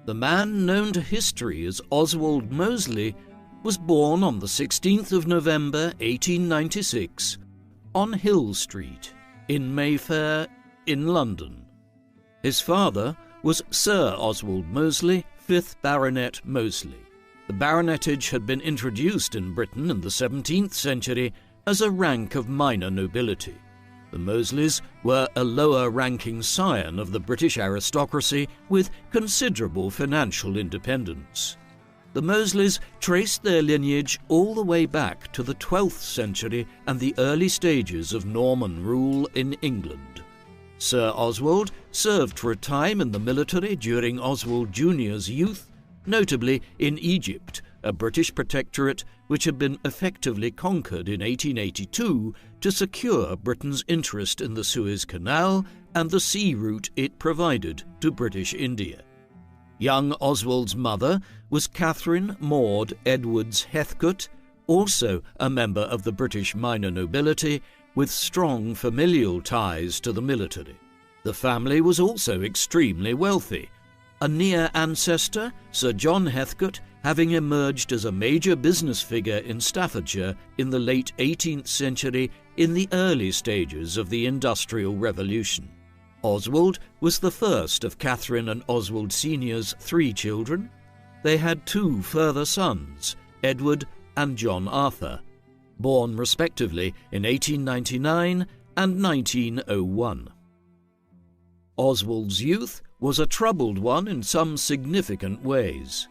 The man known to history as Oswald Mosley was born on the 16th of November 1896 on Hill Street in Mayfair in London. His father was Sir Oswald Mosley, 5th Baronet Mosley. The baronetage had been introduced in Britain in the 17th century as a rank of minor nobility. The Mosleys were a lower-ranking scion of the British aristocracy with considerable financial independence. The Mosleys traced their lineage all the way back to the 12th century and the early stages of Norman rule in England. Sir Oswald served for a time in the military during Oswald Jr.'s youth, notably in Egypt, a British protectorate which had been effectively conquered in 1882 to secure Britain's interest in the Suez Canal and the sea route it provided to British India. Young Oswald's mother was Catherine Maud Edwards Heathcote, also a member of the British minor nobility, with strong familial ties to the military. The family was also extremely wealthy. A near ancestor, Sir John Heathcote, having emerged as a major business figure in Staffordshire in the late 18th century in the early stages of the Industrial Revolution. Oswald was the first of Catherine and Oswald Sr.'s 3 children. They had 2 further sons, Edward and John Arthur, born respectively in 1899 and 1901. Oswald's youth was a troubled one in some significant ways.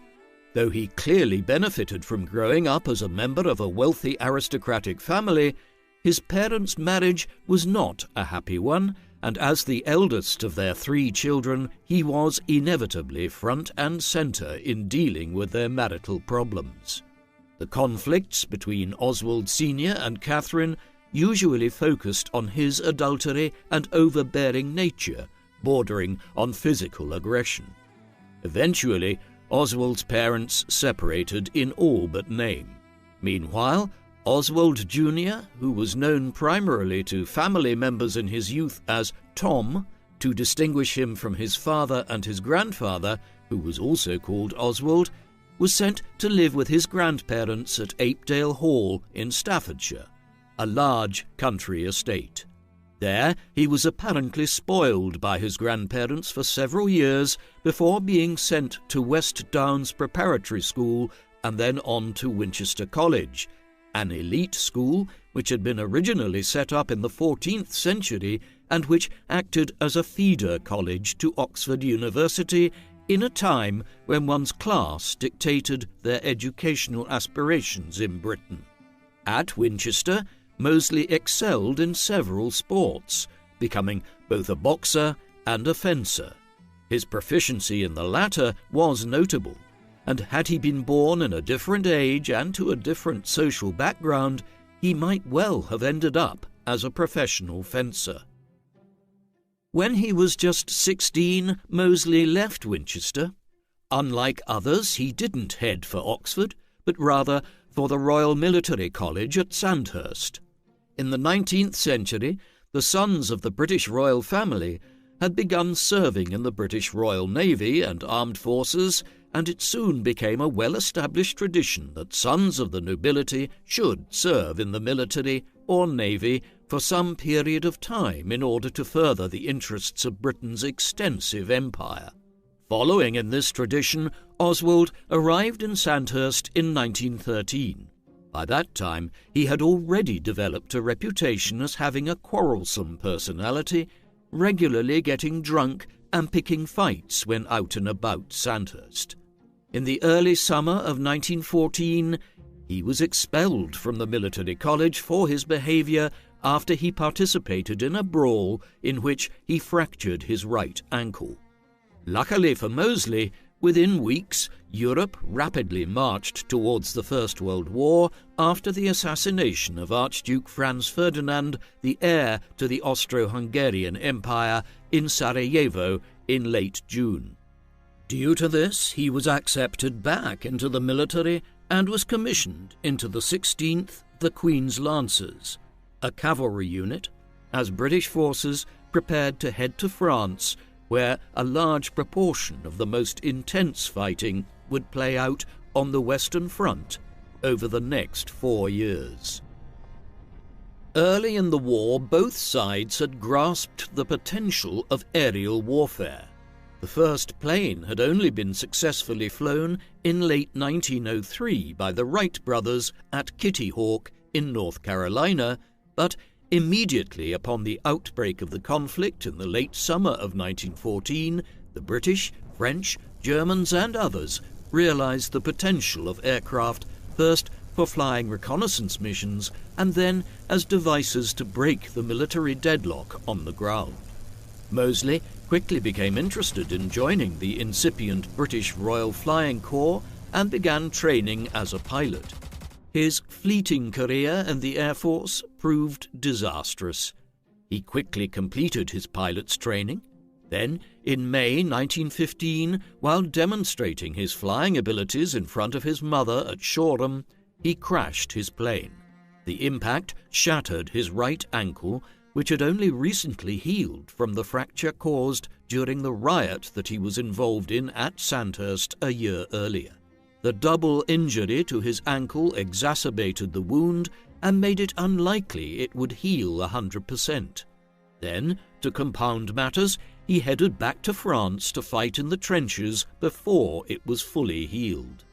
Though he clearly benefited from growing up as a member of a wealthy aristocratic family, his parents' marriage was not a happy one, and as the eldest of their 3 children, he was inevitably front and centre in dealing with their marital problems. The conflicts between Oswald Sr. and Catherine usually focused on his adultery and overbearing nature, bordering on physical aggression. Eventually, Oswald's parents separated in all but name. Meanwhile, Oswald Jr., who was known primarily to family members in his youth as Tom, to distinguish him from his father and his grandfather, who was also called Oswald, was sent to live with his grandparents at Apedale Hall in Staffordshire, a large country estate. There, he was apparently spoiled by his grandparents for several years before being sent to West Downs Preparatory School and then on to Winchester College, an elite school which had been originally set up in the 14th century and which acted as a feeder college to Oxford University in a time when one's class dictated their educational aspirations in Britain. At Winchester, Mosley excelled in several sports, becoming both a boxer and a fencer. His proficiency in the latter was notable, and had he been born in a different age and to a different social background, he might well have ended up as a professional fencer. When he was just 16, Mosley left Winchester. Unlike others, he didn't head for Oxford, but rather for the Royal Military College at Sandhurst. In the 19th century, the sons of the British royal family had begun serving in the British Royal Navy and Armed Forces, and it soon became a well-established tradition that sons of the nobility should serve in the military or navy for some period of time in order to further the interests of Britain's extensive empire. Following in this tradition, Oswald arrived in Sandhurst in 1913. By that time, he had already developed a reputation as having a quarrelsome personality, regularly getting drunk and picking fights when out and about Sandhurst. In the early summer of 1914, he was expelled from the military college for his behaviour after he participated in a brawl in which he fractured his right ankle. Luckily for Mosley, within weeks, Europe rapidly marched towards the First World War after the assassination of Archduke Franz Ferdinand, the heir to the Austro-Hungarian Empire, in Sarajevo in late June. Due to this, he was accepted back into the military and was commissioned into the 16th, the Queen's Lancers, a cavalry unit, as British forces prepared to head to France where a large proportion of the most intense fighting would play out on the Western Front over the next 4 years. Early in the war, both sides had grasped the potential of aerial warfare. The first plane had only been successfully flown in late 1903 by the Wright brothers at Kitty Hawk in North Carolina, but immediately upon the outbreak of the conflict in the late summer of 1914, the British, French, Germans and others realized the potential of aircraft, first for flying reconnaissance missions and then as devices to break the military deadlock on the ground. Moseley quickly became interested in joining the incipient British Royal Flying Corps and began training as a pilot. His fleeting career in the Air Force proved disastrous. He quickly completed his pilot's training. Then, in May 1915, while demonstrating his flying abilities in front of his mother at Shoreham, he crashed his plane. The impact shattered his right ankle, which had only recently healed from the fracture caused during the riot that he was involved in at Sandhurst a year earlier. The double injury to his ankle exacerbated the wound and made it unlikely it would heal 100%. Then, to compound matters, he headed back to France to fight in the trenches before it was fully healed.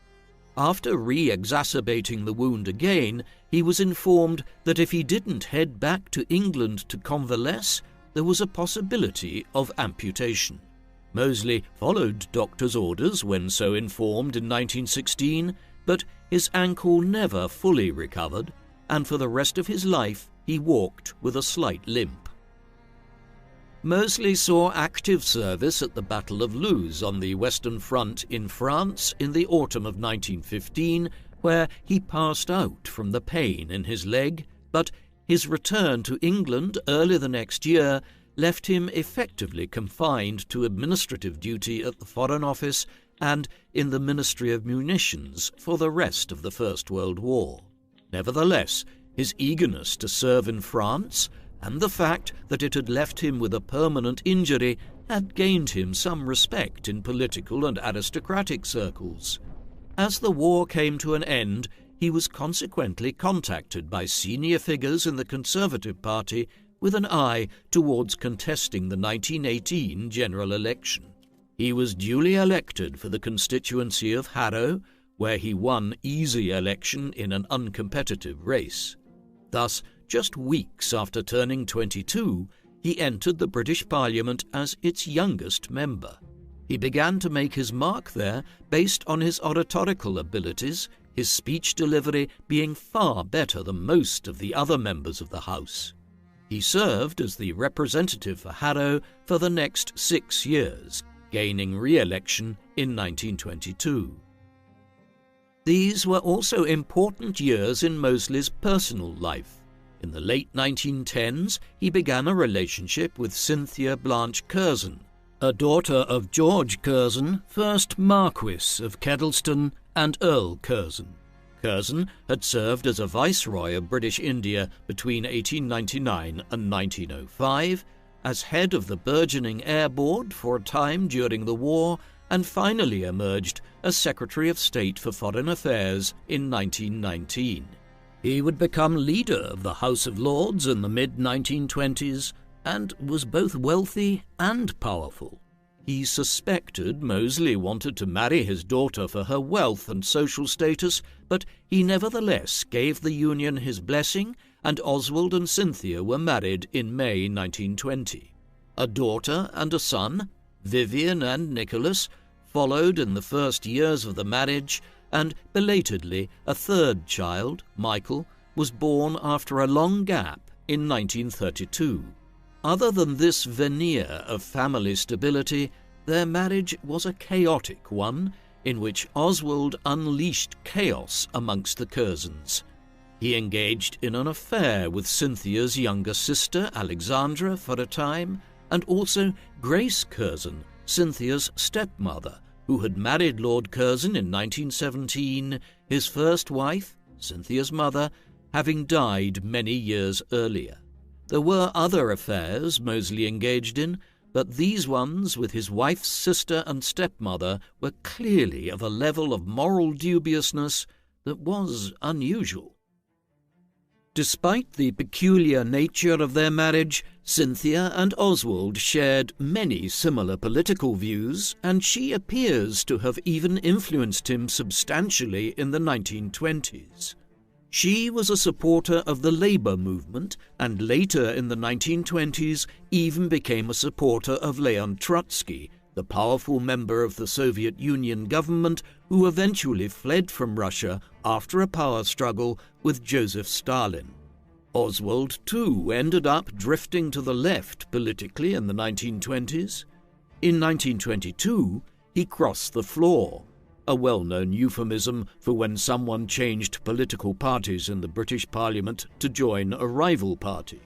After re-exacerbating the wound again, he was informed that if he didn't head back to England to convalesce, there was a possibility of amputation. Moseley followed doctor's orders when so informed in 1916, but his ankle never fully recovered, and for the rest of his life he walked with a slight limp. Moseley saw active service at the Battle of Loos on the Western Front in France in the autumn of 1915, where he passed out from the pain in his leg, but his return to England early the next year left him effectively confined to administrative duty at the Foreign Office and in the Ministry of Munitions for the rest of the First World War. Nevertheless, his eagerness to serve in France and the fact that it had left him with a permanent injury had gained him some respect in political and aristocratic circles. As the war came to an end, he was consequently contacted by senior figures in the Conservative Party with an eye towards contesting the 1918 general election. He was duly elected for the constituency of Harrow, where he won easy election in an uncompetitive race. Thus, just weeks after turning 22, he entered the British Parliament as its youngest member. He began to make his mark there based on his oratorical abilities, his speech delivery being far better than most of the other members of the House. He served as the representative for Harrow for the next 6 years, gaining re-election in 1922. These were also important years in Moseley's personal life. In the late 1910s, he began a relationship with Cynthia Blanche Curzon, a daughter of George Curzon, 1st Marquis of Kedleston and Earl Curzon. Curzon had served as a Viceroy of British India between 1899 and 1905, as head of the burgeoning Air Board for a time during the war, and finally emerged as Secretary of State for Foreign Affairs in 1919. He would become leader of the House of Lords in the mid-1920s and was both wealthy and powerful. He suspected Moseley wanted to marry his daughter for her wealth and social status, but he nevertheless gave the union his blessing, and Oswald and Cynthia were married in May 1920. A daughter and a son, Vivian and Nicholas, followed in the first years of the marriage, and belatedly a third child, Michael, was born after a long gap in 1932. Other than this veneer of family stability, their marriage was a chaotic one, in which Oswald unleashed chaos amongst the Curzons. He engaged in an affair with Cynthia's younger sister, Alexandra, for a time, and also Grace Curzon, Cynthia's stepmother, who had married Lord Curzon in 1917, his first wife, Cynthia's mother, having died many years earlier. There were other affairs Moseley engaged in, but these ones with his wife's sister and stepmother were clearly of a level of moral dubiousness that was unusual. Despite the peculiar nature of their marriage, Cynthia and Oswald shared many similar political views, and she appears to have even influenced him substantially in the 1920s. She was a supporter of the Labour movement, and later in the 1920s even became a supporter of Leon Trotsky, the powerful member of the Soviet Union government who eventually fled from Russia after a power struggle with Joseph Stalin. Oswald, too, ended up drifting to the left politically in the 1920s. In 1922, he crossed the floor, a well-known euphemism for when someone changed political parties in the British Parliament to join a rival party.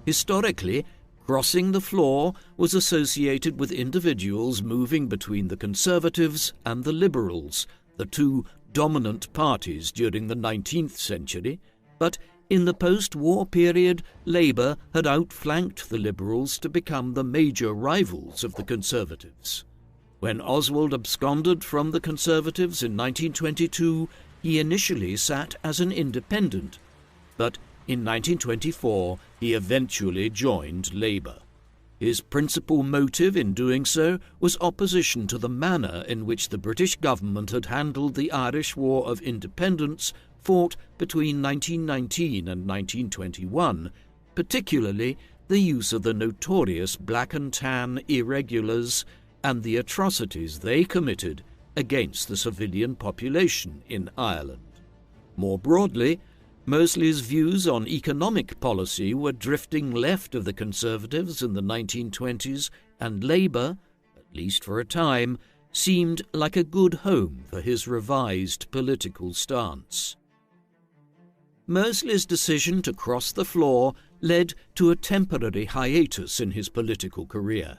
Historically, crossing the floor was associated with individuals moving between the Conservatives and the Liberals, the two dominant parties during the 19th century, but in the post-war period, Labour had outflanked the Liberals to become the major rivals of the Conservatives. When Oswald absconded from the Conservatives in 1922, he initially sat as an independent, but in 1924 he eventually joined Labour. His principal motive in doing so was opposition to the manner in which the British government had handled the Irish War of Independence fought between 1919 and 1921, particularly the use of the notorious Black and Tan irregulars and the atrocities they committed against the civilian population in Ireland. More broadly, Mosley's views on economic policy were drifting left of the Conservatives in the 1920s, and Labour, at least for a time, seemed like a good home for his revised political stance. Mosley's decision to cross the floor led to a temporary hiatus in his political career.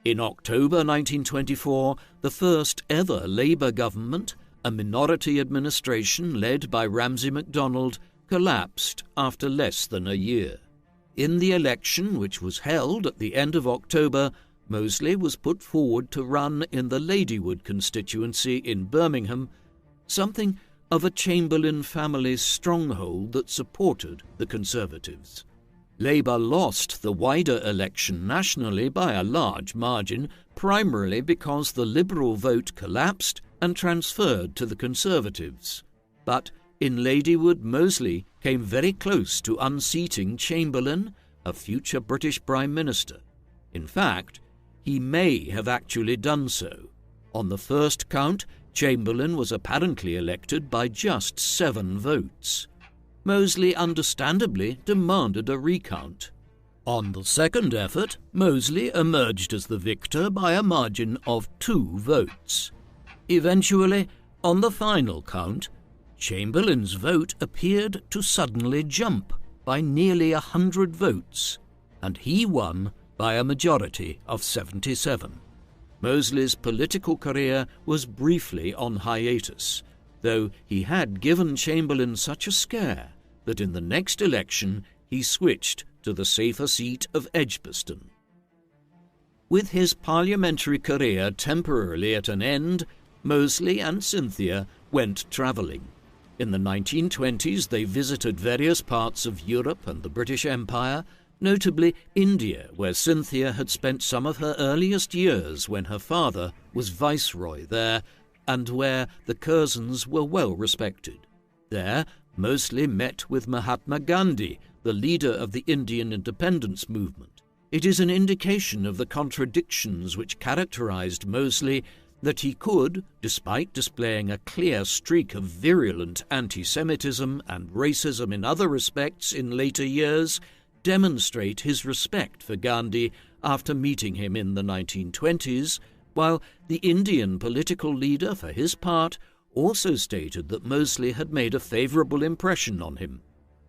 In October 1924, the first ever Labour government, a minority administration led by Ramsay MacDonald, collapsed after less than a year. In the election, which was held at the end of October, Mosley was put forward to run in the Ladywood constituency in Birmingham, something of a Chamberlain family stronghold that supported the Conservatives. Labour lost the wider election nationally by a large margin, primarily because the Liberal vote collapsed and transferred to the Conservatives. But in Ladywood, Mosley came very close to unseating Chamberlain, a future British Prime Minister. In fact, he may have actually done so. On the first count, Chamberlain was apparently elected by just 7 votes. Mosley understandably demanded a recount. On the second effort, Mosley emerged as the victor by a margin of 2 votes. Eventually, on the final count, Chamberlain's vote appeared to suddenly jump by nearly 100 votes, and he won by a majority of 77. Mosley's political career was briefly on hiatus, though he had given Chamberlain such a scare that in the next election he switched to the safer seat of Edgbaston. With his parliamentary career temporarily at an end, Mosley and Cynthia went travelling. In the 1920s they visited various parts of Europe and the British Empire, notably India, where Cynthia had spent some of her earliest years when her father was viceroy there, and where the Curzons were well respected. There, Mosley met with Mahatma Gandhi, the leader of the Indian independence movement. It is an indication of the contradictions which characterized Mosley that he could, despite displaying a clear streak of virulent anti-Semitism and racism in other respects in later years, demonstrate his respect for Gandhi after meeting him in the 1920s, while the Indian political leader, for his part, also stated that Mosley had made a favourable impression on him.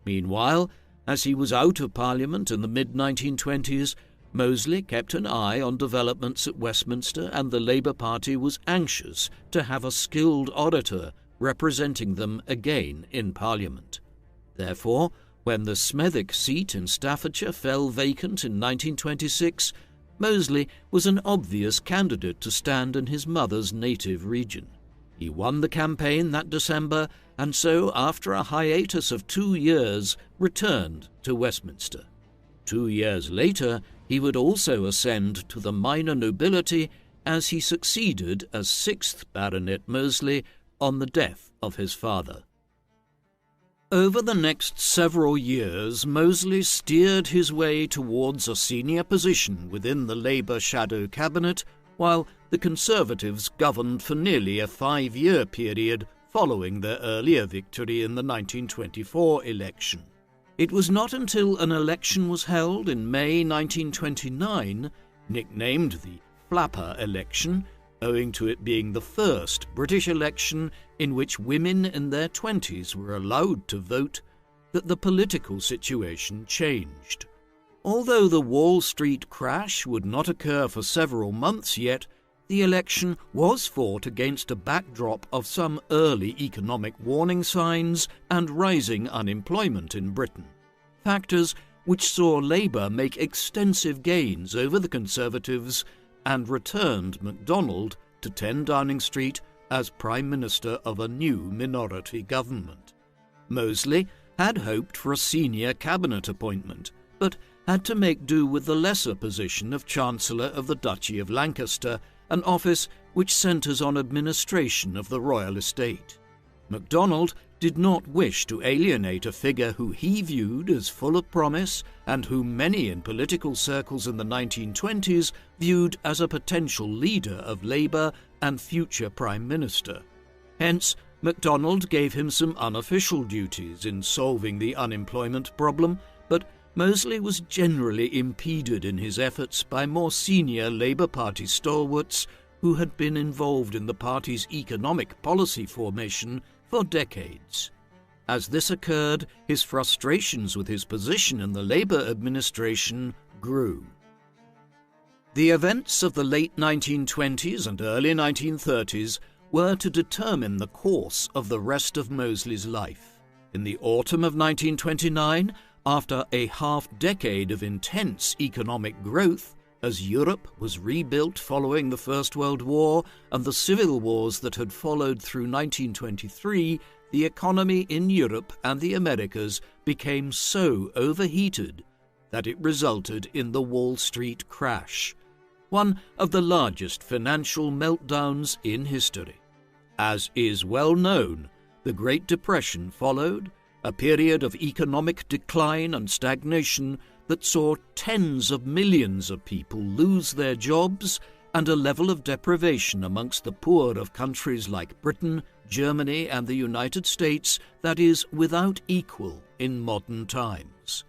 Meanwhile, as he was out of Parliament in the mid-1920s, Mosley kept an eye on developments at Westminster, and the Labour Party was anxious to have a skilled orator representing them again in Parliament. Therefore, when the Smethwick seat in Staffordshire fell vacant in 1926, Mosley was an obvious candidate to stand in his mother's native region. He won the campaign that December, and so, after a hiatus of 2 years, returned to Westminster. 2 years later, he would also ascend to the minor nobility as he succeeded as 6th Baronet Mosley on the death of his father. Over the next several years, Mosley steered his way towards a senior position within the Labour shadow cabinet, while the Conservatives governed for nearly a 5-year period following their earlier victory in the 1924 election. It was not until an election was held in May 1929, nicknamed the Flapper election, owing to it being the first British election in which women in their 20s were allowed to vote, that the political situation changed. Although the Wall Street crash would not occur for several months yet, the election was fought against a backdrop of some early economic warning signs and rising unemployment in Britain, factors which saw Labour make extensive gains over the Conservatives and returned MacDonald to 10 Downing Street as Prime Minister of a new minority government. Mosley had hoped for a senior cabinet appointment, but had to make do with the lesser position of Chancellor of the Duchy of Lancaster, an office which centres on administration of the royal estate. MacDonald did not wish to alienate a figure who he viewed as full of promise and whom many in political circles in the 1920s viewed as a potential leader of Labour and future Prime Minister. Hence, MacDonald gave him some unofficial duties in solving the unemployment problem, but Mosley was generally impeded in his efforts by more senior Labour Party stalwarts who had been involved in the party's economic policy formation for decades. As this occurred, his frustrations with his position in the Labour administration grew. The events of the late 1920s and early 1930s were to determine the course of the rest of Mosley's life. In the autumn of 1929, after a half-decade of intense economic growth, as Europe was rebuilt following the First World War and the civil wars that had followed through 1923, the economy in Europe and the Americas became so overheated that it resulted in the Wall Street crash, one of the largest financial meltdowns in history. As is well known, the Great Depression followed, a period of economic decline and stagnation that saw tens of millions of people lose their jobs and a level of deprivation amongst the poor of countries like Britain, Germany and the United States that is without equal in modern times.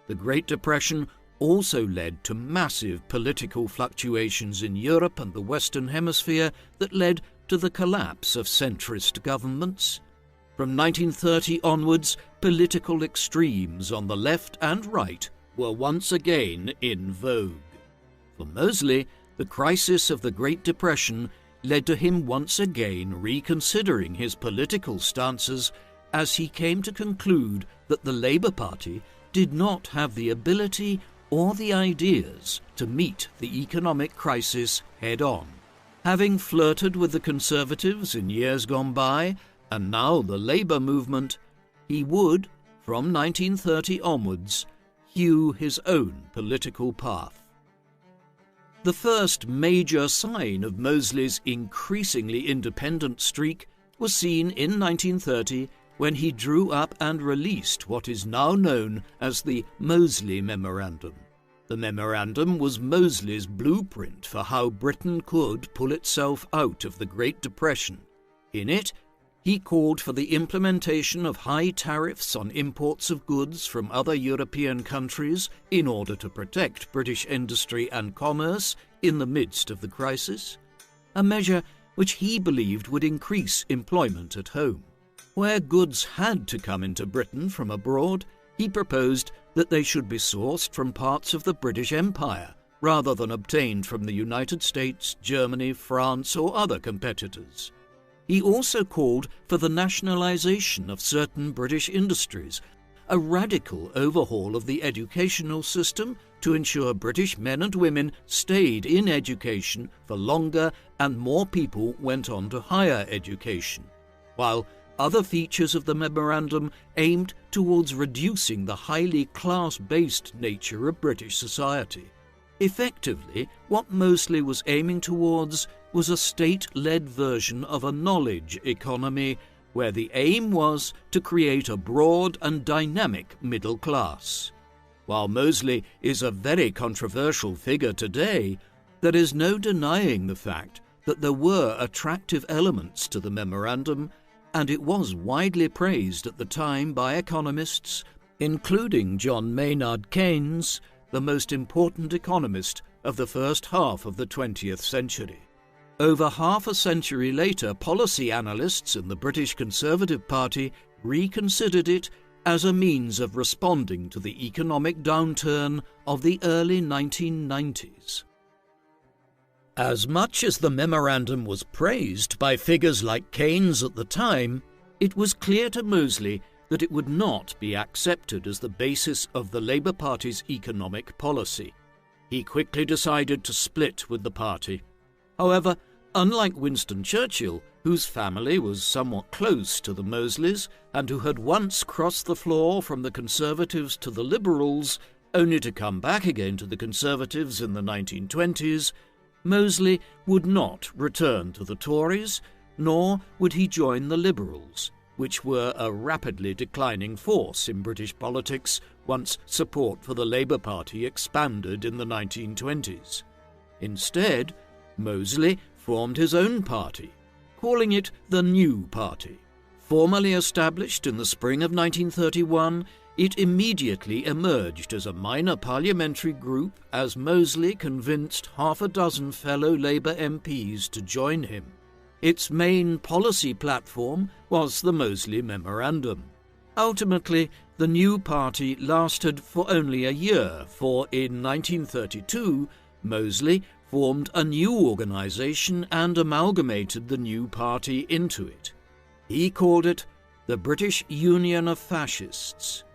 The Great Depression also led to massive political fluctuations in Europe and the Western Hemisphere that led to the collapse of centrist governments. From 1930 onwards, political extremes on the left and right were once again in vogue. For Mosley, the crisis of the Great Depression led to him once again reconsidering his political stances as he came to conclude that the Labour Party did not have the ability or the ideas to meet the economic crisis head-on. Having flirted with the Conservatives in years gone by, and now the Labour movement, he would, from 1930 onwards, hew his own political path. The first major sign of Mosley's increasingly independent streak was seen in 1930 when he drew up and released what is now known as the Mosley Memorandum. The memorandum was Mosley's blueprint for how Britain could pull itself out of the Great Depression. In it, he called for the implementation of high tariffs on imports of goods from other European countries in order to protect British industry and commerce in the midst of the crisis, a measure which he believed would increase employment at home. Where goods had to come into Britain from abroad, he proposed that they should be sourced from parts of the British Empire rather than obtained from the United States, Germany, France or other competitors. He also called for the nationalisation of certain British industries, a radical overhaul of the educational system to ensure British men and women stayed in education for longer and more people went on to higher education, while other features of the memorandum aimed towards reducing the highly class-based nature of British society. Effectively, what Mosley was aiming towards was a state-led version of a knowledge economy where the aim was to create a broad and dynamic middle class. While Mosley is a very controversial figure today, there is no denying the fact that there were attractive elements to the memorandum, and it was widely praised at the time by economists, including John Maynard Keynes, the most important economist of the first half of the 20th century. Over half a century later, policy analysts in the British Conservative Party reconsidered it as a means of responding to the economic downturn of the early 1990s. As much as the memorandum was praised by figures like Keynes at the time, it was clear to Mosley that it would not be accepted as the basis of the Labour Party's economic policy. He quickly decided to split with the party. However, unlike Winston Churchill, whose family was somewhat close to the Mosleys and who had once crossed the floor from the Conservatives to the Liberals, only to come back again to the Conservatives in the 1920s, Mosley would not return to the Tories, nor would he join the Liberals, which were a rapidly declining force in British politics once support for the Labour Party expanded in the 1920s. Instead, Mosley formed his own party, calling it the New Party. Formally established in the spring of 1931, it immediately emerged as a minor parliamentary group as Mosley convinced half a dozen fellow Labour MPs to join him. Its main policy platform was the Mosley Memorandum. Ultimately, the New Party lasted for only a year, for in 1932, Mosley formed a new organisation and amalgamated the New Party into it. He called it the British Union of Fascists.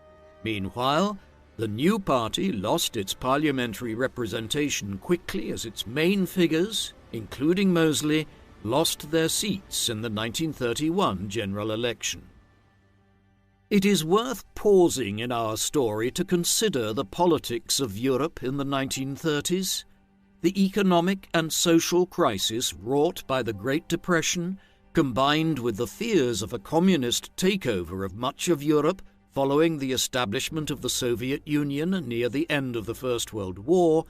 Meanwhile, the New Party lost its parliamentary representation quickly as its main figures, including Mosley, lost their seats in the 1931 general election. It is worth pausing in our story to consider the politics of Europe in the 1930s. The economic and social crisis wrought by the Great Depression, combined with the fears of a communist takeover of much of Europe following the establishment of the Soviet Union near the end of the First World War,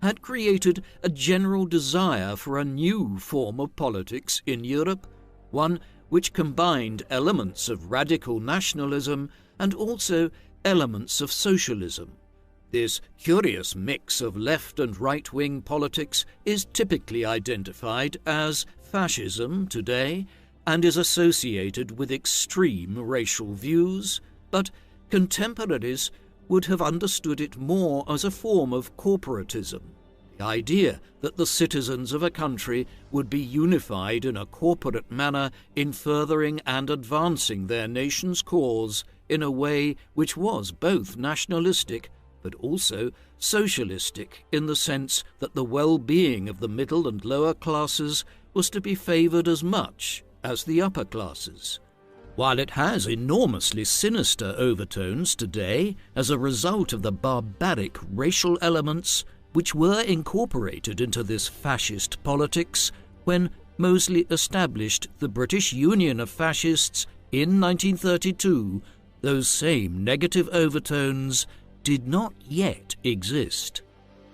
had created a general desire for a new form of politics in Europe, one which combined elements of radical nationalism and also elements of socialism. This curious mix of left and right-wing politics is typically identified as fascism today and is associated with extreme racial views, but contemporaries would have understood it more as a form of corporatism, the idea that the citizens of a country would be unified in a corporate manner in furthering and advancing their nation's cause in a way which was both nationalistic but also socialistic in the sense that the well-being of the middle and lower classes was to be favoured as much as the upper classes. While it has enormously sinister overtones today as a result of the barbaric racial elements which were incorporated into this fascist politics when Mosley established the British Union of Fascists in 1932, those same negative overtones did not yet exist.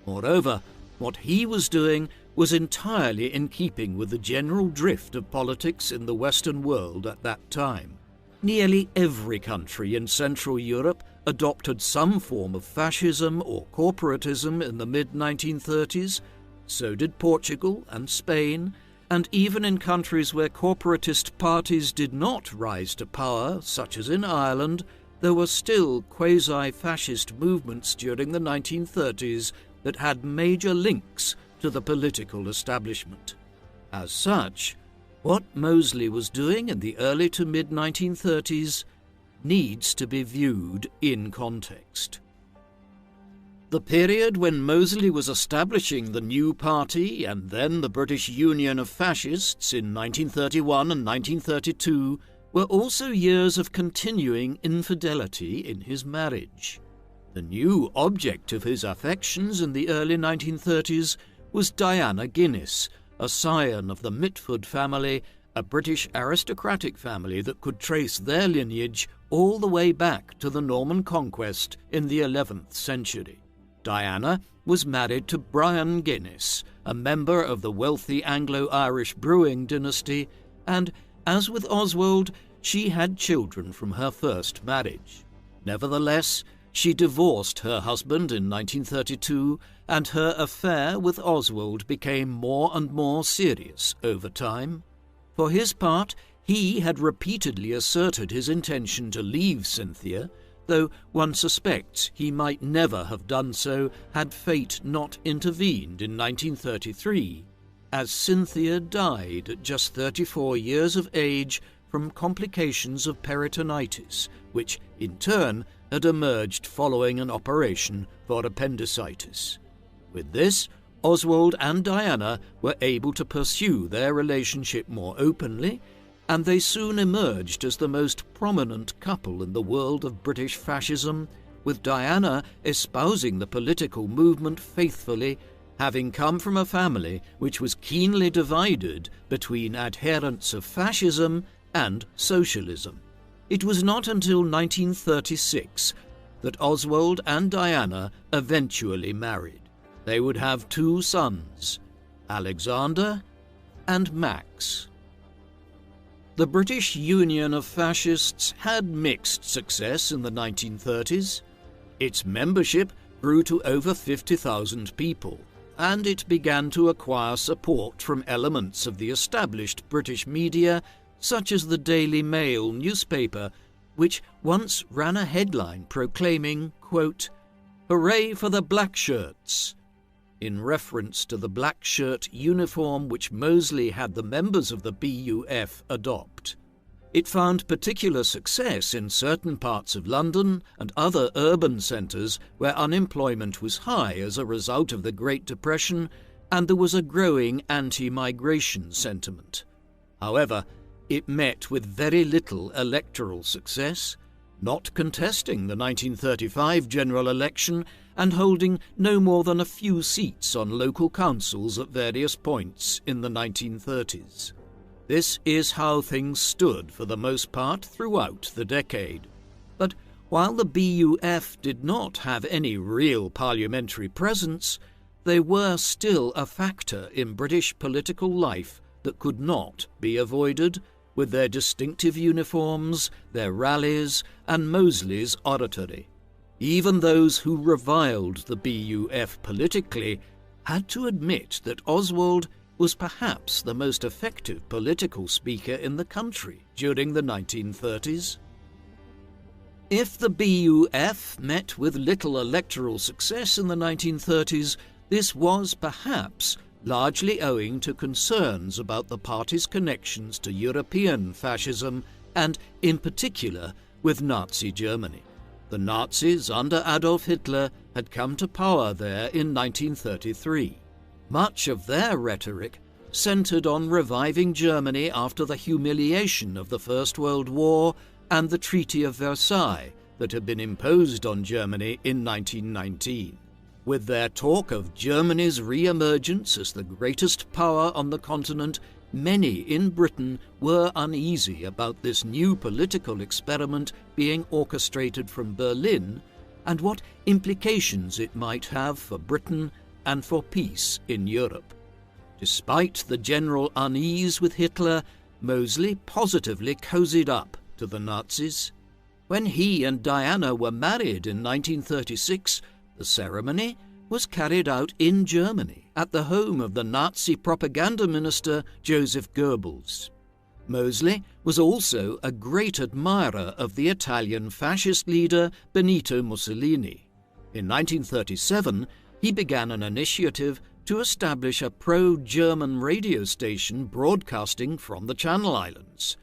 Moreover, what he was doing was entirely in keeping with the general drift of politics in the Western world at that time. Nearly every country in Central Europe adopted some form of fascism or corporatism in the mid-1930s. So did Portugal and Spain, and even in countries where corporatist parties did not rise to power, such as in Ireland, there were still quasi-fascist movements during the 1930s that had major links to the political establishment. As such, what Mosley was doing in the early to mid-1930s needs to be viewed in context. The period when Mosley was establishing the new party and then the British Union of Fascists in 1931 and 1932 were also years of continuing infidelity in his marriage. The new object of his affections in the early 1930s was Diana Guinness, a scion of the Mitford family, a British aristocratic family that could trace their lineage all the way back to the Norman conquest in the 11th century. Diana was married to Brian Guinness, a member of the wealthy Anglo-Irish brewing dynasty, and, as with Oswald, she had children from her first marriage. Nevertheless, she divorced her husband in 1932, and her affair with Oswald became more and more serious over time. For his part, he had repeatedly asserted his intention to leave Cynthia, though one suspects he might never have done so had fate not intervened in 1933, as Cynthia died at just 34 years of age from complications of peritonitis, which in turn had emerged following an operation for appendicitis. With this, Oswald and Diana were able to pursue their relationship more openly, and they soon emerged as the most prominent couple in the world of British fascism, with Diana espousing the political movement faithfully, having come from a family which was keenly divided between adherents of fascism and socialism. It was not until 1936 that Oswald and Diana eventually married. They would have 2 sons, Alexander and Max. The British Union of Fascists had mixed success in the 1930s. Its membership grew to over 50,000 people, and it began to acquire support from elements of the established British media, such as the Daily Mail newspaper, which once ran a headline proclaiming, quote, "Hooray for the black shirts," in reference to the black shirt uniform which Mosley had the members of the BUF adopt. It found particular success in certain parts of London and other urban centres where unemployment was high as a result of the Great Depression, and there was a growing anti-migration sentiment. However, it met with very little electoral success, not contesting the 1935 general election and holding no more than a few seats on local councils at various points in the 1930s. This is how things stood for the most part throughout the decade. But while the BUF did not have any real parliamentary presence, they were still a factor in British political life that could not be avoided, with their distinctive uniforms, their rallies, and Mosley's oratory. Even those who reviled the BUF politically had to admit that Oswald was perhaps the most effective political speaker in the country during the 1930s. If the BUF met with little electoral success in the 1930s, this was perhaps largely owing to concerns about the party's connections to European fascism and, in particular, with Nazi Germany. The Nazis under Adolf Hitler had come to power there in 1933. Much of their rhetoric centered on reviving Germany after the humiliation of the First World War and the Treaty of Versailles that had been imposed on Germany in 1919. With their talk of Germany's re-emergence as the greatest power on the continent, many in Britain were uneasy about this new political experiment being orchestrated from Berlin and what implications it might have for Britain and for peace in Europe. Despite the general unease with Hitler, Mosley positively cozied up to the Nazis. When he and Diana were married in 1936, the ceremony was carried out in Germany at the home of the Nazi propaganda minister Joseph Goebbels. Mosley was also a great admirer of the Italian fascist leader Benito Mussolini. In 1937, he began an initiative to establish a pro-German radio station broadcasting from the Channel Islands.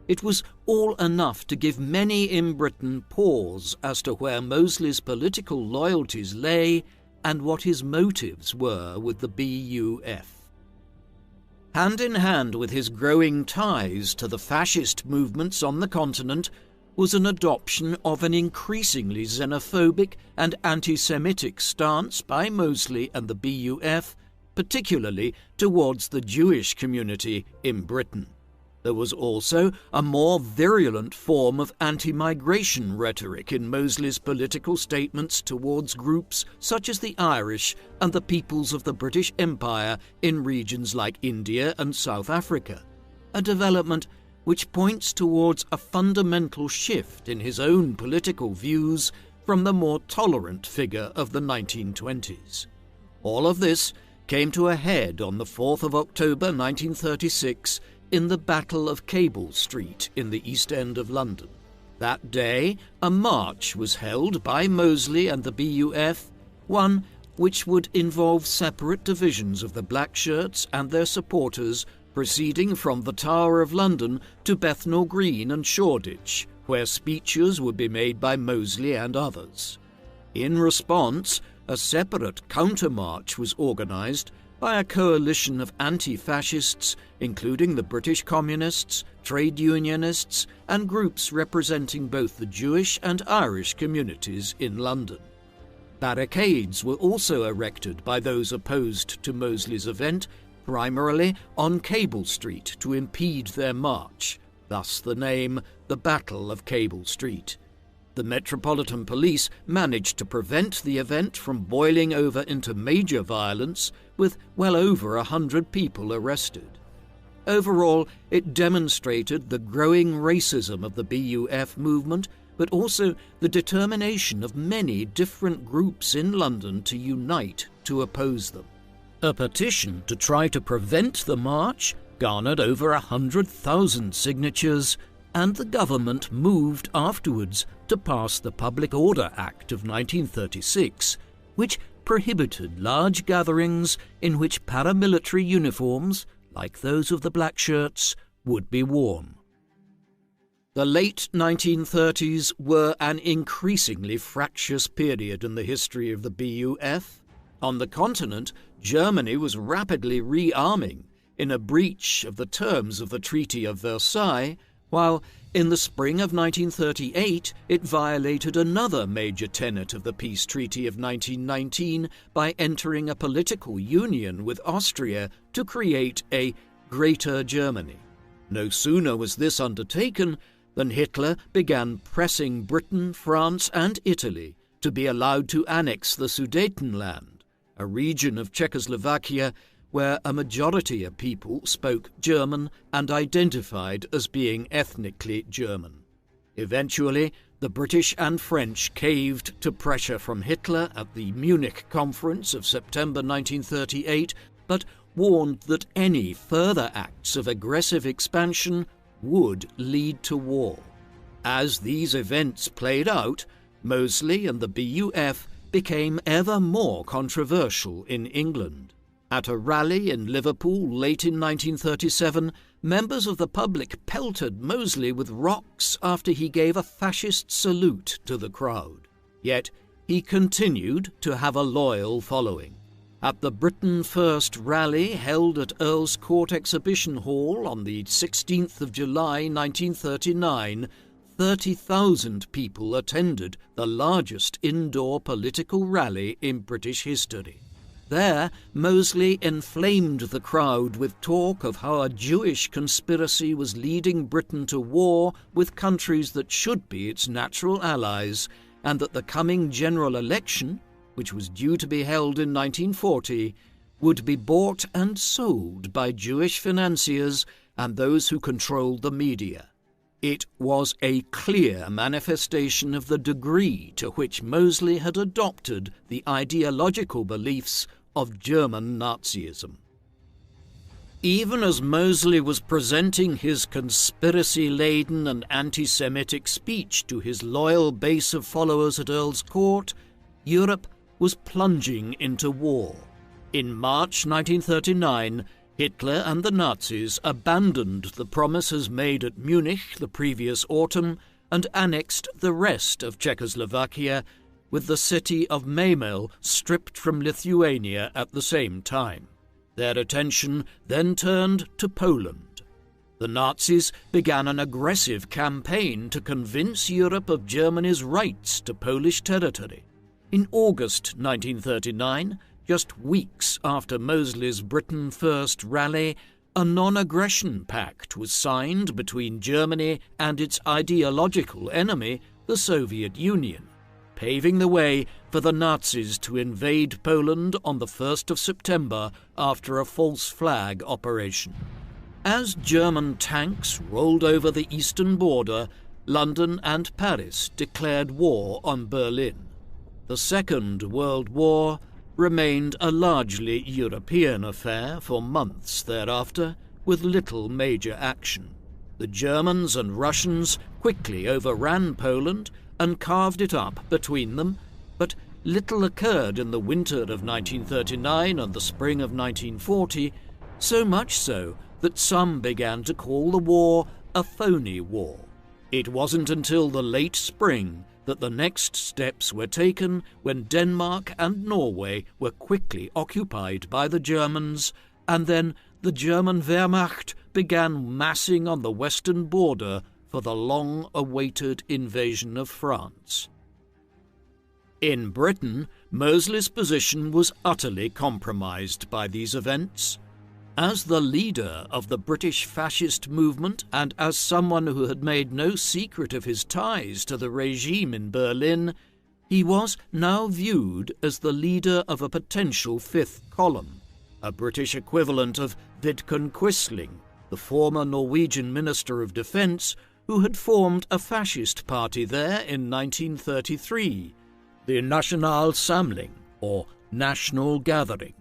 It was all enough to give many in Britain pause as to where Mosley's political loyalties lay and what his motives were with the BUF. Hand in hand with his growing ties to the fascist movements on the continent was an adoption of an increasingly xenophobic and anti-Semitic stance by Mosley and the BUF, particularly towards the Jewish community in Britain. There was also a more virulent form of anti-migration rhetoric in Mosley's political statements towards groups such as the Irish and the peoples of the British Empire in regions like India and South Africa, a development which points towards a fundamental shift in his own political views from the more tolerant figure of the 1920s. All of this came to a head on the 4th of October 1936 in the Battle of Cable Street in the East End of London. That day, a march was held by Mosley and the BUF, one which would involve separate divisions of the Black Shirts and their supporters proceeding from the Tower of London to Bethnal Green and Shoreditch, where speeches would be made by Mosley and others. In response, a separate countermarch was organised by a coalition of anti-fascists, including the British Communists, trade unionists, and groups representing both the Jewish and Irish communities in London. Barricades were also erected by those opposed to Mosley's event, primarily on Cable Street, to impede their march, thus the name the Battle of Cable Street. The Metropolitan Police managed to prevent the event from boiling over into major violence, with well over 100 people arrested. Overall, it demonstrated the growing racism of the BUF movement, but also the determination of many different groups in London to unite to oppose them. A petition to try to prevent the march garnered over 100,000 signatures, and the government moved afterwards to pass the Public Order Act of 1936, which prohibited large gatherings in which paramilitary uniforms, like those of the Black Shirts, would be worn. The late 1930s were an increasingly fractious period in the history of the BUF. On the continent, Germany was rapidly rearming in a breach of the terms of the Treaty of Versailles, while in the spring of 1938 it violated another major tenet of the peace treaty of 1919 by entering a political union with Austria to create a Greater Germany. No sooner was this undertaken than Hitler began pressing Britain, France, and Italy to be allowed to annex the Sudetenland, a region of Czechoslovakia where a majority of people spoke German and identified as being ethnically German. Eventually, the British and French caved to pressure from Hitler at the Munich Conference of September 1938, but warned that any further acts of aggressive expansion would lead to war. As these events played out, Mosley and the BUF became ever more controversial in England. At a rally in Liverpool late in 1937, members of the public pelted Mosley with rocks after he gave a fascist salute to the crowd. Yet he continued to have a loyal following. At the Britain First rally held at Earl's Court Exhibition Hall on the 16th of July 1939, 30,000 people attended the largest indoor political rally in British history. There, Mosley inflamed the crowd with talk of how a Jewish conspiracy was leading Britain to war with countries that should be its natural allies, and that the coming general election, which was due to be held in 1940, would be bought and sold by Jewish financiers and those who controlled the media. It was a clear manifestation of the degree to which Mosley had adopted the ideological beliefs of German Nazism. Even as Mosley was presenting his conspiracy-laden and anti-Semitic speech to his loyal base of followers at Earl's Court, Europe was plunging into war. In March 1939, Hitler and the Nazis abandoned the promises made at Munich the previous autumn and annexed the rest of Czechoslovakia, with the city of Memel stripped from Lithuania at the same time. Their attention then turned to Poland. The Nazis began an aggressive campaign to convince Europe of Germany's rights to Polish territory. In August 1939, just weeks after Mosley's Britain First rally, a non-aggression pact was signed between Germany and its ideological enemy, the Soviet Union, paving the way for the Nazis to invade Poland on the 1st of September after a false flag operation. As German tanks rolled over the eastern border, London and Paris declared war on Berlin. The Second World War remained a largely European affair for months thereafter, with little major action. The Germans and Russians quickly overran Poland and carved it up between them, but little occurred in the winter of 1939 and the spring of 1940, so much so that some began to call the war a phony war. It wasn't until the late spring that the next steps were taken, when Denmark and Norway were quickly occupied by the Germans, and then the German Wehrmacht began massing on the western border for the long-awaited invasion of France. In Britain, Mosley's position was utterly compromised by these events. As the leader of the British fascist movement and as someone who had made no secret of his ties to the regime in Berlin, he was now viewed as the leader of a potential fifth column, a British equivalent of Vidkun Quisling, the former Norwegian Minister of Defence, who had formed a fascist party there in 1933, the National Samling, or National Gathering.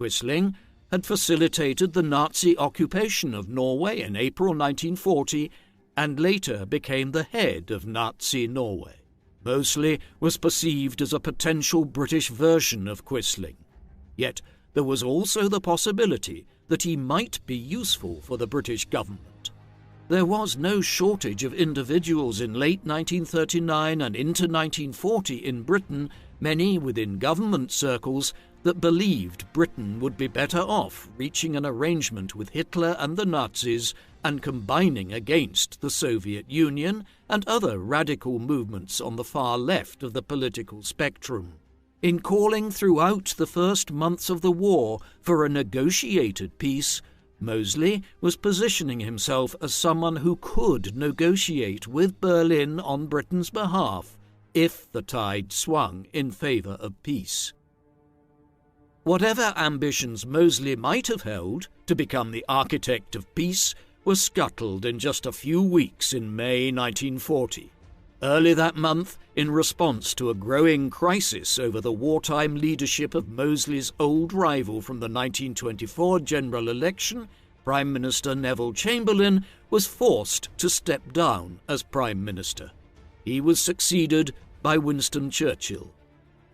Quisling had facilitated the Nazi occupation of Norway in April 1940 and later became the head of Nazi Norway. Mosley was perceived as a potential British version of Quisling. Yet there was also the possibility that he might be useful for the British government. There was no shortage of individuals in late 1939 and into 1940 in Britain, many within government circles, that believed Britain would be better off reaching an arrangement with Hitler and the Nazis and combining against the Soviet Union and other radical movements on the far left of the political spectrum. In calling throughout the first months of the war for a negotiated peace, Mosley was positioning himself as someone who could negotiate with Berlin on Britain's behalf if the tide swung in favour of peace. Whatever ambitions Mosley might have held to become the architect of peace was scuttled in just a few weeks in May 1940. Early that month, in response to a growing crisis over the wartime leadership of Mosley's old rival from the 1924 general election, Prime Minister Neville Chamberlain was forced to step down as Prime Minister. He was succeeded by Winston Churchill,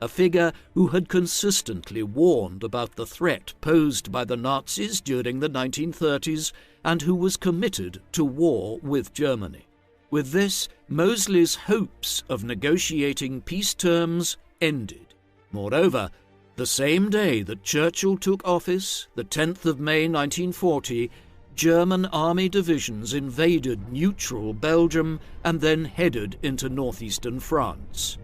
a figure who had consistently warned about the threat posed by the Nazis during the 1930s and who was committed to war with Germany. With this, Mosley's hopes of negotiating peace terms ended. Moreover, the same day that Churchill took office, the 10th of May 1940, German army divisions invaded neutral Belgium and then headed into northeastern France.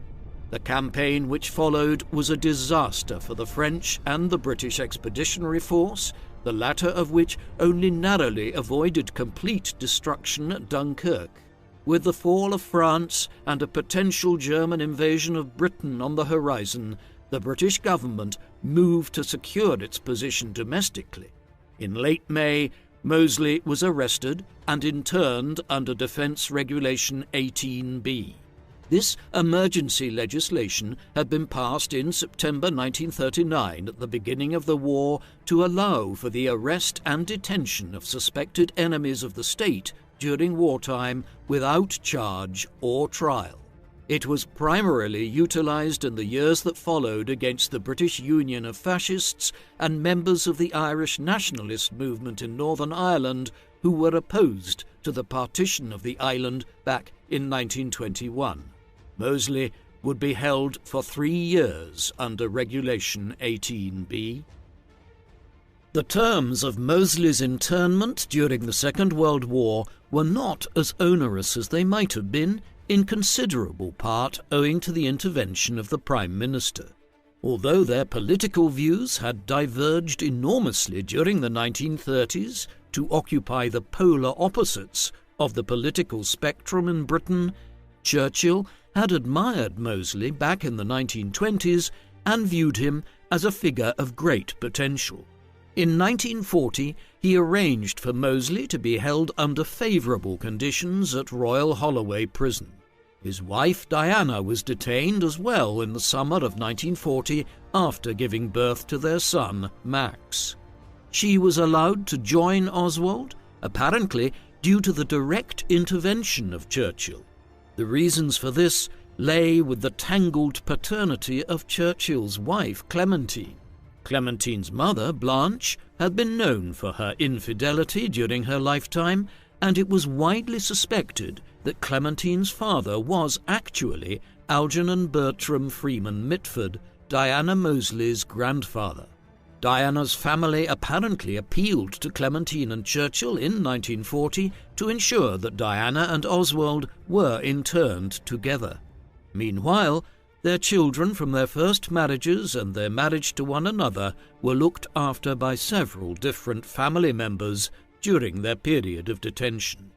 The campaign which followed was a disaster for the French and the British Expeditionary Force, the latter of which only narrowly avoided complete destruction at Dunkirk. With the fall of France and a potential German invasion of Britain on the horizon, the British government moved to secure its position domestically. In late May, Mosley was arrested and interned under Defence Regulation 18B. This emergency legislation had been passed in September 1939 at the beginning of the war to allow for the arrest and detention of suspected enemies of the state during wartime without charge or trial. It was primarily utilised in the years that followed against the British Union of Fascists and members of the Irish nationalist movement in Northern Ireland who were opposed to the partition of the island back in 1921. Moseley would be held for 3 years under Regulation 18B. The terms of Moseley's internment during the Second World War were not as onerous as they might have been, in considerable part owing to the intervention of the Prime Minister. Although their political views had diverged enormously during the 1930s to occupy the polar opposites of the political spectrum in Britain, Churchill had admired Moseley back in the 1920s and viewed him as a figure of great potential. In 1940, he arranged for Moseley to be held under favourable conditions at Royal Holloway Prison. His wife Diana was detained as well in the summer of 1940 after giving birth to their son, Max. She was allowed to join Oswald, apparently due to the direct intervention of Churchill. The reasons for this lay with the tangled paternity of Churchill's wife, Clementine. Clementine's mother, Blanche, had been known for her infidelity during her lifetime, and it was widely suspected that Clementine's father was actually Algernon Bertram Freeman Mitford, Diana Moseley's grandfather. Diana's family apparently appealed to Clementine and Churchill in 1940 to ensure that Diana and Oswald were interned together. Meanwhile, their children from their first marriages and their marriage to one another were looked after by several different family members during their period of detention.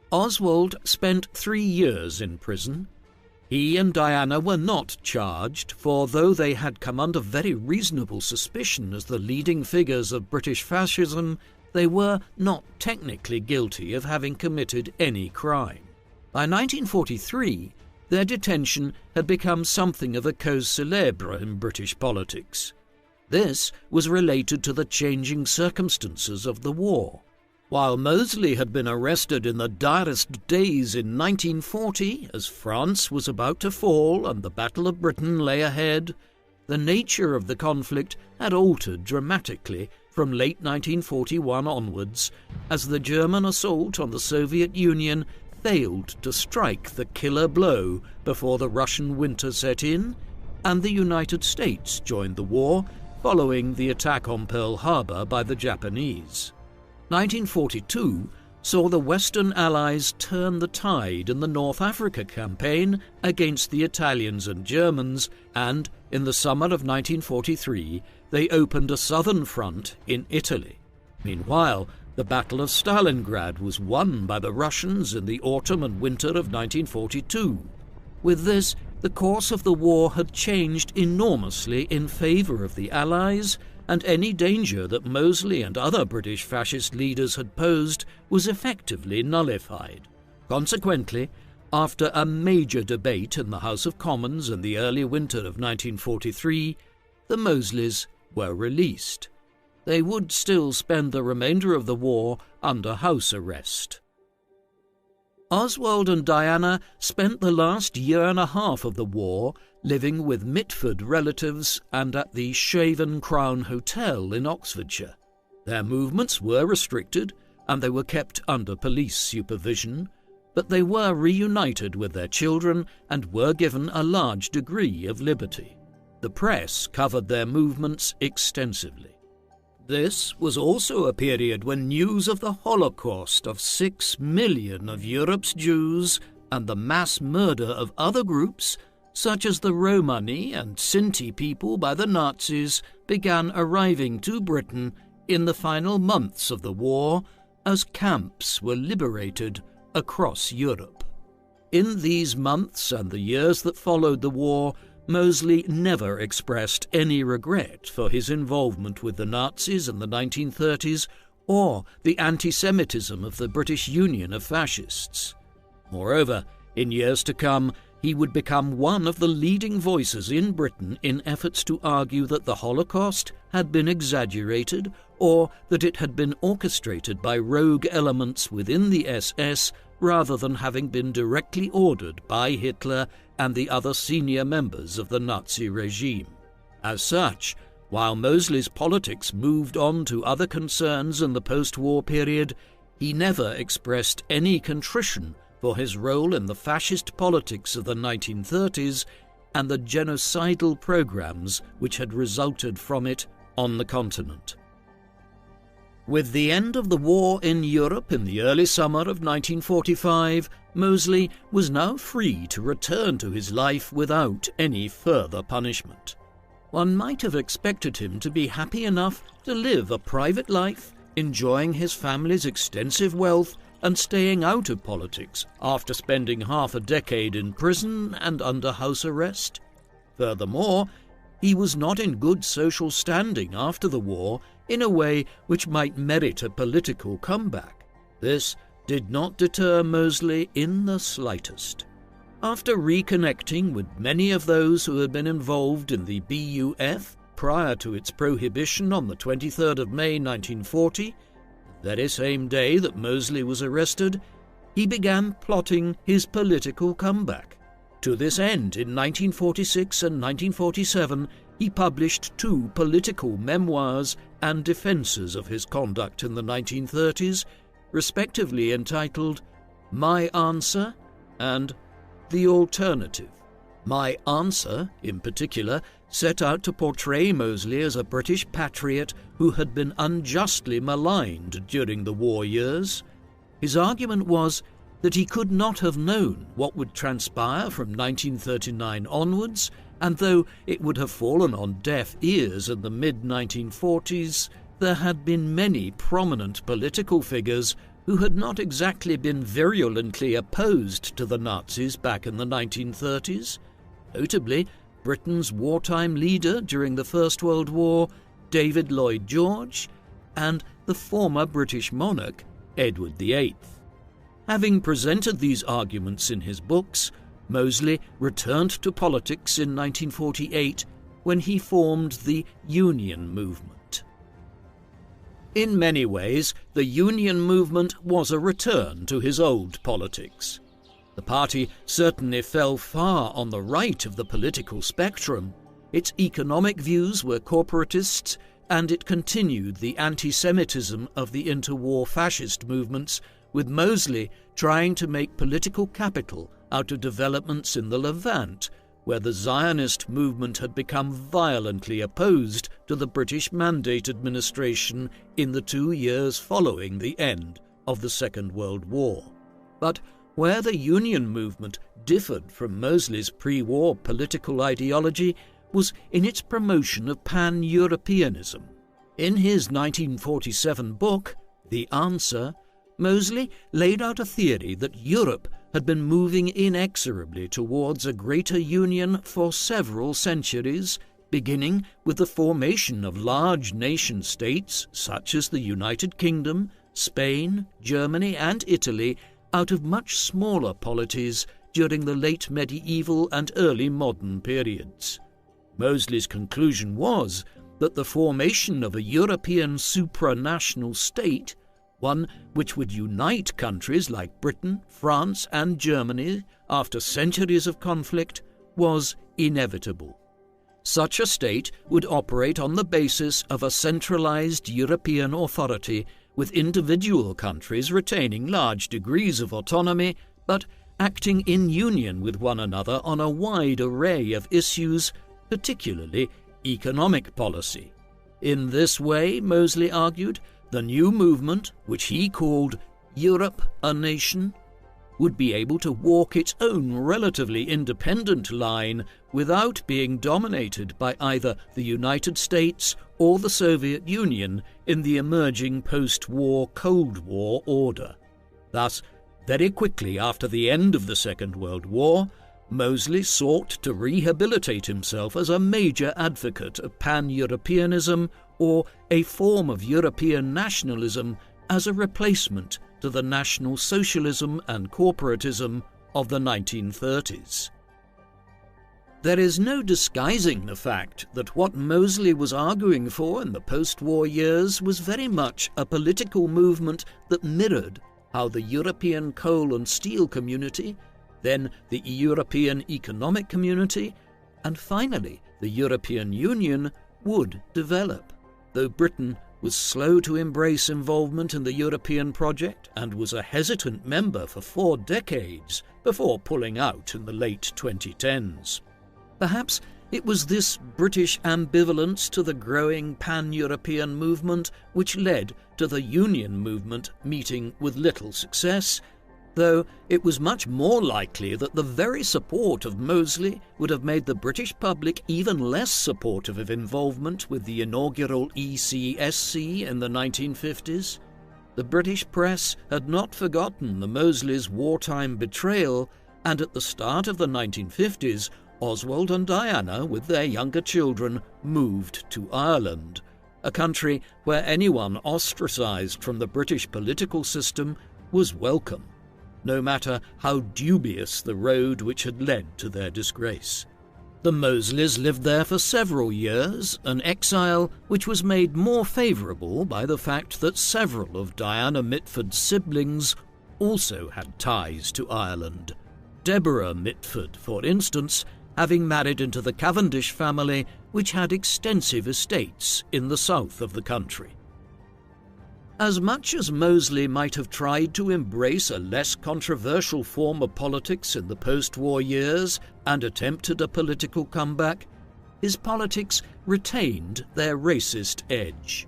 Oswald spent 3 years in prison. He and Diana were not charged, for though they had come under very reasonable suspicion as the leading figures of British fascism, they were not technically guilty of having committed any crime. By 1943, their detention had become something of a cause célèbre in British politics. This was related to the changing circumstances of the war. While Moseley had been arrested in the direst days in 1940, as France was about to fall and the Battle of Britain lay ahead, the nature of the conflict had altered dramatically from late 1941 onwards, as the German assault on the Soviet Union failed to strike the killer blow before the Russian winter set in, and the United States joined the war following the attack on Pearl Harbor by the Japanese. 1942 saw the Western Allies turn the tide in the North Africa campaign against the Italians and Germans, and in the summer of 1943 they opened a southern front in Italy. Meanwhile, the Battle of Stalingrad was won by the Russians in the autumn and winter of 1942. With this, the course of the war had changed enormously in favour of the Allies, and any danger that Moseley and other British fascist leaders had posed was effectively nullified. Consequently, after a major debate in the House of Commons in the early winter of 1943, the Mosleys were released. They would still spend the remainder of the war under house arrest. Oswald and Diana spent the last year and a half of the war living with Mitford relatives and at the Shaven Crown Hotel in Oxfordshire. Their movements were restricted and they were kept under police supervision, but they were reunited with their children and were given a large degree of liberty. The press covered their movements extensively. This was also a period when news of the Holocaust of 6 million of Europe's Jews and the mass murder of other groups, such as the Romani and Sinti people by the Nazis, began arriving to Britain in the final months of the war as camps were liberated across Europe. In these months and the years that followed the war, Moseley never expressed any regret for his involvement with the Nazis in the 1930s or the anti-Semitism of the British Union of Fascists. Moreover, in years to come, he would become one of the leading voices in Britain in efforts to argue that the Holocaust had been exaggerated or that it had been orchestrated by rogue elements within the SS rather than having been directly ordered by Hitler and the other senior members of the Nazi regime. As such, while Mosley's politics moved on to other concerns in the post-war period, he never expressed any contrition for his role in the fascist politics of the 1930s and the genocidal programs which had resulted from it on the continent. With the end of the war in Europe in the early summer of 1945, Mosley was now free to return to his life without any further punishment. One might have expected him to be happy enough to live a private life, enjoying his family's extensive wealth and staying out of politics after spending half a decade in prison and under house arrest. Furthermore, he was not in good social standing after the war in a way which might merit a political comeback. This did not deter Mosley in the slightest. After reconnecting with many of those who had been involved in the BUF prior to its prohibition on the 23rd of May 1940, the very same day that Mosley was arrested, he began plotting his political comeback. To this end, in 1946 and 1947, he published 2 political memoirs and defences of his conduct in the 1930s, respectively entitled My Answer and The Alternative. My Answer, in particular, set out to portray Mosley as a British patriot who had been unjustly maligned during the war years. His argument was that he could not have known what would transpire from 1939 onwards, and though it would have fallen on deaf ears in the mid-1940s, there had been many prominent political figures who had not exactly been virulently opposed to the Nazis back in the 1930s, notably Britain's wartime leader during the First World War, David Lloyd George, and the former British monarch, Edward VIII. Having presented these arguments in his books, Mosley returned to politics in 1948 when he formed the Union movement. In many ways, the Union movement was a return to his old politics. The party certainly fell far on the right of the political spectrum. Its economic views were corporatists, and it continued the anti-Semitism of the interwar fascist movements, with Mosley trying to make political capital out of developments in the Levant, where the Zionist movement had become violently opposed to the British Mandate administration in the 2 years following the end of the Second World War. But where the Union movement differed from Mosley's pre-war political ideology was in its promotion of pan-Europeanism. In his 1947 book, The Answer, Mosley laid out a theory that Europe had been moving inexorably towards a greater union for several centuries, beginning with the formation of large nation-states such as the United Kingdom, Spain, Germany and Italy, out of much smaller polities during the late medieval and early modern periods. Mosley's conclusion was that the formation of a European supranational state, one which would unite countries like Britain, France and Germany after centuries of conflict, was inevitable. Such a state would operate on the basis of a centralized European authority, with individual countries retaining large degrees of autonomy, but acting in union with one another on a wide array of issues, particularly economic policy. In this way, Mosley argued, the new movement, which he called Europe a Nation, would be able to walk its own relatively independent line without being dominated by either the United States or the Soviet Union in the emerging post-war Cold War order. Thus, very quickly after the end of the Second World War, Mosley sought to rehabilitate himself as a major advocate of pan-Europeanism, or a form of European nationalism, as a replacement to the National Socialism and corporatism of the 1930s. There is no disguising the fact that what Mosley was arguing for in the post-war years was very much a political movement that mirrored how the European coal and steel community, then the European Economic Community, and finally the European Union would develop. Though Britain was slow to embrace involvement in the European project and was a hesitant member for 4 decades before pulling out in the late 2010s. Perhaps it was this British ambivalence to the growing pan-European movement which led to the Union movement meeting with little success, though it was much more likely that the very support of Mosley would have made the British public even less supportive of involvement with the inaugural ECSC in the 1950s. The British press had not forgotten the Mosleys' wartime betrayal, and at the start of the 1950s, Oswald and Diana, with their younger children, moved to Ireland, a country where anyone ostracised from the British political system was welcome, no matter how dubious the road which had led to their disgrace. The Mosleys lived there for several years, an exile which was made more favourable by the fact that several of Diana Mitford's siblings also had ties to Ireland. Deborah Mitford, for instance, having married into the Cavendish family, which had extensive estates in the south of the country. As much as Mosley might have tried to embrace a less controversial form of politics in the post-war years and attempted a political comeback, his politics retained their racist edge.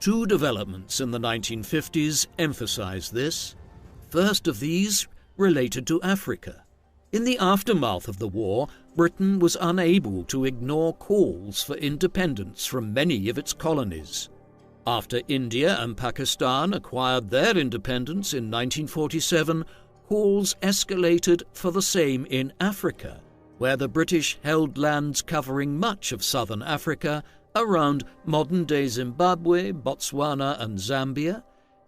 2 developments in the 1950s emphasized this. First of these related to Africa. In the aftermath of the war, Britain was unable to ignore calls for independence from many of its colonies. After India and Pakistan acquired their independence in 1947, calls escalated for the same in Africa, where the British held lands covering much of southern Africa, around modern-day Zimbabwe, Botswana and Zambia,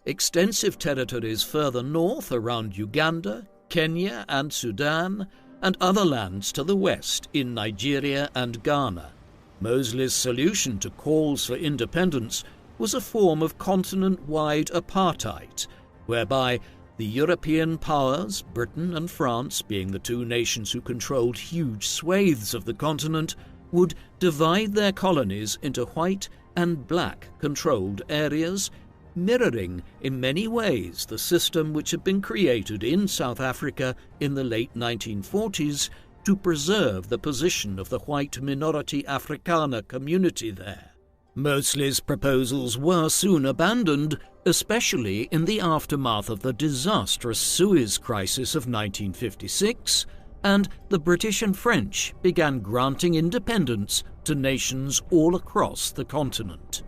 extensive territories further north around Uganda, Kenya and Sudan, and other lands to the west in Nigeria and Ghana. Mosley's solution to calls for independence was a form of continent-wide apartheid, whereby the European powers, Britain and France being the 2 nations who controlled huge swathes of the continent, would divide their colonies into white and black controlled areas, mirroring in many ways the system which had been created in South Africa in the late 1940s to preserve the position of the white minority Afrikaner community there. Mosley's proposals were soon abandoned, especially in the aftermath of the disastrous Suez Crisis of 1956, and the British and French began granting independence to nations all across the continent.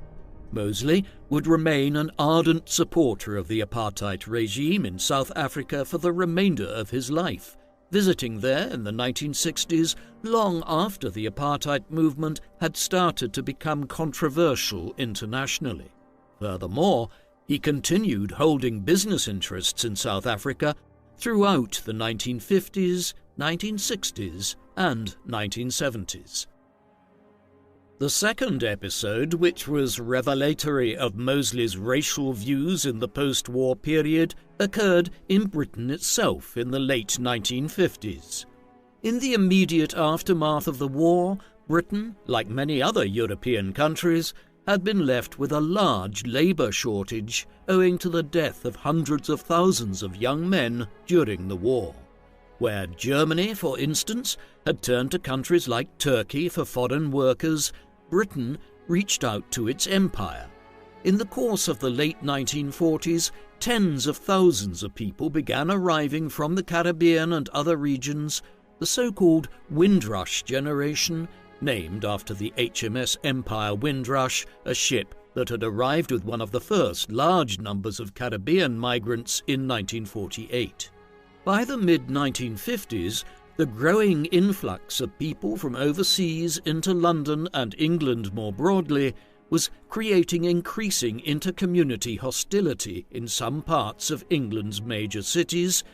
Mosley would remain an ardent supporter of the apartheid regime in South Africa for the remainder of his life, visiting there in the 1960s long after the apartheid movement had started to become controversial internationally. Furthermore, he continued holding business interests in South Africa throughout the 1950s, 1960s and 1970s. The second episode, which was revelatory of Mosley's racial views in the post-war period, occurred in Britain itself in the late 1950s. In the immediate aftermath of the war, Britain, like many other European countries, had been left with a large labour shortage owing to the death of hundreds of thousands of young men during the war. Where Germany, for instance, had turned to countries like Turkey for foreign workers, Britain reached out to its empire. In the course of the late 1940s, tens of thousands of people began arriving from the Caribbean and other regions, the so-called Windrush generation, named after the HMS Empire Windrush, a ship that had arrived with one of the first large numbers of Caribbean migrants in 1948. By the mid-1950s, the growing influx of people from overseas into London and England more broadly was creating increasing inter-community hostility in some parts of England's major cities,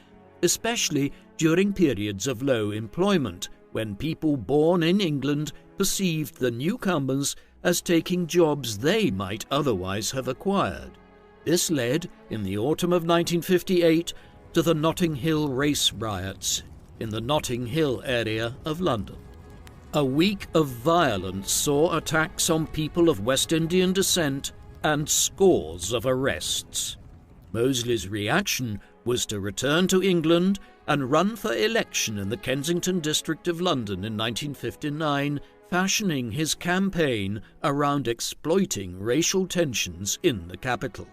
especially during periods of low employment, when people born in England perceived the newcomers as taking jobs they might otherwise have acquired. This led, in the autumn of 1958, to the Notting Hill race riots in the Notting Hill area of London. A week of violence saw attacks on people of West Indian descent and scores of arrests. Mosley's reaction was to return to England and run for election in the Kensington district of London in 1959, fashioning his campaign around exploiting racial tensions in the capital.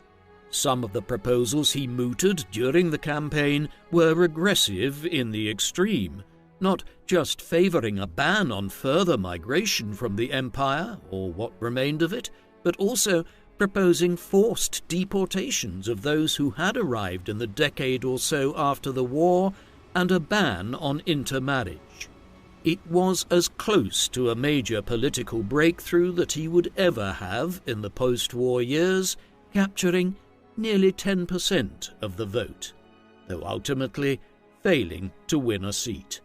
Some of the proposals he mooted during the campaign were regressive in the extreme, not just favouring a ban on further migration from the empire, or what remained of it, but also proposing forced deportations of those who had arrived in the decade or so after the war, and a ban on intermarriage. It was as close to a major political breakthrough that he would ever have in the post-war years, capturing nearly 10% of the vote, though ultimately failing to win a seat.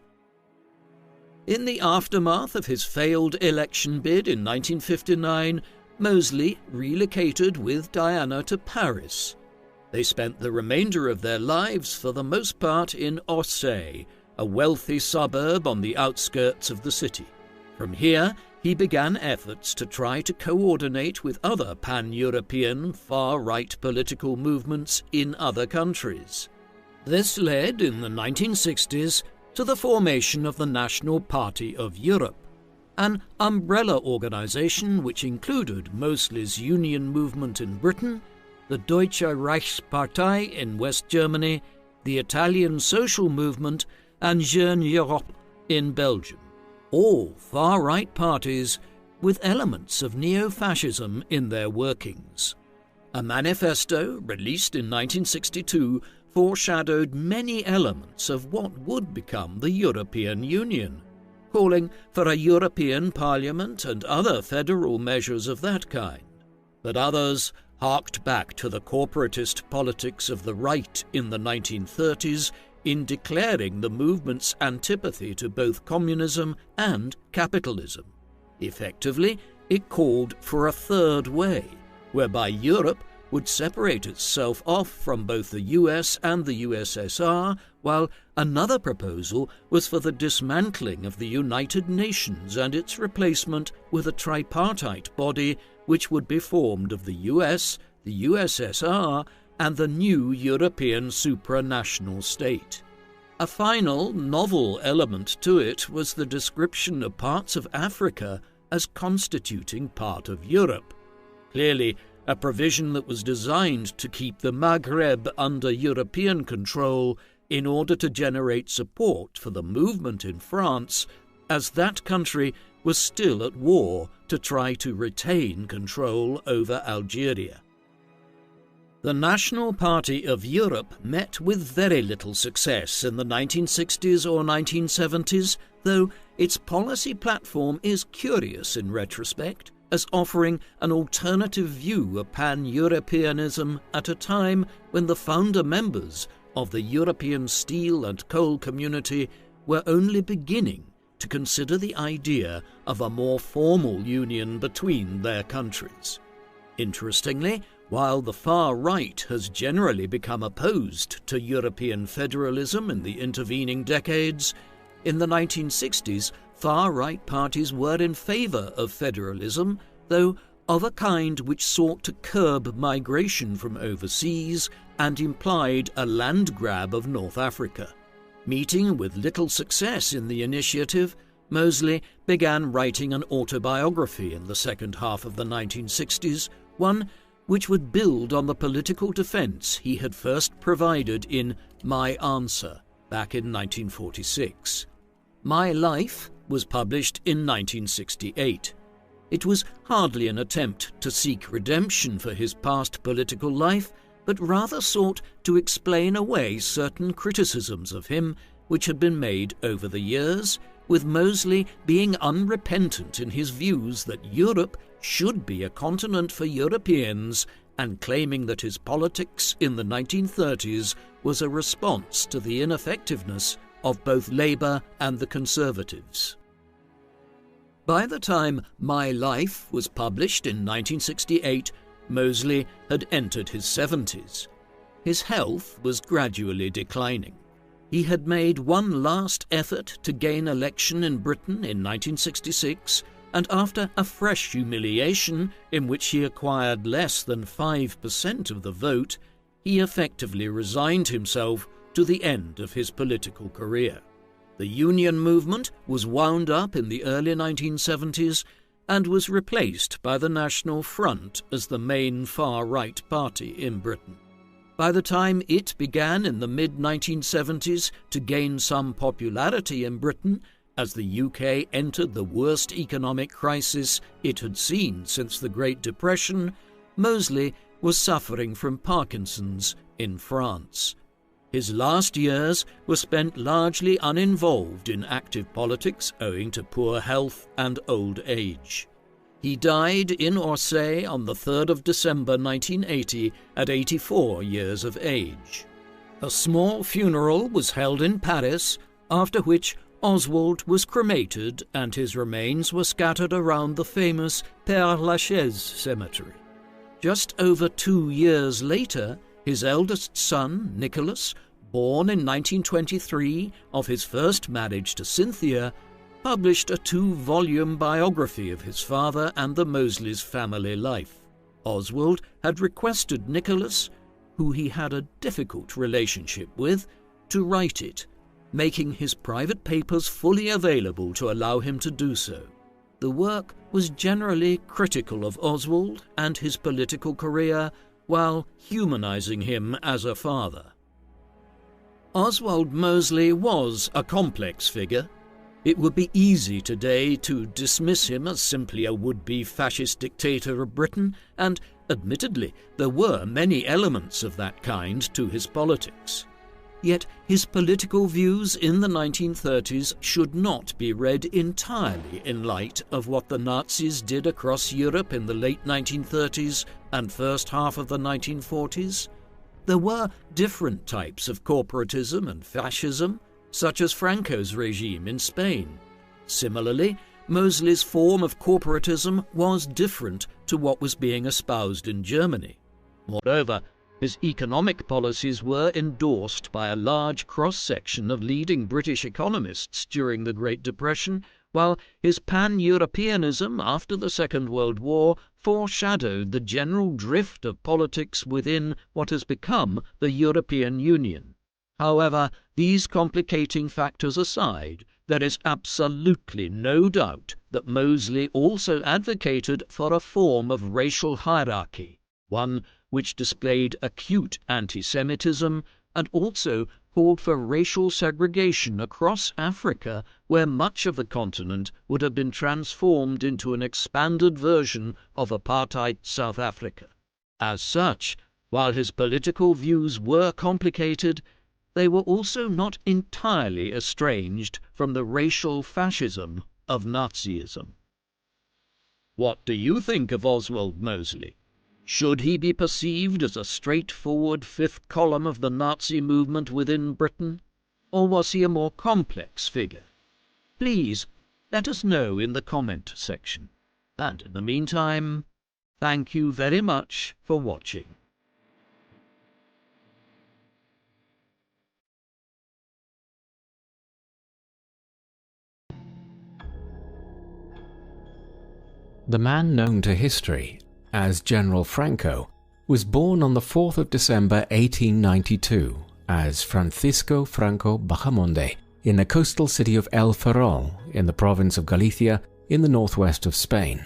In the aftermath of his failed election bid in 1959, Mosley relocated with Diana to Paris. They spent the remainder of their lives for the most part in Orsay, a wealthy suburb on the outskirts of the city. From here, he began efforts to try to coordinate with other pan-European far-right political movements in other countries. This led, in the 1960s, to the formation of the National Party of Europe, an umbrella organisation which included Mosley's union movement in Britain, the Deutsche Reichspartei in West Germany, the Italian Social Movement, and Jeune Europe in Belgium. All far-right parties with elements of neo-fascism in their workings. A manifesto, released in 1962, foreshadowed many elements of what would become the European Union, calling for a European Parliament and other federal measures of that kind. But others harked back to the corporatist politics of the right in the 1930s in declaring the movement's antipathy to both communism and capitalism. Effectively, it called for a third way, whereby Europe would separate itself off from both the US and the USSR, while another proposal was for the dismantling of the United Nations and its replacement with a tripartite body which would be formed of the US, the USSR, and the new European supranational state. A final, novel element to it was the description of parts of Africa as constituting part of Europe. Clearly, a provision that was designed to keep the Maghreb under European control in order to generate support for the movement in France, as that country was still at war to try to retain control over Algeria. The National Party of Europe met with very little success in the 1960s or 1970s, though its policy platform is curious in retrospect, as offering an alternative view of pan-Europeanism at a time when the founder members of the European steel and coal community were only beginning to consider the idea of a more formal union between their countries. Interestingly, while the far right has generally become opposed to European federalism in the intervening decades, in the 1960s far-right parties were in favour of federalism, though of a kind which sought to curb migration from overseas and implied a land grab of North Africa. Meeting with little success in the initiative, Mosley began writing an autobiography in the second half of the 1960s, one which would build on the political defence he had first provided in My Answer back in 1946. My Life was published in 1968. It was hardly an attempt to seek redemption for his past political life, but rather sought to explain away certain criticisms of him which had been made over the years, with Mosley being unrepentant in his views that Europe should be a continent for Europeans, and claiming that his politics in the 1930s was a response to the ineffectiveness of both Labour and the Conservatives. By the time My Life was published in 1968, Moseley had entered his 70s. His health was gradually declining. He had made one last effort to gain election in Britain in 1966, and after a fresh humiliation in which he acquired less than 5% of the vote, he effectively resigned himself to the end of his political career. The Union movement was wound up in the early 1970s and was replaced by the National Front as the main far-right party in Britain. By the time it began in the mid-1970s to gain some popularity in Britain, as the UK entered the worst economic crisis it had seen since the Great Depression, Moseley was suffering from Parkinson's in France. His last years were spent largely uninvolved in active politics owing to poor health and old age. He died in Orsay on the 3rd of December 1980 at 84 years of age. A small funeral was held in Paris, after which Oswald was cremated and his remains were scattered around the famous Père Lachaise cemetery. Just over 2 years later, his eldest son, Nicholas, born in 1923 of his first marriage to Cynthia, published a 2-volume biography of his father and the Mosleys' family life. Oswald had requested Nicholas, who he had a difficult relationship with, to write it, making his private papers fully available to allow him to do so. The work was generally critical of Oswald and his political career, while humanizing him as a father. Oswald Moseley was a complex figure. It would be easy today to dismiss him as simply a would-be fascist dictator of Britain, and admittedly there were many elements of that kind to his politics. Yet his political views in the 1930s should not be read entirely in light of what the Nazis did across Europe in the late 1930s and first half of the 1940s. There were different types of corporatism and fascism, such as Franco's regime in Spain. Similarly, Moseley's form of corporatism was different to what was being espoused in Germany. Moreover, his economic policies were endorsed by a large cross-section of leading British economists during the Great Depression, while his pan-Europeanism after the Second World War foreshadowed the general drift of politics within what has become the European Union. However, these complicating factors aside, there is absolutely no doubt that Moseley also advocated for a form of racial hierarchy, one which displayed acute anti-Semitism and also called for racial segregation across Africa, where much of the continent would have been transformed into an expanded version of apartheid South Africa. As such, while his political views were complicated, they were also not entirely estranged from the racial fascism of Nazism. What do you think of Oswald Moseley? Should he be perceived as a straightforward fifth column of the Nazi movement within Britain, or was he a more complex figure? Please let us know in the comment section. And in the meantime, thank you very much for watching. The man known to history as General Franco was born on the 4th of December 1892 as Francisco Franco Bahamonde in the coastal city of El Ferrol in the province of Galicia in the northwest of Spain.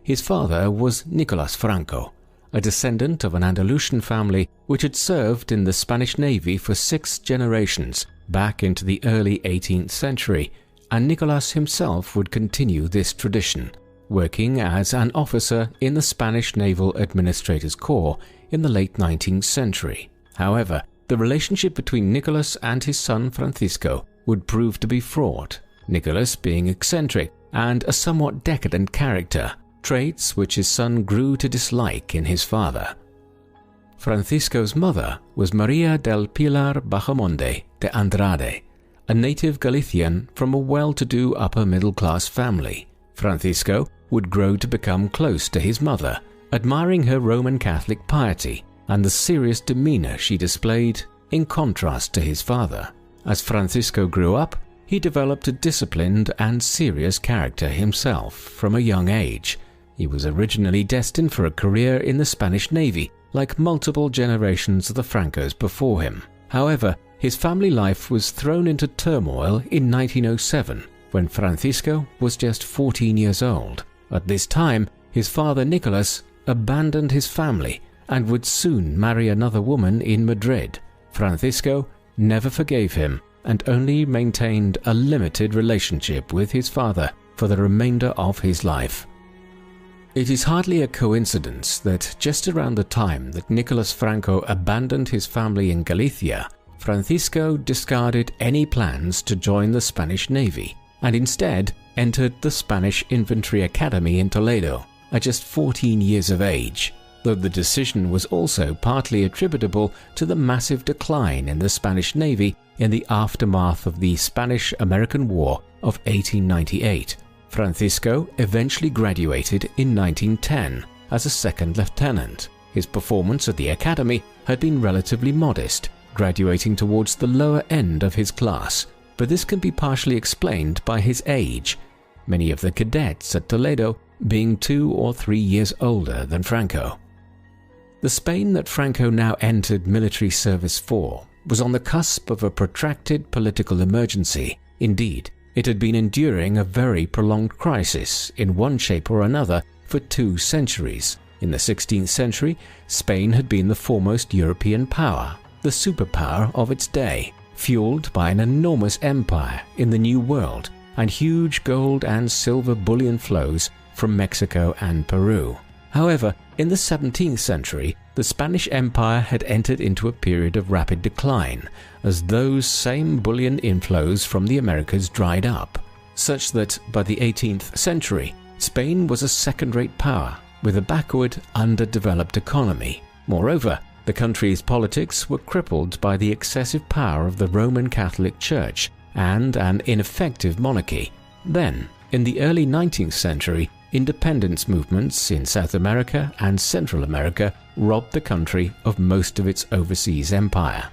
His father was Nicolas Franco, a descendant of an Andalusian family which had served in the Spanish Navy for 6 generations back into the early 18th century, and Nicolas himself would continue this tradition, working as an officer in the Spanish Naval Administrators Corps in the late 19th century. However, the relationship between Nicolas and his son Francisco would prove to be fraught, Nicolas being eccentric and a somewhat decadent character, traits which his son grew to dislike in his father. Francisco's mother was Maria del Pilar Bahamonde de Andrade, a native Galician from a well-to-do upper-middle-class family. Francisco would grow to become close to his mother, admiring her Roman Catholic piety and the serious demeanor she displayed in contrast to his father. As Francisco grew up, he developed a disciplined and serious character himself from a young age. He was originally destined for a career in the Spanish Navy, like multiple generations of the Francos before him. However, his family life was thrown into turmoil in 1907, when Francisco was just 14 years old. At this time, his father Nicolas abandoned his family and would soon marry another woman in Madrid. Francisco never forgave him and only maintained a limited relationship with his father for the remainder of his life. It is hardly a coincidence that just around the time that Nicolas Franco abandoned his family in Galicia, Francisco discarded any plans to join the Spanish Navy and instead entered the Spanish Infantry Academy in Toledo at just 14 years of age, though the decision was also partly attributable to the massive decline in the Spanish Navy in the aftermath of the Spanish-American War of 1898. Francisco eventually graduated in 1910 as a second lieutenant. His performance at the academy had been relatively modest, graduating towards the lower end of his class, but this can be partially explained by his age, many of the cadets at Toledo being 2 or 3 years older than Franco. The Spain that Franco now entered military service for was on the cusp of a protracted political emergency. Indeed, it had been enduring a very prolonged crisis in one shape or another for 2 centuries. In the 16th century, Spain had been the foremost European power, the superpower of its day, fueled by an enormous empire in the New World and huge gold and silver bullion flows from Mexico and Peru. However, in the 17th century, the Spanish Empire had entered into a period of rapid decline as those same bullion inflows from the Americas dried up, such that by the 18th century, Spain was a second-rate power with a backward, underdeveloped economy. Moreover, the country's politics were crippled by the excessive power of the Roman Catholic Church and an ineffective monarchy. Then, in the early 19th century, independence movements in South America and Central America robbed the country of most of its overseas empire.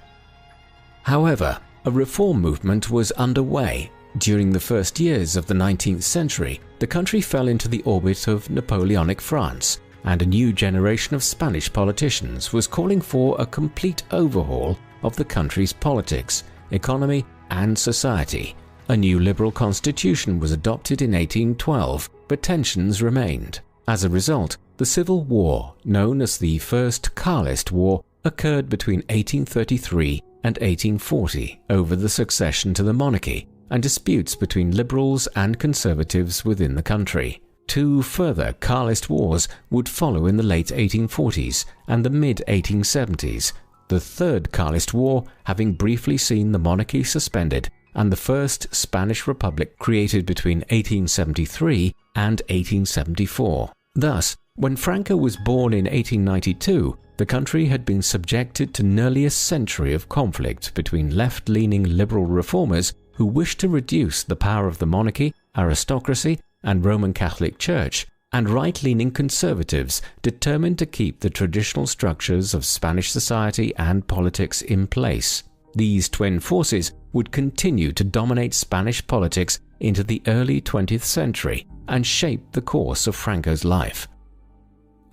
However, a reform movement was underway. During the first years of the 19th century, the country fell into the orbit of Napoleonic France, and a new generation of Spanish politicians was calling for a complete overhaul of the country's politics, economy, and society. A new liberal constitution was adopted in 1812, but tensions remained. As a result, the civil war, known as the First Carlist War, occurred between 1833 and 1840 over the succession to the monarchy and disputes between liberals and conservatives within the country. 2 further Carlist wars would follow in the late 1840s and the mid-1870s, the Third Carlist War having briefly seen the monarchy suspended and the First Spanish Republic created between 1873 and 1874. Thus, when Franco was born in 1892, the country had been subjected to nearly a century of conflict between left-leaning liberal reformers who wished to reduce the power of the monarchy, aristocracy, and Roman Catholic Church, and right-leaning conservatives determined to keep the traditional structures of Spanish society and politics in place. These twin forces would continue to dominate Spanish politics into the early 20th century and shape the course of Franco's life.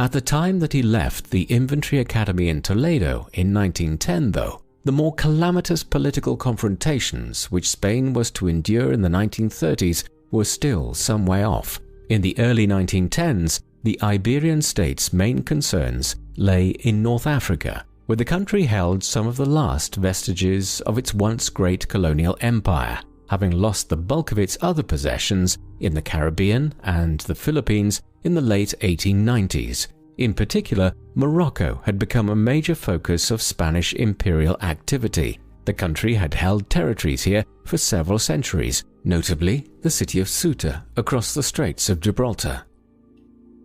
At the time that he left the Infantry Academy in Toledo in 1910, though, the more calamitous political confrontations which Spain was to endure in the 1930s were still some way off. In the early 1910s, the Iberian states' main concerns lay in North Africa, where the country held some of the last vestiges of its once great colonial empire, having lost the bulk of its other possessions in the Caribbean and the Philippines in the late 1890s. In particular, Morocco had become a major focus of Spanish imperial activity. The country had held territories here for several centuries, notably the city of Ceuta across the Straits of Gibraltar.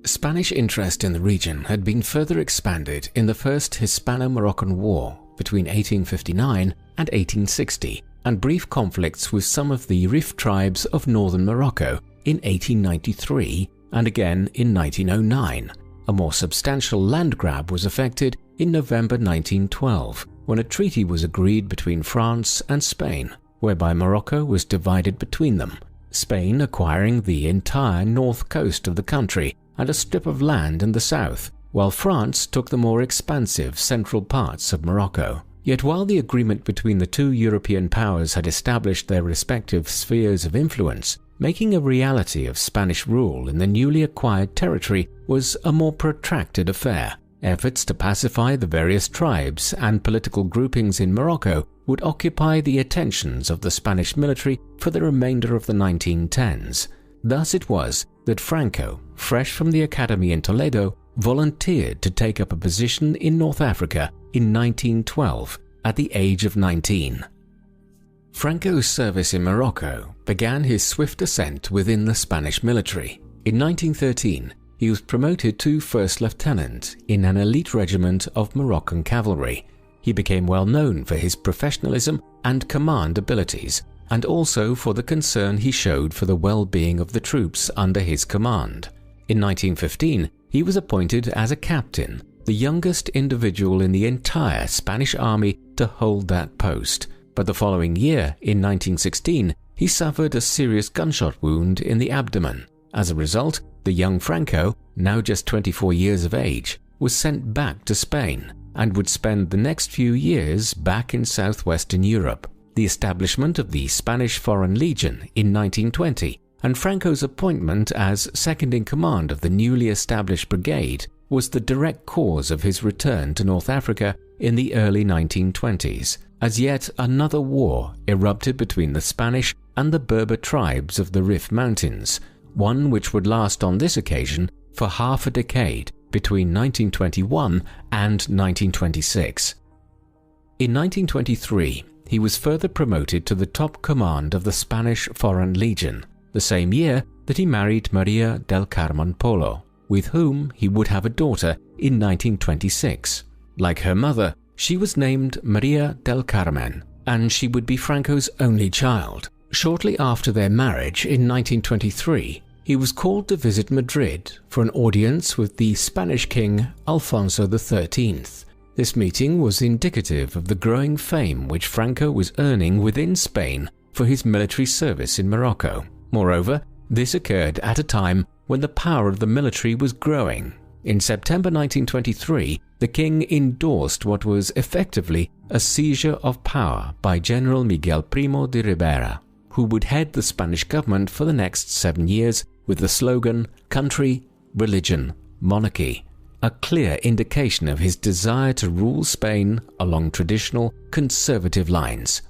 Spanish interest in the region had been further expanded in the First Hispano-Moroccan War between 1859 and 1860, and brief conflicts with some of the Rif tribes of northern Morocco in 1893 and again in 1909. A more substantial land grab was effected in November 1912, when a treaty was agreed between France and Spain, whereby Morocco was divided between them, Spain acquiring the entire north coast of the country and a strip of land in the south, while France took the more expansive central parts of Morocco. Yet while the agreement between the two European powers had established their respective spheres of influence, making a reality of Spanish rule in the newly acquired territory was a more protracted affair. Efforts to pacify the various tribes and political groupings in Morocco would occupy the attentions of the Spanish military for the remainder of the 1910s. Thus it was that Franco, fresh from the academy in Toledo, volunteered to take up a position in North Africa in 1912 at the age of 19. Franco's service in Morocco began his swift ascent within the Spanish military. In 1913, he was promoted to first lieutenant in an elite regiment of Moroccan cavalry. He became well known for his professionalism and command abilities, and also for the concern he showed for the well-being of the troops under his command. In 1915, he was appointed as a captain, the youngest individual in the entire Spanish army to hold that post. But the following year, in 1916, he suffered a serious gunshot wound in the abdomen. As a result, the young Franco, now just 24 years of age, was sent back to Spain and would spend the next few years back in southwestern Europe. The establishment of the Spanish Foreign Legion in 1920 and Franco's appointment as second-in-command of the newly established brigade was the direct cause of his return to North Africa in the early 1920s, as yet another war erupted between the Spanish and the Berber tribes of the Rif Mountains, one which would last on this occasion for half a decade between 1921 and 1926. In 1923, he was further promoted to the top command of the Spanish Foreign Legion, the same year that he married Maria del Carmen Polo, with whom he would have a daughter in 1926. Like her mother, she was named Maria del Carmen, and she would be Franco's only child. Shortly after their marriage in 1923, he was called to visit Madrid for an audience with the Spanish king Alfonso XIII. This meeting was indicative of the growing fame which Franco was earning within Spain for his military service in Morocco. Moreover, this occurred at a time when the power of the military was growing. In September 1923, the king endorsed what was effectively a seizure of power by General Miguel Primo de Rivera, who would head the Spanish government for the next 7 years with the slogan "Country, Religion, Monarchy," a clear indication of his desire to rule Spain along traditional conservative lines.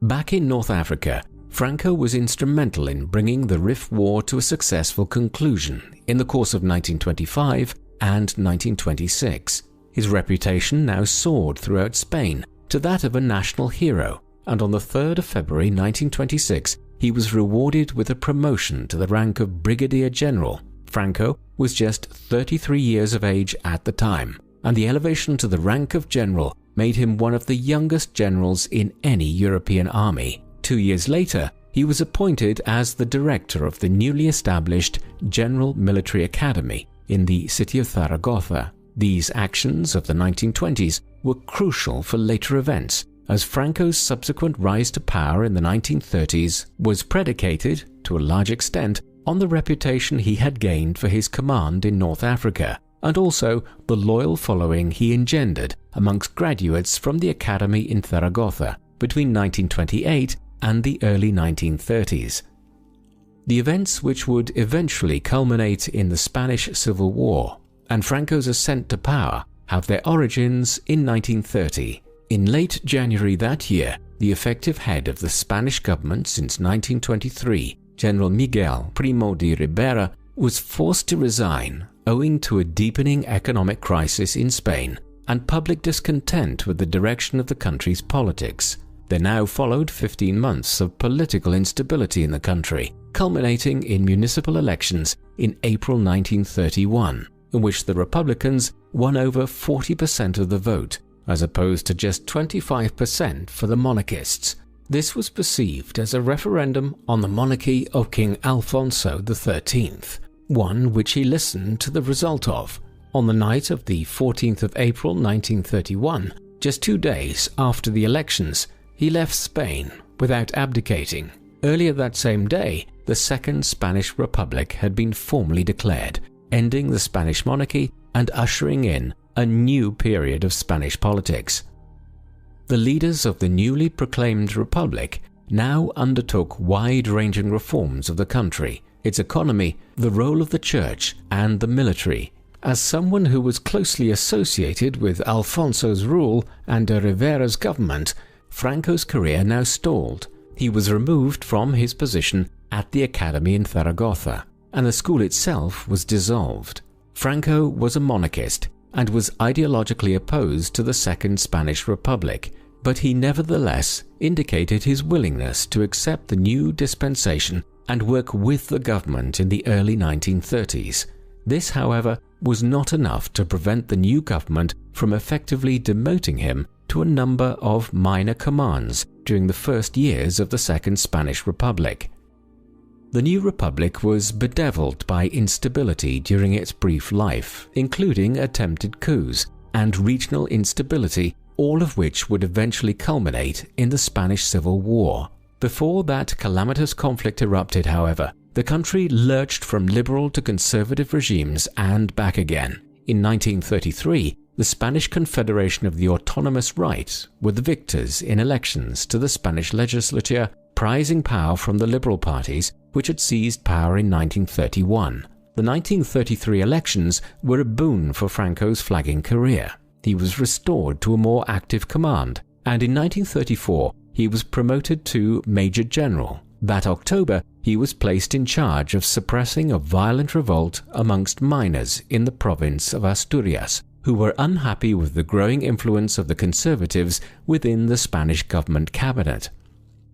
Back in North Africa, Franco was instrumental in bringing the Rif War to a successful conclusion in the course of 1925 and 1926. His reputation now soared throughout Spain to that of a national hero, and on the 3rd of February 1926, he was rewarded with a promotion to the rank of Brigadier General. Franco was just 33 years of age at the time, and the elevation to the rank of general made him one of the youngest generals in any European army. 2 years later, he was appointed as the director of the newly established General Military Academy in the city of Zaragoza. These actions of the 1920s were crucial for later events, as Franco's subsequent rise to power in the 1930s was predicated, to a large extent, on the reputation he had gained for his command in North Africa, and also the loyal following he engendered amongst graduates from the academy in Zaragoza between 1928 and the early 1930s. The events which would eventually culminate in the Spanish Civil War and Franco's ascent to power have their origins in 1930. In late January that year, the effective head of the Spanish government since 1923, General Miguel Primo de Rivera, was forced to resign owing to a deepening economic crisis in Spain and public discontent with the direction of the country's politics. There now followed 15 months of political instability in the country, culminating in municipal elections in April 1931, in which the Republicans won over 40% of the vote, as opposed to just 25% for the monarchists. This was perceived as a referendum on the monarchy of King Alfonso XIII. one which he listened to the result of. On the night of the 14th of April 1931, just 2 days after the elections, he left Spain without abdicating. Earlier that same day, the Second Spanish Republic had been formally declared, ending the Spanish monarchy and ushering in a new period of Spanish politics. The leaders of the newly proclaimed republic now undertook wide-ranging reforms of the country, its economy, the role of the church, and the military. As someone who was closely associated with Alfonso's rule and de Rivera's government, Franco's career now stalled. He was removed from his position at the academy in Zaragoza, and the school itself was dissolved. Franco was a monarchist and was ideologically opposed to the Second Spanish Republic, but he nevertheless indicated his willingness to accept the new dispensation and work with the government in the early 1930s. This, however, was not enough to prevent the new government from effectively demoting him to a number of minor commands during the first years of the Second Spanish Republic. The new republic was bedeviled by instability during its brief life, including attempted coups and regional instability, all of which would eventually culminate in the Spanish Civil War. Before that calamitous conflict erupted, however, the country lurched from liberal to conservative regimes and back again. In 1933, the Spanish Confederation of the Autonomous Right were the victors in elections to the Spanish legislature, prizing power from the liberal parties which had seized power in 1931. The 1933 elections were a boon for Franco's flagging career. He was restored to a more active command, and in 1934 he was promoted to Major General. That October, he was placed in charge of suppressing a violent revolt amongst miners in the province of Asturias, who were unhappy with the growing influence of the conservatives within the Spanish government cabinet.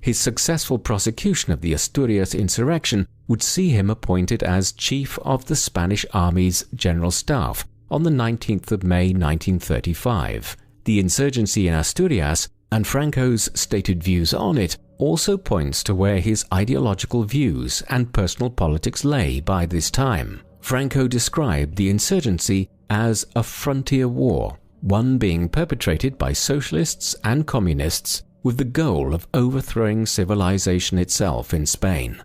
His successful prosecution of the Asturias insurrection would see him appointed as chief of the Spanish Army's General Staff on the 19th of May 1935. The insurgency in Asturias and Franco's stated views on it also points to where his ideological views and personal politics lay by this time. Franco described the insurgency as a frontier war, one being perpetrated by socialists and communists with the goal of overthrowing civilization itself in Spain.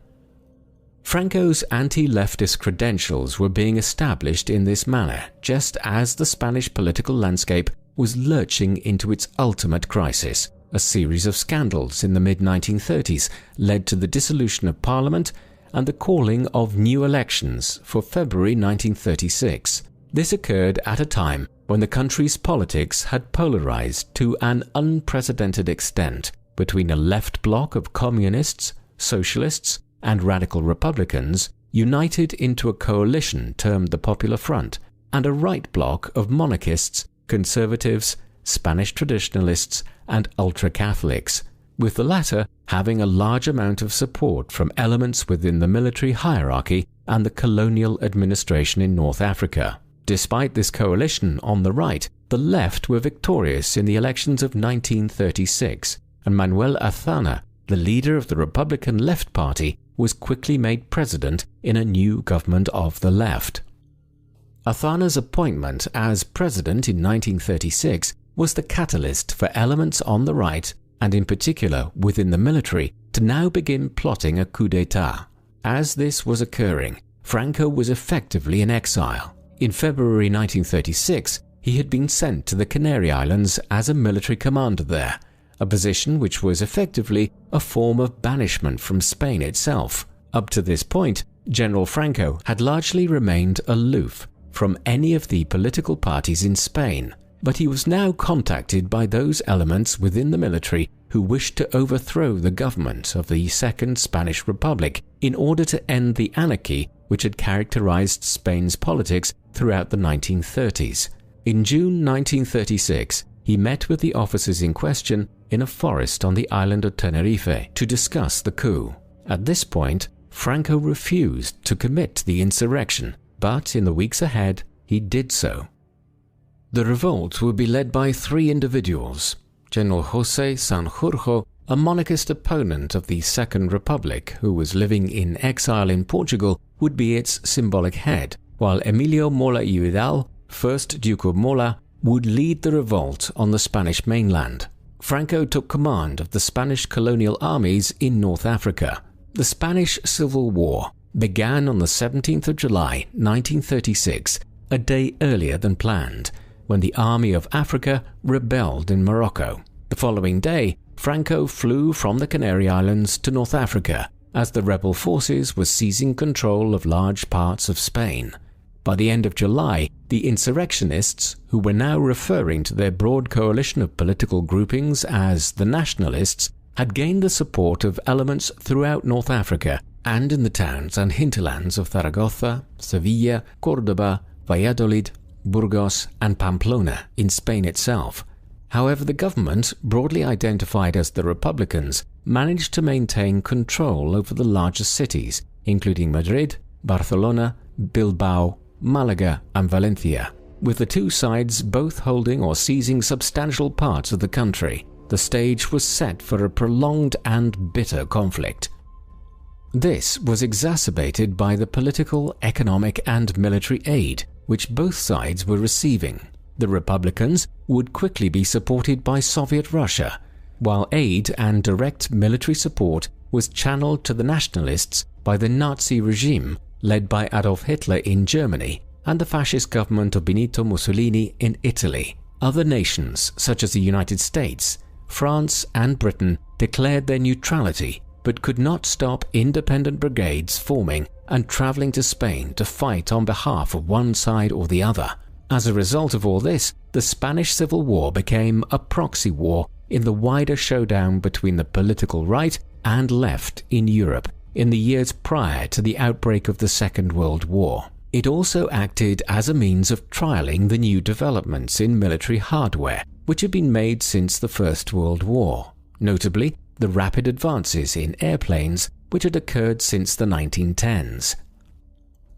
Franco's anti-leftist credentials were being established in this manner, just as the Spanish political landscape was lurching into its ultimate crisis. A series of scandals in the mid-1930s led to the dissolution of Parliament and the calling of new elections for February 1936. This occurred at a time when the country's politics had polarized to an unprecedented extent between a left bloc of communists, socialists, and radical Republicans united into a coalition termed the Popular Front, and a right bloc of monarchists, conservatives, Spanish traditionalists, and ultra-Catholics, with the latter having a large amount of support from elements within the military hierarchy and the colonial administration in North Africa. Despite this coalition on the right, the left were victorious in the elections of 1936, and Manuel Azana, the leader of the Republican Left Party, was quickly made president in a new government of the left. Azana's appointment as president in 1936 was the catalyst for elements on the right, and in particular within the military, to now begin plotting a coup d'etat. As this was occurring, Franco was effectively in exile. In February 1936, he had been sent to the Canary Islands as a military commander there, a position which was effectively a form of banishment from Spain itself. Up to this point, General Franco had largely remained aloof from any of the political parties in Spain, but he was now contacted by those elements within the military who wished to overthrow the government of the Second Spanish Republic in order to end the anarchy which had characterized Spain's politics throughout the 1930s. In June 1936, he met with the officers in question in a forest on the island of Tenerife to discuss the coup. At this point, Franco refused to commit to the insurrection, but in the weeks ahead, he did so. The revolt would be led by three individuals: General José Sanjurjo, a monarchist opponent of the Second Republic who was living in exile in Portugal would be its symbolic head, while Emilio Mola y Vidal, 1st Duke of Mola, would lead the revolt on the Spanish mainland. Franco took command of the Spanish colonial armies in North Africa. The Spanish Civil War began on the 17th of July 1936, a day earlier than planned, when the Army of Africa rebelled in Morocco. The following day, Franco flew from the Canary Islands to North Africa as the rebel forces were seizing control of large parts of Spain. By the end of July, the insurrectionists, who were now referring to their broad coalition of political groupings as the Nationalists, had gained the support of elements throughout North Africa and in the towns and hinterlands of Zaragoza, Sevilla, Córdoba, Valladolid, Burgos, and Pamplona in Spain itself. However, the government, broadly identified as the Republicans, managed to maintain control over the largest cities, including Madrid, Barcelona, Bilbao, Malaga, and Valencia. With the two sides both holding or seizing substantial parts of the country, the stage was set for a prolonged and bitter conflict. This was exacerbated by the political, economic, and military aid which both sides were receiving. The Republicans would quickly be supported by Soviet Russia, while aid and direct military support was channeled to the Nationalists by the Nazi regime led by Adolf Hitler in Germany and the fascist government of Benito Mussolini in Italy. Other nations, such as the United States, France, and Britain, declared their neutrality but could not stop independent brigades forming and traveling to Spain to fight on behalf of one side or the other. As a result of all this, the Spanish Civil War became a proxy war in the wider showdown between the political right and left in Europe in the years prior to the outbreak of the Second World War. It also acted as a means of trialling the new developments in military hardware which had been made since the First World War, notably the rapid advances in airplanes which had occurred since the 1910s.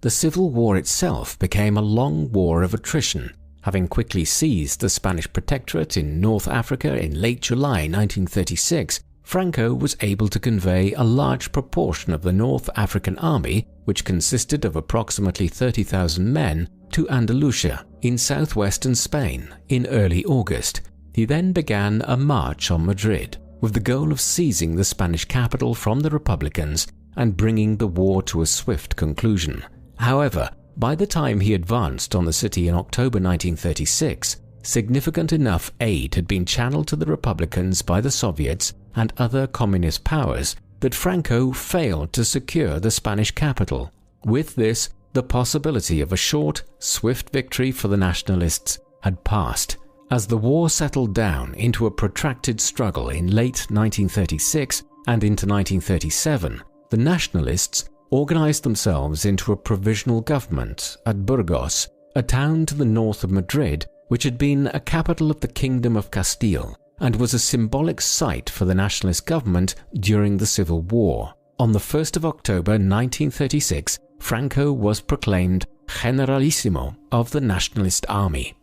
The Civil War itself became a long war of attrition. Having quickly seized the Spanish protectorate in North Africa in late July 1936, Franco was able to convey a large proportion of the North African army, which consisted of approximately 30,000 men, to Andalusia in southwestern Spain in early August. He then began a march on Madrid, with the goal of seizing the Spanish capital from the Republicans and bringing the war to a swift conclusion. However, by the time he advanced on the city in October 1936, significant enough aid had been channeled to the Republicans by the Soviets and other communist powers that Franco failed to secure the Spanish capital. With this, the possibility of a short, swift victory for the Nationalists had passed. As the war settled down into a protracted struggle in late 1936 and into 1937, the Nationalists organized themselves into a provisional government at Burgos, a town to the north of Madrid which had been a capital of the Kingdom of Castile and was a symbolic site for the nationalist government during the Civil War. On the 1st of October 1936, Franco was proclaimed Generalissimo of the Nationalist Army.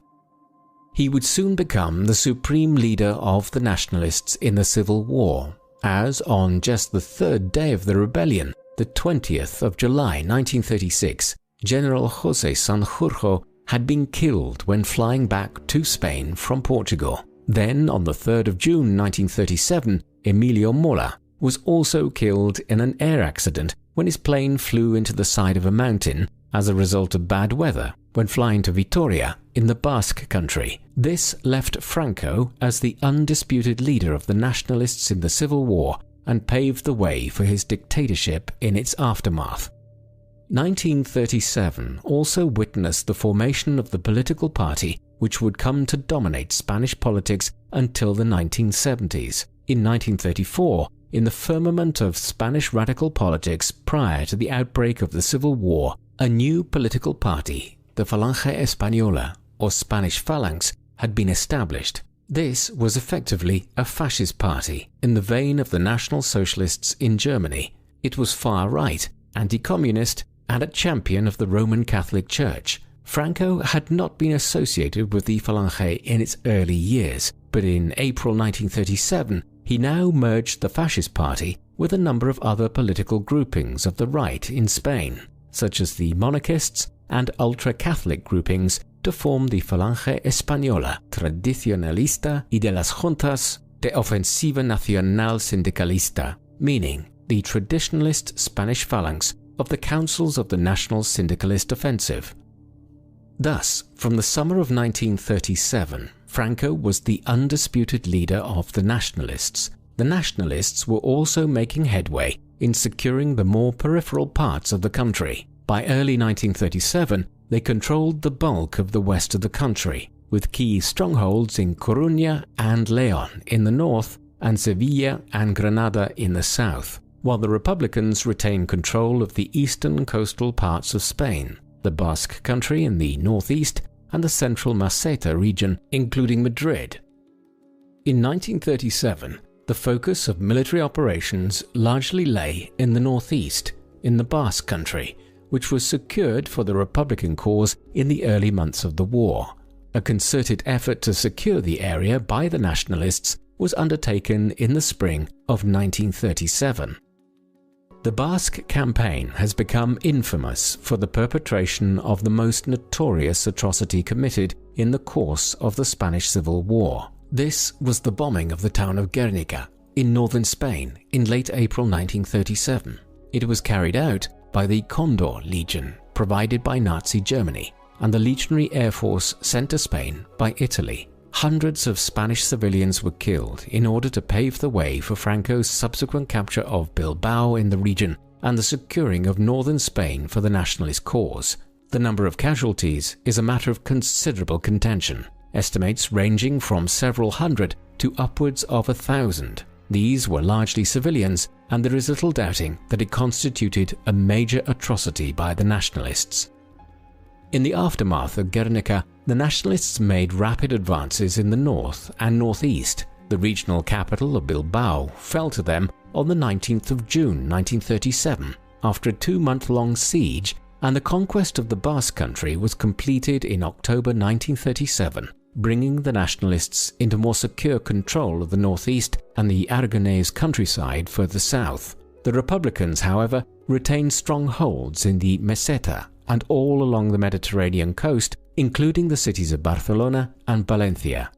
He would soon become the supreme leader of the Nationalists in the Civil War, as on just the third day of the rebellion, the 20th of July 1936, General José Sanjurjo had been killed when flying back to Spain from Portugal. Then, on the 3rd of June 1937, Emilio Mola was also killed in an air accident when his plane flew into the side of a mountain as a result of bad weather when flying to Vitoria in the Basque country. This left Franco as the undisputed leader of the Nationalists in the Civil War and paved the way for his dictatorship in its aftermath. 1937 also witnessed the formation of the political party which would come to dominate Spanish politics until the 1970s. In 1934, in the firmament of Spanish radical politics prior to the outbreak of the Civil War, a new political party, the Falange Española, or Spanish Phalanx, had been established. This was effectively a fascist party in the vein of the National Socialists in Germany. It was far-right, anti-communist, and a champion of the Roman Catholic Church. Franco had not been associated with the Falange in its early years, but in April 1937 he now merged the fascist party with a number of other political groupings of the right in Spain. such as the monarchists and ultra-Catholic groupings, to form the Falange Española Tradicionalista y de las Juntas de Ofensiva Nacional Sindicalista, meaning the traditionalist Spanish phalanx of the councils of the National Syndicalist Offensive. Thus, from the summer of 1937, Franco was the undisputed leader of the nationalists. The nationalists were also making headway in securing the more peripheral parts of the country. By early 1937, they controlled the bulk of the west of the country, with key strongholds in Coruña and León in the north and Sevilla and Granada in the south, while the Republicans retained control of the eastern coastal parts of Spain, the Basque Country in the northeast, and the central Meseta region, including Madrid. In 1937, the focus of military operations largely lay in the northeast, in the Basque Country, which was secured for the Republican cause in the early months of the war. A concerted effort to secure the area by the nationalists was undertaken in the spring of 1937. The Basque campaign has become infamous for the perpetration of the most notorious atrocity committed in the course of the Spanish Civil War. This was the bombing of the town of Guernica in northern Spain in late April 1937. It was carried out by the Condor Legion, provided by Nazi Germany, and the Legionary Air Force sent to Spain by Italy. Hundreds of Spanish civilians were killed in order to pave the way for Franco's subsequent capture of Bilbao in the region and the securing of northern Spain for the nationalist cause. The number of casualties is a matter of considerable contention, estimates ranging from several hundred to upwards of 1,000. These were largely civilians, and there is little doubting that it constituted a major atrocity by the nationalists. In the aftermath of Guernica, the nationalists made rapid advances in the north and northeast. The regional capital of Bilbao fell to them on the 19th of June 1937 after a 2-month-long siege, and the conquest of the Basque Country was completed in October 1937, bringing the nationalists into more secure control of the northeast and the Aragonese countryside further south. The Republicans, however, retained strongholds in the Meseta and all along the Mediterranean coast, including the cities of Barcelona and Valencia.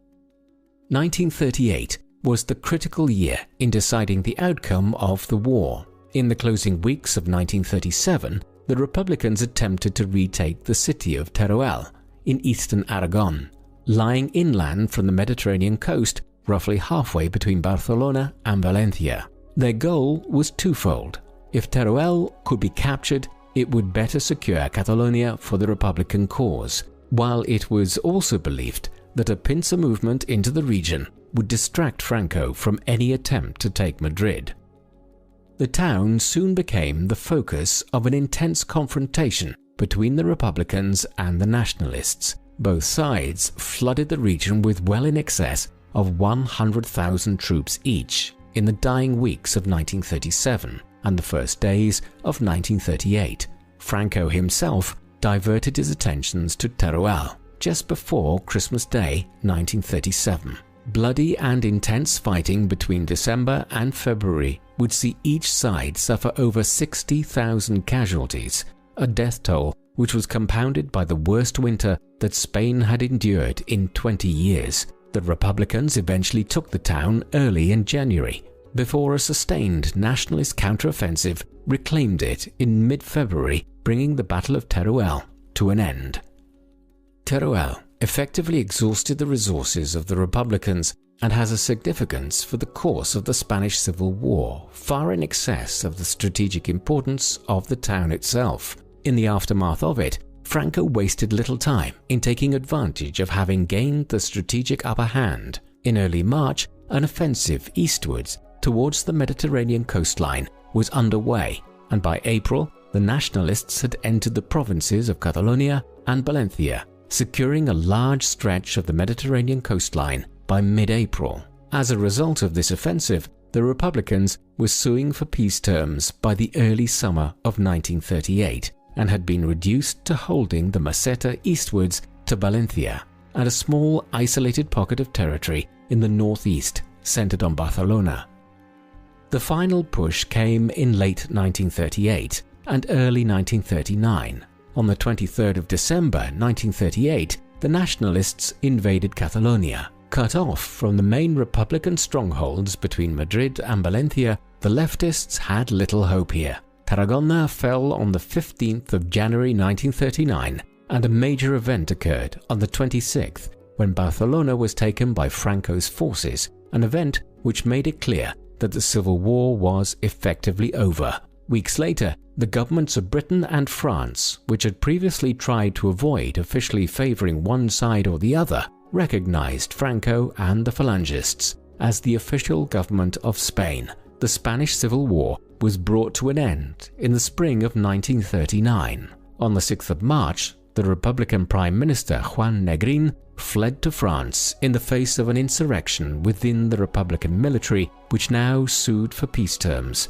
1938 was the critical year in deciding the outcome of the war. In the closing weeks of 1937, the Republicans attempted to retake the city of Teruel in eastern Aragon, lying inland from the Mediterranean coast, roughly halfway between Barcelona and Valencia. Their goal was twofold. If Teruel could be captured, it would better secure Catalonia for the Republican cause, while it was also believed that a pincer movement into the region would distract Franco from any attempt to take Madrid. The town soon became the focus of an intense confrontation between the Republicans and the nationalists. Both sides flooded the region with well in excess of 100,000 troops each in the dying weeks of 1937 and the first days of 1938. Franco himself diverted his attentions to Teruel just before Christmas Day 1937. Bloody and intense fighting between December and February would see each side suffer over 60,000 casualties, a death toll which was compounded by the worst winter that Spain had endured in 20 years. The Republicans eventually took the town early in January, before a sustained nationalist counteroffensive reclaimed it in mid-February, bringing the Battle of Teruel to an end. Teruel effectively exhausted the resources of the Republicans and has a significance for the course of the Spanish Civil War far in excess of the strategic importance of the town itself. In the aftermath of it, Franco wasted little time in taking advantage of having gained the strategic upper hand. In early March, an offensive eastwards towards the Mediterranean coastline was underway, and by April, the nationalists had entered the provinces of Catalonia and Valencia, securing a large stretch of the Mediterranean coastline by mid-April. As a result of this offensive, the Republicans were suing for peace terms by the early summer of 1938 and had been reduced to holding the Meseta eastwards to Valencia and a small isolated pocket of territory in the northeast centered on Barcelona. The final push came in late 1938 and early 1939. On the 23rd of December 1938, the nationalists invaded Catalonia. Cut off from the main Republican strongholds between Madrid and Valencia, the leftists had little hope here. Tarragona fell on the 15th of January 1939, and a major event occurred on the 26th, when Barcelona was taken by Franco's forces, an event which made it clear that the civil war was effectively over. Weeks later, the governments of Britain and France, which had previously tried to avoid officially favoring one side or the other, recognized Franco and the Phalangists as the official government of Spain. The Spanish Civil War was brought to an end in the spring of 1939. On the 6th of March, the Republican Prime Minister Juan Negrín fled to France in the face of an insurrection within the Republican military, which now sued for peace terms.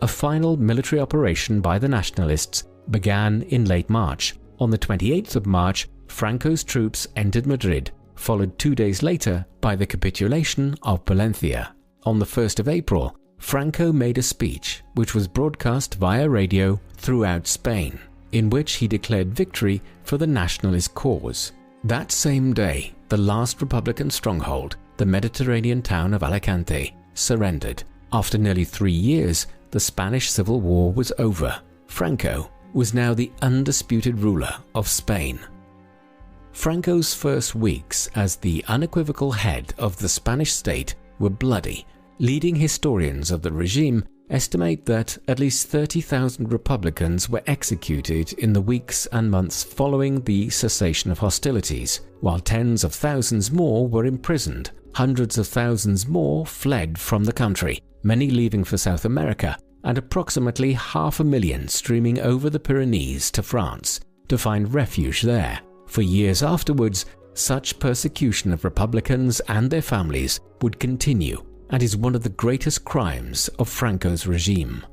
A final military operation by the nationalists began in late March. On the 28th of March, Franco's troops entered Madrid, followed 2 days later by the capitulation of Valencia. On the 1st of April, Franco made a speech which was broadcast via radio throughout Spain, in which he declared victory for the nationalist cause. That same day, the last Republican stronghold, the Mediterranean town of Alicante, surrendered. After nearly 3 years, the Spanish Civil War was over. Franco was now the undisputed ruler of Spain. Franco's first weeks as the unequivocal head of the Spanish state were bloody. Leading historians of the regime estimate that at least 30,000 Republicans were executed in the weeks and months following the cessation of hostilities, while tens of thousands more were imprisoned. Hundreds of thousands more fled from the country, many leaving for South America, and approximately 500,000 streaming over the Pyrenees to France to find refuge there. For years afterwards, such persecution of Republicans and their families would continue and is one of the greatest crimes of Franco's regime.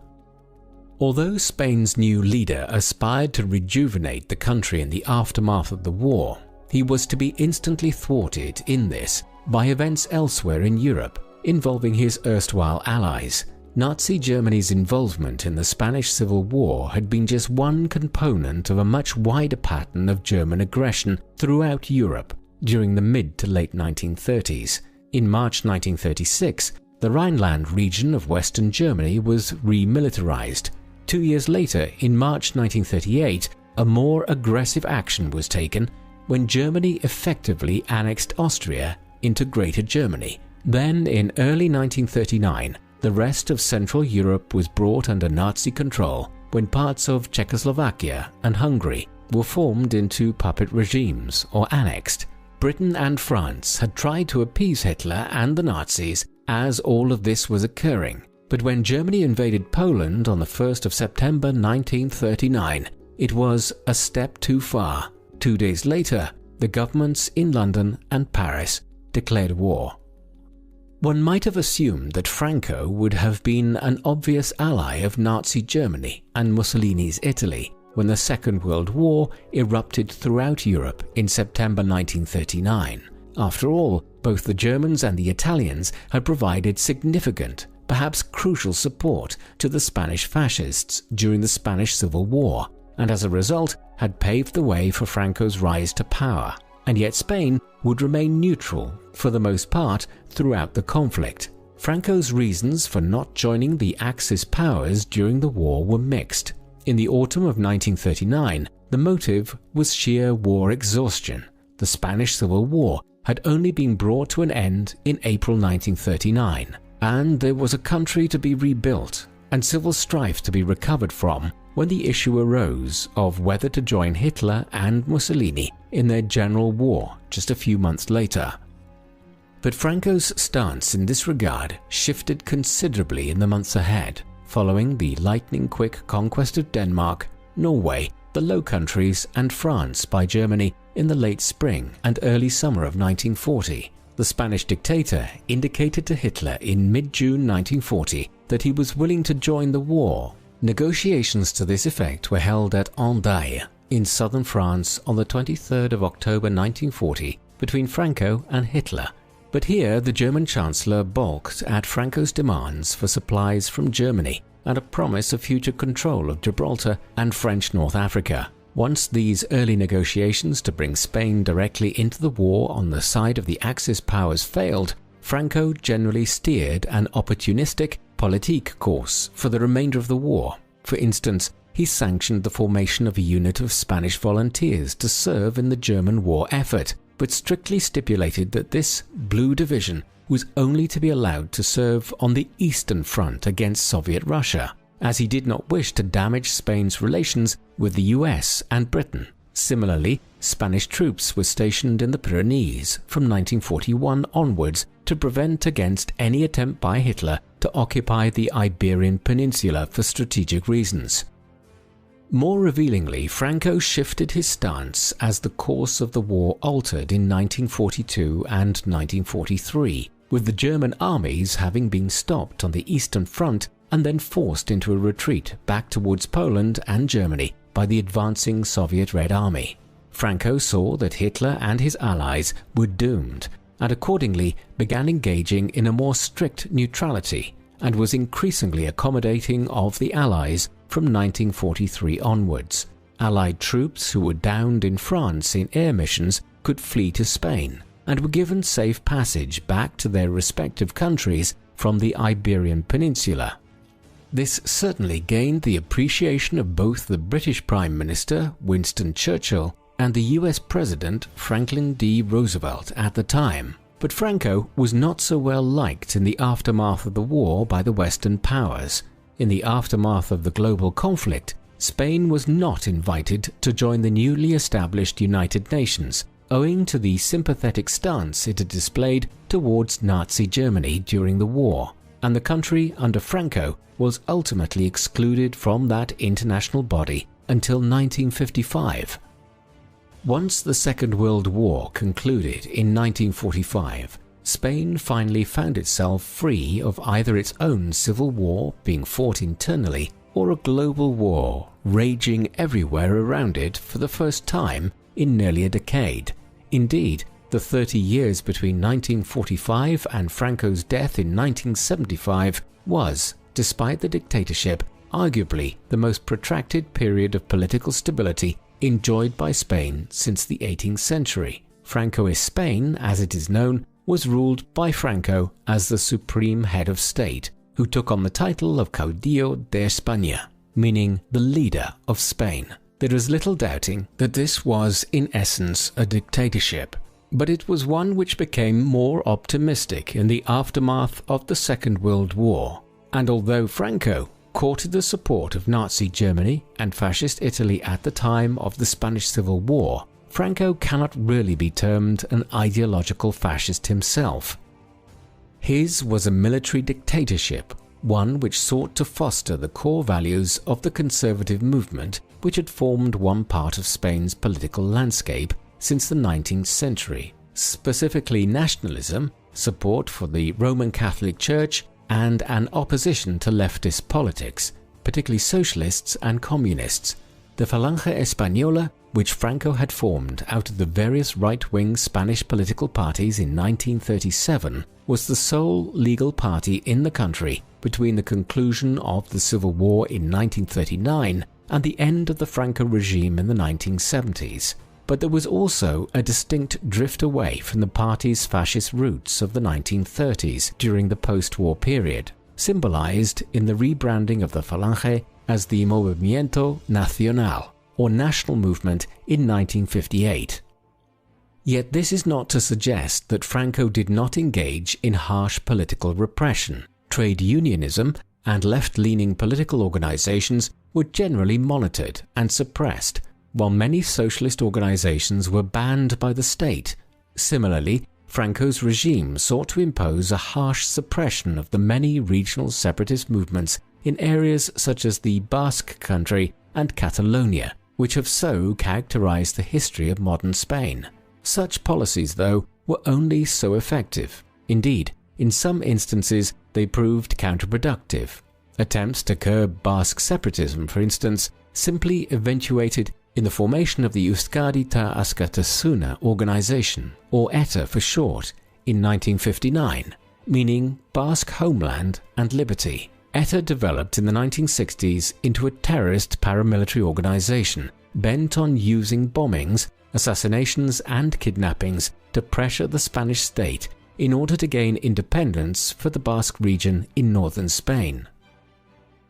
Although Spain's new leader aspired to rejuvenate the country in the aftermath of the war, he was to be instantly thwarted in this by events elsewhere in Europe involving his erstwhile allies. Nazi Germany's involvement in the Spanish Civil War had been just one component of a much wider pattern of German aggression throughout Europe during the mid to late 1930s. In March 1936, the Rhineland region of Western Germany was remilitarized. 2 years later, in March 1938, a more aggressive action was taken when Germany effectively annexed Austria into Greater Germany. Then, in early 1939, the rest of Central Europe was brought under Nazi control when parts of Czechoslovakia and Hungary were formed into puppet regimes or annexed. Britain and France had tried to appease Hitler and the Nazis as all of this was occurring, but when Germany invaded Poland on the 1st of September 1939, it was a step too far. 2 days later, the governments in London and Paris declared war. One might have assumed that Franco would have been an obvious ally of Nazi Germany and Mussolini's Italy when the Second World War erupted throughout Europe in September 1939. After all, both the Germans and the Italians had provided significant, perhaps crucial support to the Spanish fascists during the Spanish Civil War, and as a result had paved the way for Franco's rise to power. And yet Spain would remain neutral for the most part throughout the conflict. Franco's reasons for not joining the Axis powers during the war were mixed. In the autumn of 1939, the motive was sheer war exhaustion. The Spanish Civil War had only been brought to an end in April 1939, and there was a country to be rebuilt and civil strife to be recovered from when the issue arose of whether to join Hitler and Mussolini in their general war just a few months later. But Franco's stance in this regard shifted considerably in the months ahead, following the lightning-quick conquest of Denmark, Norway, the Low Countries, and France by Germany in the late spring and early summer of 1940. The Spanish dictator indicated to Hitler in mid-June 1940 that he was willing to join the war. Negotiations to this effect were held at Hendaye in southern France on the 23rd of October 1940 between Franco and Hitler. But here the German Chancellor balked at Franco's demands for supplies from Germany, and a promise of future control of Gibraltar and French North Africa. Once these early negotiations to bring Spain directly into the war on the side of the Axis powers failed, Franco generally steered an opportunistic politique course for the remainder of the war. For instance, he sanctioned the formation of a unit of Spanish volunteers to serve in the German war effort, but strictly stipulated that this Blue Division was only to be allowed to serve on the Eastern Front against Soviet Russia, as he did not wish to damage Spain's relations with the US and Britain. Similarly, Spanish troops were stationed in the Pyrenees from 1941 onwards to prevent against any attempt by Hitler to occupy the Iberian Peninsula for strategic reasons. More revealingly, Franco shifted his stance as the course of the war altered in 1942 and 1943, with the German armies having been stopped on the Eastern Front and then forced into a retreat back towards Poland and Germany by the advancing Soviet Red Army. Franco saw that Hitler and his allies were doomed and accordingly began engaging in a more strict neutrality and was increasingly accommodating of the Allies from 1943 onwards. Allied troops who were downed in France in air missions could flee to Spain and were given safe passage back to their respective countries from the Iberian Peninsula. This certainly gained the appreciation of both the British Prime Minister Winston Churchill and the US President Franklin D. Roosevelt at the time, but Franco was not so well liked in the aftermath of the war by the Western powers. In the aftermath of the global conflict, Spain was not invited to join the newly established United Nations, owing to the sympathetic stance it had displayed towards Nazi Germany during the war, and the country under Franco was ultimately excluded from that international body until 1955. Once the Second World War concluded in 1945, Spain finally found itself free of either its own civil war being fought internally or a global war raging everywhere around it for the first time in nearly a decade. Indeed, the 30 years between 1945 and Franco's death in 1975 was, despite the dictatorship, arguably the most protracted period of political stability enjoyed by Spain since the 18th century. Francoist Spain, as it is known, was ruled by Franco as the supreme head of state, who took on the title of Caudillo de España, meaning the leader of Spain. There is little doubting that this was in essence a dictatorship, but it was one which became more optimistic in the aftermath of the Second World War, and although Franco courted the support of Nazi Germany and Fascist Italy at the time of the Spanish Civil War, Franco cannot really be termed an ideological fascist himself. His was a military dictatorship, one which sought to foster the core values of the conservative movement which had formed one part of Spain's political landscape since the 19th century, specifically nationalism, support for the Roman Catholic Church, and an opposition to leftist politics, particularly socialists and communists. The Falange Española, which Franco had formed out of the various right-wing Spanish political parties in 1937, was the sole legal party in the country between the conclusion of the Civil War in 1939 and the end of the Franco regime in the 1970s. But there was also a distinct drift away from the party's fascist roots of the 1930s during the post-war period, symbolized in the rebranding of the Falange as the Movimiento Nacional, or National Movement, in 1958. Yet this is not to suggest that Franco did not engage in harsh political repression. Trade unionism and left-leaning political organizations were generally monitored and suppressed, while many socialist organizations were banned by the state. Similarly, Franco's regime sought to impose a harsh suppression of the many regional separatist movements in areas such as the Basque Country and Catalonia, which have so characterized the history of modern Spain. Such policies, though, were only so effective. Indeed, in some instances, they proved counterproductive. Attempts to curb Basque separatism, for instance, simply eventuated in the formation of the Euskadi ta Askatasuna organization, or ETA for short, in 1959, meaning Basque Homeland and Liberty. ETA developed in the 1960s into a terrorist paramilitary organization bent on using bombings, assassinations and kidnappings to pressure the Spanish state in order to gain independence for the Basque region in northern Spain.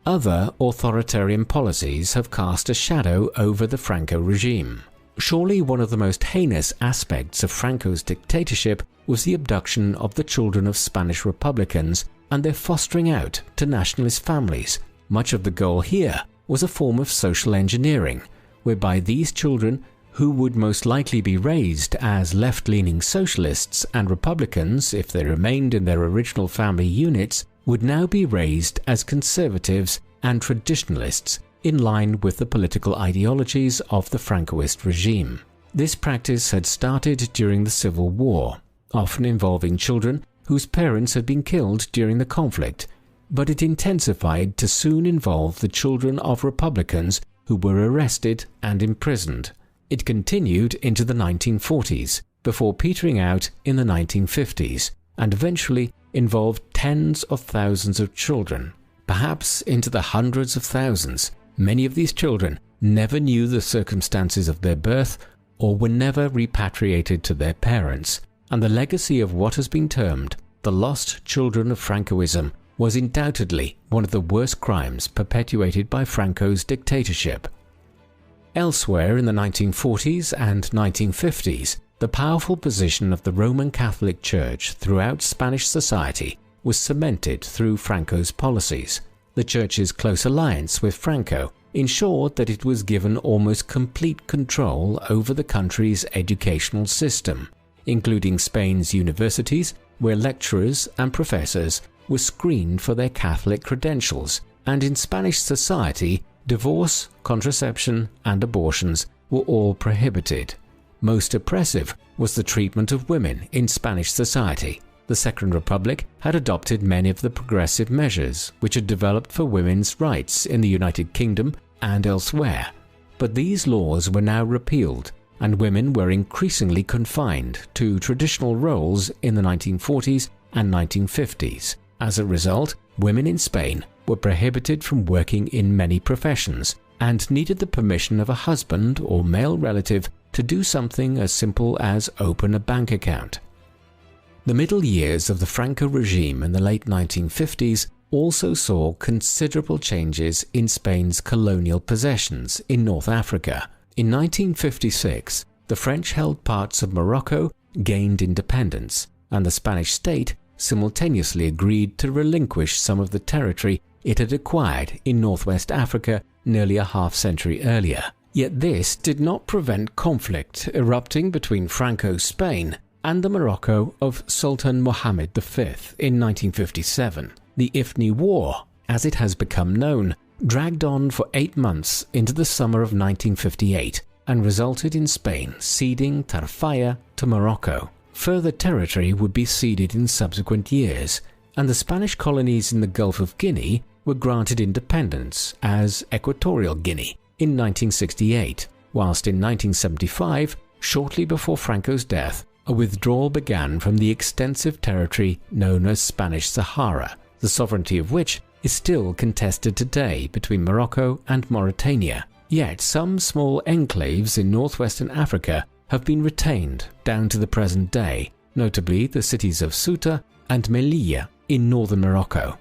Other authoritarian policies have cast a shadow over the Franco regime. Surely one of the most heinous aspects of Franco's dictatorship was the abduction of the children of Spanish Republicans and their fostering out to nationalist families. Much of the goal here was a form of social engineering, whereby these children, who would most likely be raised as left-leaning socialists and Republicans if they remained in their original family units, would now be raised as conservatives and traditionalists in line with the political ideologies of the Francoist regime. This practice had started during the Civil War, often involving children whose parents had been killed during the conflict, but it intensified to soon involve the children of Republicans who were arrested and imprisoned. It continued into the 1940s, before petering out in the 1950s, and eventually involved tens of thousands of children, perhaps into the hundreds of thousands. Many of these children never knew the circumstances of their birth or were never repatriated to their parents, and the legacy of what has been termed the lost children of Francoism was undoubtedly one of the worst crimes perpetuated by Franco's dictatorship. Elsewhere in the 1940s and 1950s, the powerful position of the Roman Catholic Church throughout Spanish society was cemented through Franco's policies. The Church's close alliance with Franco ensured that it was given almost complete control over the country's educational system, including Spain's universities, where lecturers and professors were screened for their Catholic credentials, and in Spanish society, divorce, contraception, and abortions were all prohibited. Most oppressive was the treatment of women in Spanish society. The Second Republic had adopted many of the progressive measures which had developed for women's rights in the United Kingdom and elsewhere, but these laws were now repealed, and women were increasingly confined to traditional roles in the 1940s and 1950s. As a result, women in Spain were prohibited from working in many professions and needed the permission of a husband or male relative to do something as simple as open a bank account. The middle years of the Franco regime in the late 1950s also saw considerable changes in Spain's colonial possessions in North Africa. In 1956, the French-held parts of Morocco gained independence, and the Spanish state simultaneously agreed to relinquish some of the territory it had acquired in northwest Africa nearly a half-century earlier. Yet this did not prevent conflict erupting between Franco's Spain and the Morocco of Sultan Mohammed V in 1957. The Ifni War, as it has become known, dragged on for 8 months into the summer of 1958 and resulted in Spain ceding Tarfaya to Morocco. Further territory would be ceded in subsequent years, and the Spanish colonies in the Gulf of Guinea were granted independence as Equatorial Guinea in 1968, whilst in 1975, shortly before Franco's death, a withdrawal began from the extensive territory known as Spanish Sahara, the sovereignty of which is still contested today between Morocco and Mauritania. Yet some small enclaves in northwestern Africa have been retained down to the present day, notably the cities of Ceuta and Melilla in northern Morocco.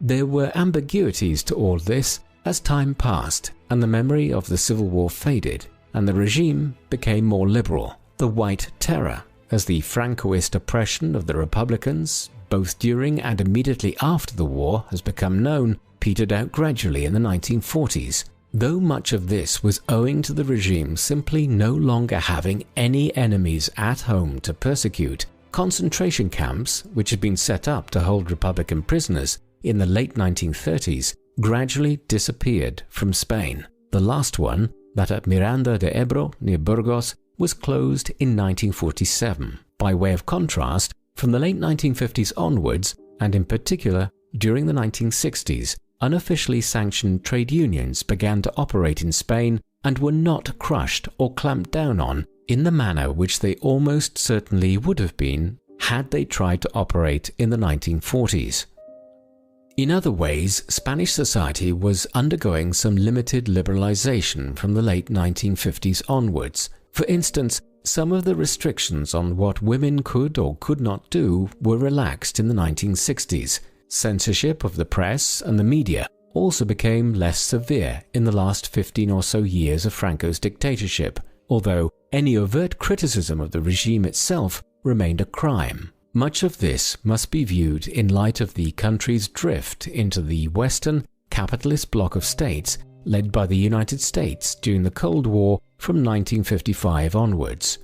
There were ambiguities to all this as time passed and the memory of the Civil War faded and the regime became more liberal. The White Terror, as the Francoist oppression of the Republicans, both during and immediately after the war has become known, petered out gradually in the 1940s. Though much of this was owing to the regime simply no longer having any enemies at home to persecute, concentration camps, which had been set up to hold Republican prisoners in the late 1930s, gradually disappeared from Spain. The last one, that at Miranda de Ebro near Burgos, was closed in 1947. By way of contrast, from the late 1950s onwards, and in particular during the 1960s, unofficially sanctioned trade unions began to operate in Spain and were not crushed or clamped down on in the manner which they almost certainly would have been had they tried to operate in the 1940s. In other ways, Spanish society was undergoing some limited liberalization from the late 1950s onwards. For instance, some of the restrictions on what women could or could not do were relaxed in the 1960s. Censorship of the press and the media also became less severe in the last 15 or so years of Franco's dictatorship, although any overt criticism of the regime itself remained a crime. Much of this must be viewed in light of the country's drift into the Western capitalist bloc of states led by the United States during the Cold War from 1955 onwards.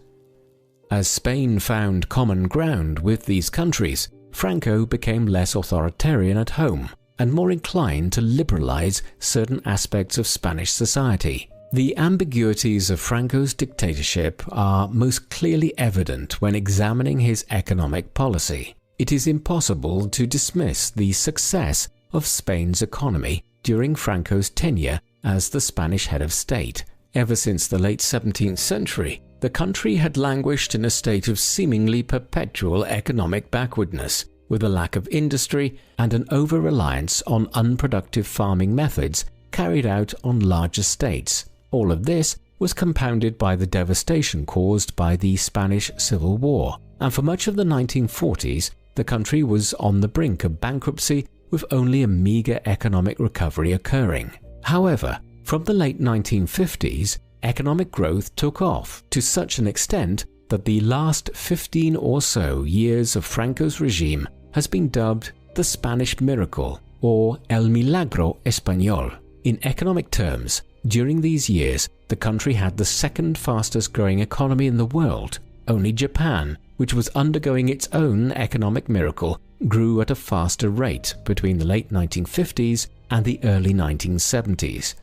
As Spain found common ground with these countries, Franco became less authoritarian at home and more inclined to liberalize certain aspects of Spanish society. The ambiguities of Franco's dictatorship are most clearly evident when examining his economic policy. It is impossible to dismiss the success of Spain's economy during Franco's tenure as the Spanish head of state. Ever since the late 17th century, the country had languished in a state of seemingly perpetual economic backwardness, with a lack of industry and an over-reliance on unproductive farming methods carried out on large estates. All of this was compounded by the devastation caused by the Spanish Civil War, and for much of the 1940s, the country was on the brink of bankruptcy with only a meager economic recovery occurring. However, from the late 1950s, economic growth took off to such an extent that the last 15 or so years of Franco's regime has been dubbed the Spanish Miracle or El Milagro Español. In economic terms, during these years, the country had the second fastest growing economy in the world. Only Japan, which was undergoing its own economic miracle, grew at a faster rate between the late 1950s and the early 1970s.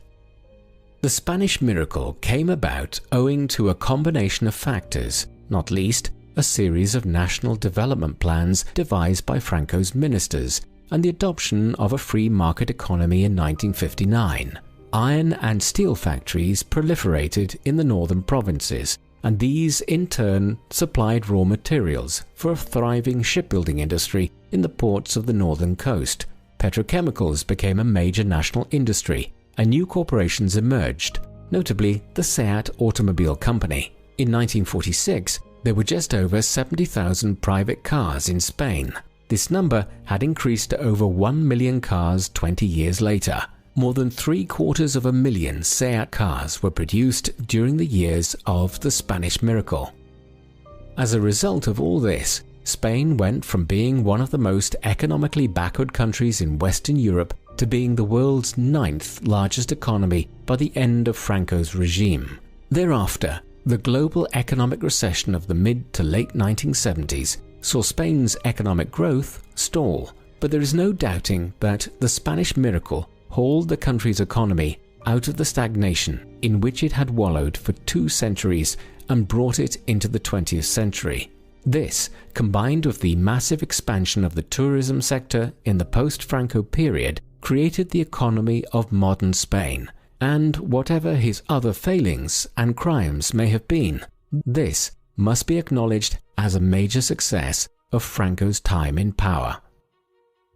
The Spanish miracle came about owing to a combination of factors, not least a series of national development plans devised by Franco's ministers and the adoption of a free market economy in 1959. Iron and steel factories proliferated in the northern provinces, and these in turn supplied raw materials for a thriving shipbuilding industry in the ports of the northern coast. Petrochemicals became a major national industry, and new corporations emerged, notably the SEAT Automobile Company. In 1946, there were just over 70,000 private cars in Spain. This number had increased to over 1 million cars 20 years later. More than 750,000 SEAT cars were produced during the years of the Spanish miracle. As a result of all this, Spain went from being one of the most economically backward countries in Western Europe to being the world's 9th largest economy by the end of Franco's regime. Thereafter, the global economic recession of the mid to late 1970s saw Spain's economic growth stall, but there is no doubting that the Spanish miracle hauled the country's economy out of the stagnation in which it had wallowed for 2 centuries and brought it into the 20th century. This, combined with the massive expansion of the tourism sector in the post-Franco period, created the economy of modern Spain. And whatever his other failings and crimes may have been, this must be acknowledged as a major success of Franco's time in power.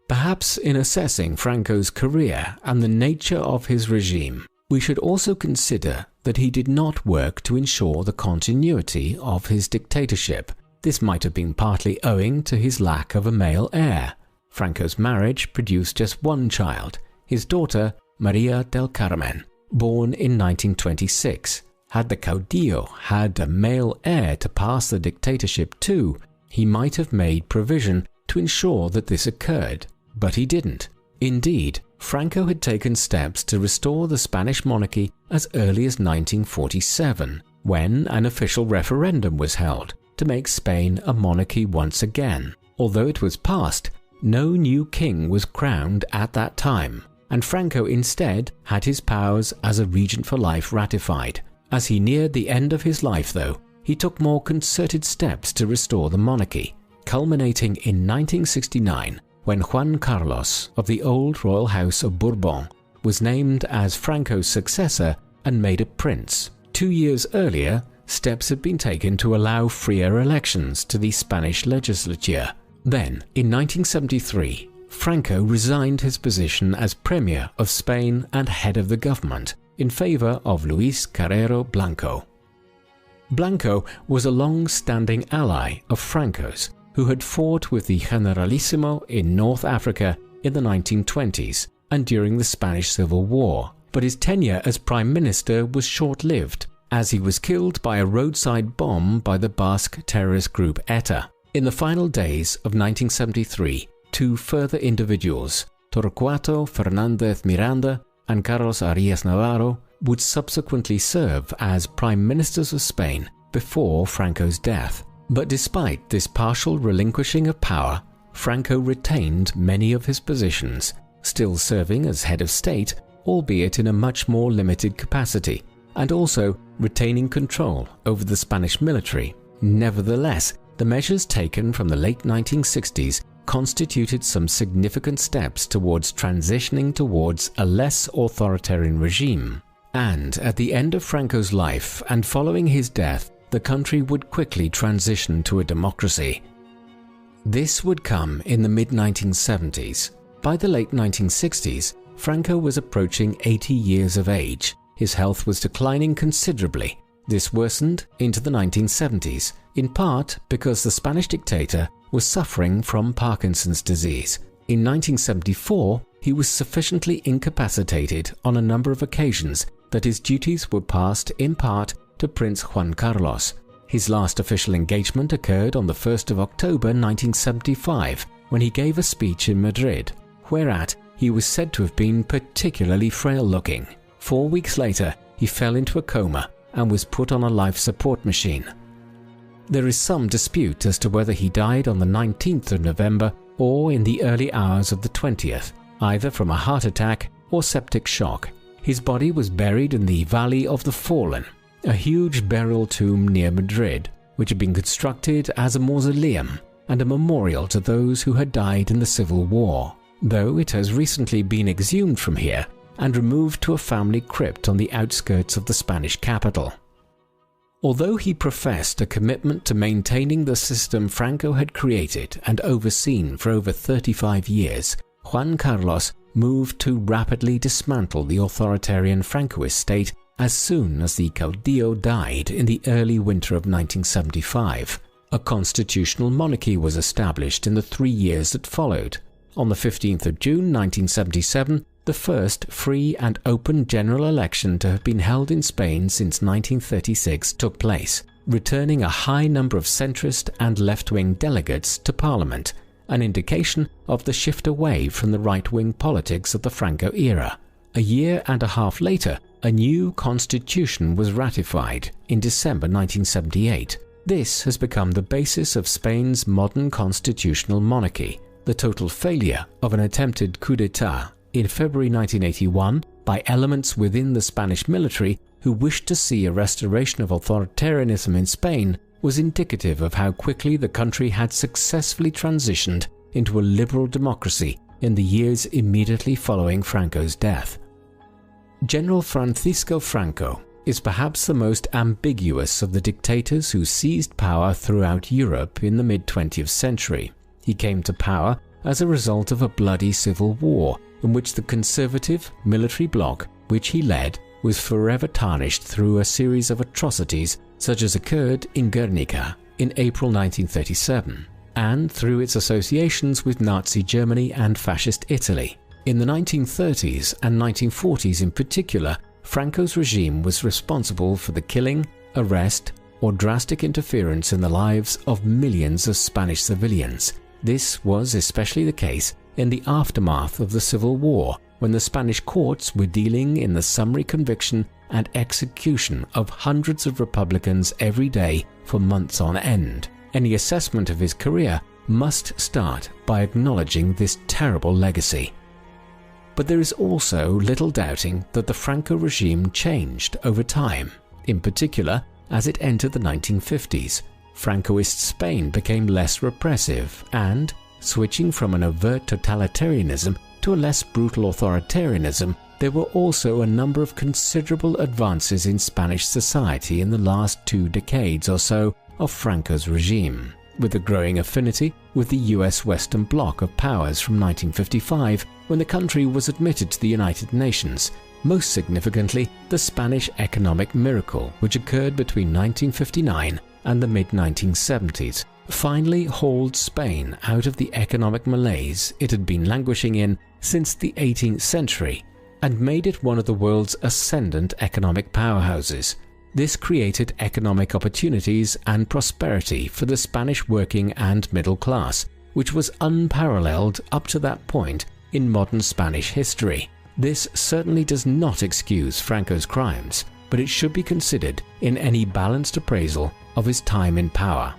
Perhaps in assessing Franco's career and the nature of his regime, we should also consider that he did not work to ensure the continuity of his dictatorship. This might have been partly owing to his lack of a male heir. Franco's marriage produced just one child, his daughter Maria del Carmen, born in 1926. Had the caudillo had a male heir to pass the dictatorship to, he might have made provision to ensure that this occurred. But he didn't. Indeed, Franco had taken steps to restore the Spanish monarchy as early as 1947, when an official referendum was held to make Spain a monarchy once again. Although it was passed, no new king was crowned at that time, and Franco instead had his powers as a regent for life ratified. As he neared the end of his life, though, he took more concerted steps to restore the monarchy, culminating in 1969 when Juan Carlos of the old royal house of Bourbon was named as Franco's successor and made a prince. 2 years earlier, steps had been taken to allow freer elections to the Spanish legislature. Then, in 1973, Franco resigned his position as Premier of Spain and head of the government in favor of Luis Carrero Blanco. Blanco was a long-standing ally of Franco's, who had fought with the Generalissimo in North Africa in the 1920s and during the Spanish Civil War, but his tenure as Prime Minister was short-lived, as he was killed by a roadside bomb by the Basque terrorist group ETA. In the final days of 1973, two further individuals, Torquato Fernández Miranda and Carlos Arias Navarro, would subsequently serve as Prime Ministers of Spain before Franco's death. But despite this partial relinquishing of power, Franco retained many of his positions, still serving as head of state, albeit in a much more limited capacity, and also retaining control over the Spanish military. Nevertheless, the measures taken from the late 1960s constituted some significant steps towards transitioning towards a less authoritarian regime. And at the end of Franco's life and following his death, the country would quickly transition to a democracy. This would come in the mid-1970s. By the late 1960s, Franco was approaching 80 years of age. His health was declining considerably. This worsened into the 1970s, in part because the Spanish dictator was suffering from Parkinson's disease. In 1974, he was sufficiently incapacitated on a number of occasions that his duties were passed in part to Prince Juan Carlos. His last official engagement occurred on the 1st of October 1975, when he gave a speech in Madrid, whereat he was said to have been particularly frail-looking. 4 weeks later, he fell into a coma and was put on a life support machine. There is some dispute as to whether he died on the 19th of November or in the early hours of the 20th, either from a heart attack or septic shock. His body was buried in the Valley of the Fallen, a huge burial tomb near Madrid, which had been constructed as a mausoleum and a memorial to those who had died in the Civil War, though it has recently been exhumed from here and removed to a family crypt on the outskirts of the Spanish capital. Although he professed a commitment to maintaining the system Franco had created and overseen for over 35 years, Juan Carlos moved to rapidly dismantle the authoritarian Francoist state as soon as the caudillo died in the early winter of 1975. A constitutional monarchy was established in the 3 years that followed. On the 15th of June 1977, the first free and open general election to have been held in Spain since 1936 took place, returning a high number of centrist and left-wing delegates to Parliament, an indication of the shift away from the right-wing politics of the Franco era. A year and a half later, a new constitution was ratified in December 1978. This has become the basis of Spain's modern constitutional monarchy, the total failure of an attempted coup d'etat in February 1981 by elements within the Spanish military who wished to see a restoration of authoritarianism in Spain was indicative of how quickly the country had successfully transitioned into a liberal democracy in the years immediately following Franco's death. General Francisco Franco is perhaps the most ambiguous of the dictators who seized power throughout Europe in the mid-20th century. He came to power as a result of a bloody civil war in which the conservative military bloc which he led was forever tarnished through a series of atrocities such as occurred in Guernica in April 1937, and through its associations with Nazi Germany and Fascist Italy. In the 1930s and 1940s in particular, Franco's regime was responsible for the killing, arrest, or drastic interference in the lives of millions of Spanish civilians. This was especially the case in the aftermath of the Civil War, when the Spanish courts were dealing in the summary conviction and execution of hundreds of Republicans every day for months on end. Any assessment of his career must start by acknowledging this terrible legacy. But there is also little doubting that the Franco regime changed over time, in particular as it entered the 1950s. Francoist Spain became less repressive and, switching from an overt totalitarianism to a less brutal authoritarianism, there were also a number of considerable advances in Spanish society in the last 2 decades or so of Franco's regime. with a growing affinity with the US Western Bloc of powers from 1955, when the country was admitted to the United Nations. Most significantly, the Spanish economic miracle, which occurred between 1959 and the mid-1970s, finally hauled Spain out of the economic malaise it had been languishing in since the 18th century and made it one of the world's ascendant economic powerhouses. This created economic opportunities and prosperity for the Spanish working and middle class, which was unparalleled up to that point in modern Spanish history. This certainly does not excuse Franco's crimes, but it should be considered in any balanced appraisal of his time in power.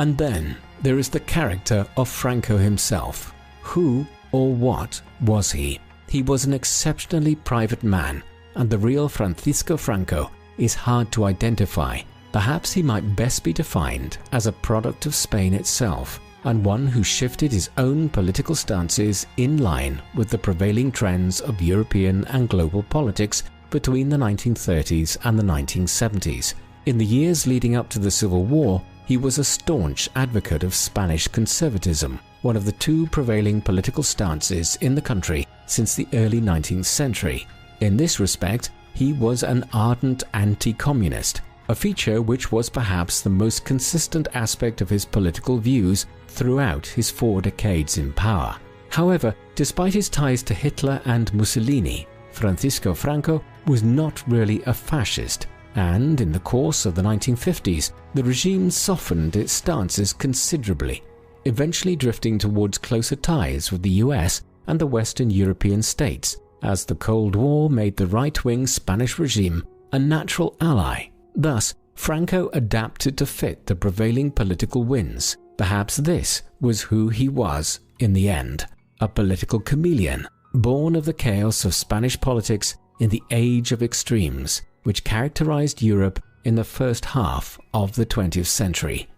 And then there is the character of Franco himself. Who or what was he? He was an exceptionally private man, and the real Francisco Franco is hard to identify. Perhaps he might best be defined as a product of Spain itself, and one who shifted his own political stances in line with the prevailing trends of European and global politics between the 1930s and the 1970s. In the years leading up to the Civil War, he was a staunch advocate of Spanish conservatism, one of the two prevailing political stances in the country since the early 19th century. In this respect, he was an ardent anti-communist, a feature which was perhaps the most consistent aspect of his political views throughout his 4 decades in power. However, despite his ties to Hitler and Mussolini, Francisco Franco was not really a fascist, and in the course of the 1950s, the regime softened its stances considerably, eventually drifting towards closer ties with the US and the Western European states, as the Cold War made the right-wing Spanish regime a natural ally. Thus, Franco adapted to fit the prevailing political winds. Perhaps this was who he was in the end, a political chameleon, born of the chaos of Spanish politics in the age of extremes, which characterized Europe in the first half of the 20th century.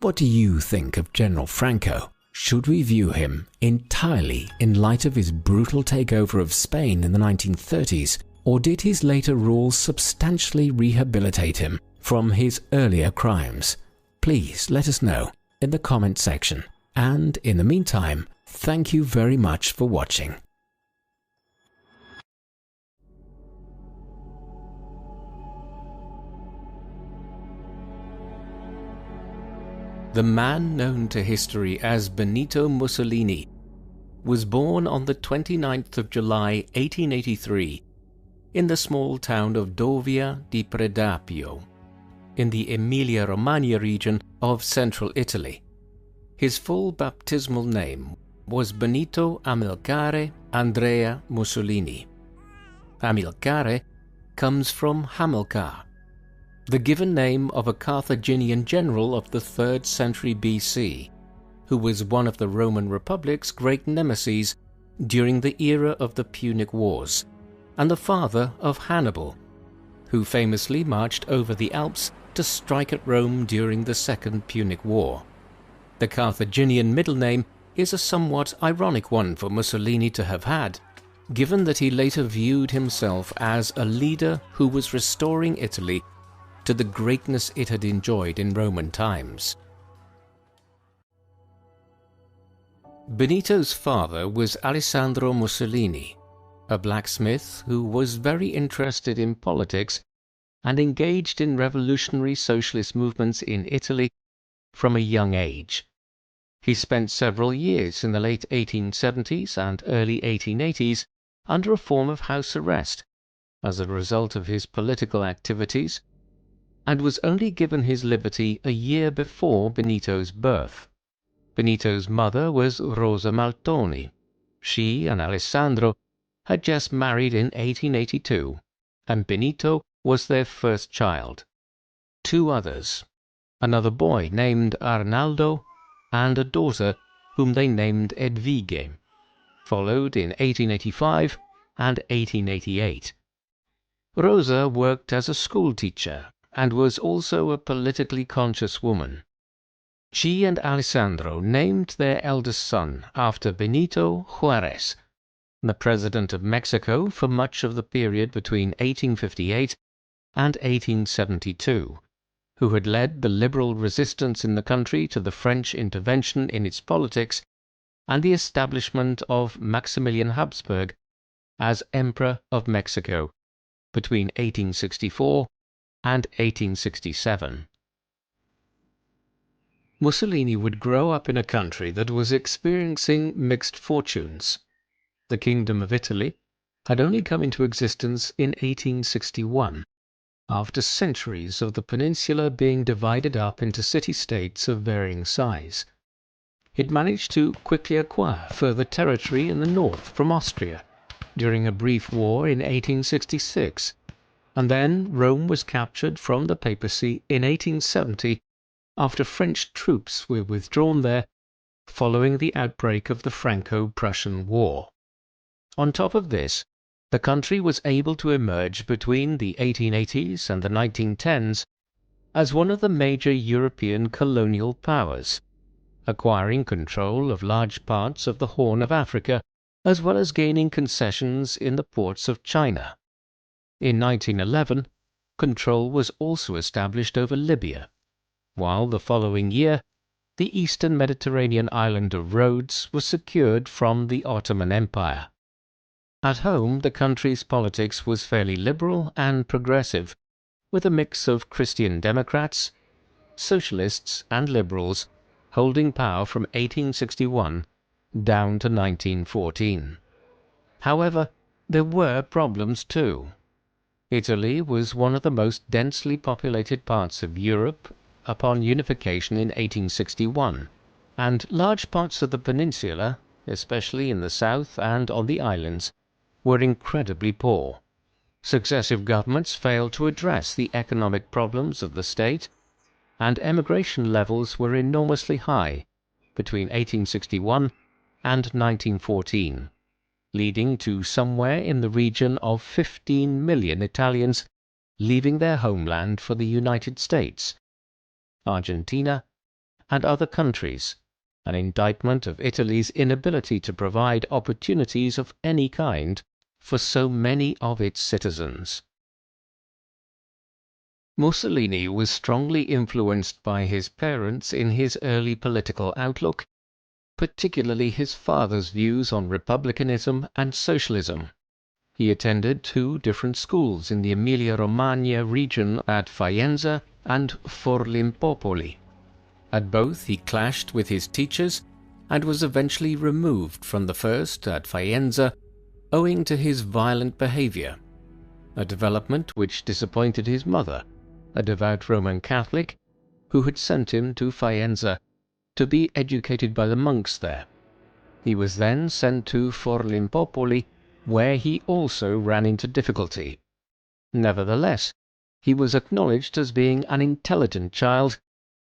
What do you think of General Franco? Should we view him entirely in light of his brutal takeover of Spain in the 1930s, or did his later rule substantially rehabilitate him from his earlier crimes? Please let us know in the comment section, and in the meantime, thank you very much for watching. The man known to history as Benito Mussolini was born on the 29th of July 1883 in the small town of Dovia di Predapio in the Emilia-Romagna region of central Italy. His full baptismal name was Benito Amilcare Andrea Mussolini. Amilcare comes from Hamilcar, the given name of a Carthaginian general of the 3rd century BC, who was one of the Roman Republic's great nemeses during the era of the Punic Wars, and the father of Hannibal, who famously marched over the Alps to strike at Rome during the Second Punic War. The Carthaginian middle name is a somewhat ironic one for Mussolini to have had, given that he later viewed himself as a leader who was restoring Italy to the greatness it had enjoyed in Roman times. Benito's father was Alessandro Mussolini, a blacksmith who was very interested in politics and engaged in revolutionary socialist movements in Italy from a young age. He spent several years in the late 1870s and early 1880s under a form of house arrest as a result of his political activities, and was only given his liberty a year before Benito's birth. Benito's mother was Rosa Maltoni. She and Alessandro had just married in 1882, and Benito was their first child. 2 others, another boy named Arnaldo, and a daughter whom they named Edvige, followed in 1885 and 1888. Rosa worked as a schoolteacher and was also a politically conscious woman. She and Alessandro named their eldest son after Benito Juarez, the President of Mexico for much of the period between 1858 and 1872, who had led the liberal resistance in the country to the French intervention in its politics and the establishment of Maximilian Habsburg as Emperor of Mexico between 1864 and 1867. Mussolini would grow up in a country that was experiencing mixed fortunes. The Kingdom of Italy had only come into existence in 1861, after centuries of the peninsula being divided up into city-states of varying size. It managed to quickly acquire further territory in the north from Austria during a brief war in 1866, and then Rome was captured from the papacy in 1870 after French troops were withdrawn there following the outbreak of the Franco-Prussian War. On top of this, the country was able to emerge between the 1880s and the 1910s as one of the major European colonial powers, acquiring control of large parts of the Horn of Africa, as well as gaining concessions in the ports of China. In 1911, control was also established over Libya, while the following year, the eastern Mediterranean island of Rhodes was secured from the Ottoman Empire. At home, the country's politics was fairly liberal and progressive, with a mix of Christian Democrats, socialists, and liberals holding power from 1861 down to 1914. However, there were problems too. Italy was one of the most densely populated parts of Europe upon unification in 1861, and large parts of the peninsula, especially in the south and on the islands, were incredibly poor. Successive governments failed to address the economic problems of the state, and emigration levels were enormously high between 1861 and 1914, leading to somewhere in the region of 15 million Italians leaving their homeland for the United States, Argentina, and other countries, an indictment of Italy's inability to provide opportunities of any kind for so many of its citizens. Mussolini was strongly influenced by his parents in his early political outlook, particularly his father's views on republicanism and socialism. He attended two different schools in the Emilia-Romagna region at Faenza and Forlimpopoli. At both he clashed with his teachers and was eventually removed from the first at Faenza owing to his violent behavior, a development which disappointed his mother, a devout Roman Catholic, who had sent him to Faenza to be educated by the monks there. He was then sent to Forlimpopoli, where he also ran into difficulty. Nevertheless, he was acknowledged as being an intelligent child,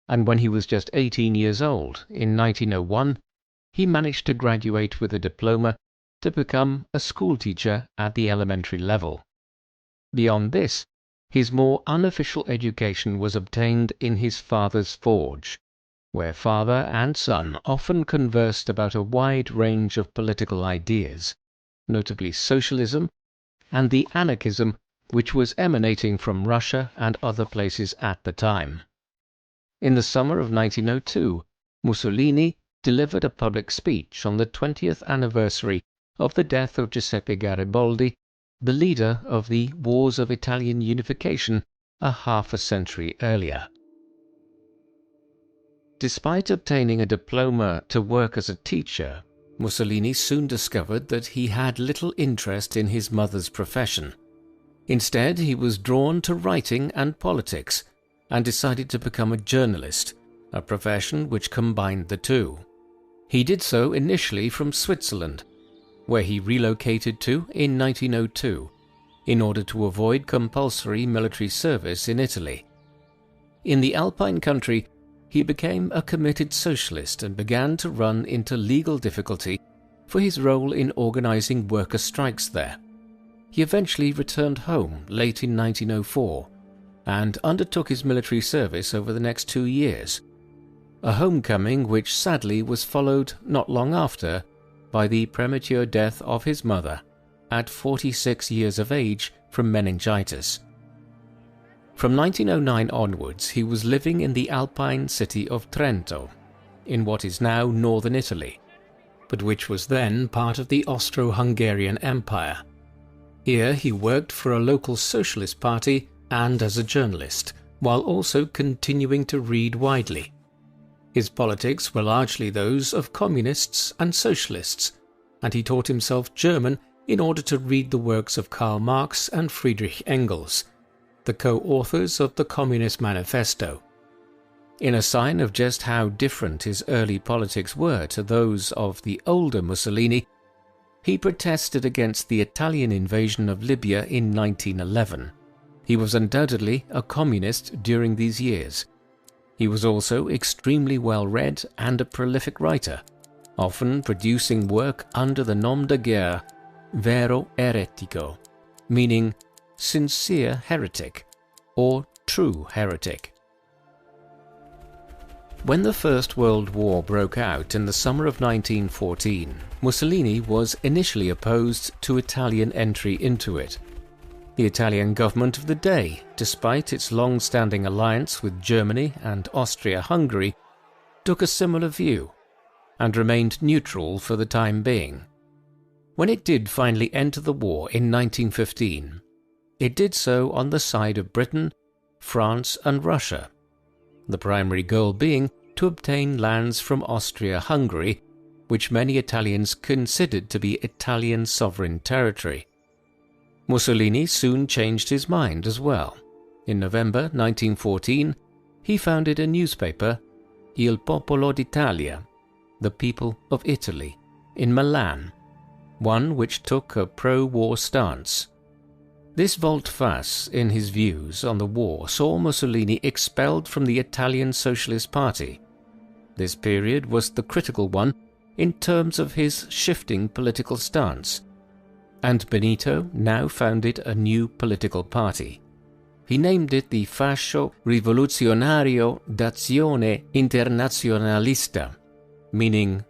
and when he was just 18 years old, in 1901, he managed to graduate with a diploma to become a schoolteacher at the elementary level. Beyond this, his more unofficial education was obtained in his father's forge, where father and son often conversed about a wide range of political ideas, notably socialism and the anarchism which was emanating from Russia and other places at the time. In the summer of 1902, Mussolini delivered a public speech on the 20th anniversary of the death of Giuseppe Garibaldi, the leader of the Wars of Italian Unification half a century earlier. Despite obtaining a diploma to work as a teacher, Mussolini soon discovered that he had little interest in his mother's profession. Instead, he was drawn to writing and politics, and decided to become a journalist, a profession which combined the two. He did so initially from Switzerland, where he relocated to in 1902, in order to avoid compulsory military service in Italy. In the Alpine country, he became a committed socialist and began to run into legal difficulty for his role in organizing worker strikes there. He eventually returned home late in 1904 and undertook his military service over the next 2 years, a homecoming which sadly was followed not long after by the premature death of his mother at 46 years of age from meningitis. From 1909 onwards, he was living in the Alpine city of Trento, in what is now northern Italy, but which was then part of the Austro-Hungarian Empire. Here he worked for a local socialist party and as a journalist, while also continuing to read widely. His politics were largely those of communists and socialists, and he taught himself German in order to read the works of Karl Marx and Friedrich Engels, the co-authors of the Communist Manifesto. In a sign of just how different his early politics were to those of the older Mussolini, he protested against the Italian invasion of Libya in 1911. He was undoubtedly a communist during these years. He was also extremely well-read and a prolific writer, often producing work under the nom de guerre vero eretico, meaning sincere heretic or true heretic. When the First World War broke out in the summer of 1914, Mussolini was initially opposed to Italian entry into it. The Italian government of the day, despite its long-standing alliance with Germany and Austria-Hungary, took a similar view and remained neutral for the time being. When it did finally enter the war in 1915, it did so on the side of Britain, France and Russia, the primary goal being to obtain lands from Austria-Hungary, which many Italians considered to be Italian sovereign territory. Mussolini soon changed his mind as well. In November 1914, he founded a newspaper, Il Popolo d'Italia, the People of Italy, in Milan, one which took a pro-war stance. This volte-face in his views on the war saw Mussolini expelled from the Italian Socialist Party. This period was the critical one in terms of his shifting political stance, and Benito now founded a new political party. He named it the Fascio Rivoluzionario d'Azione Internazionalista, meaning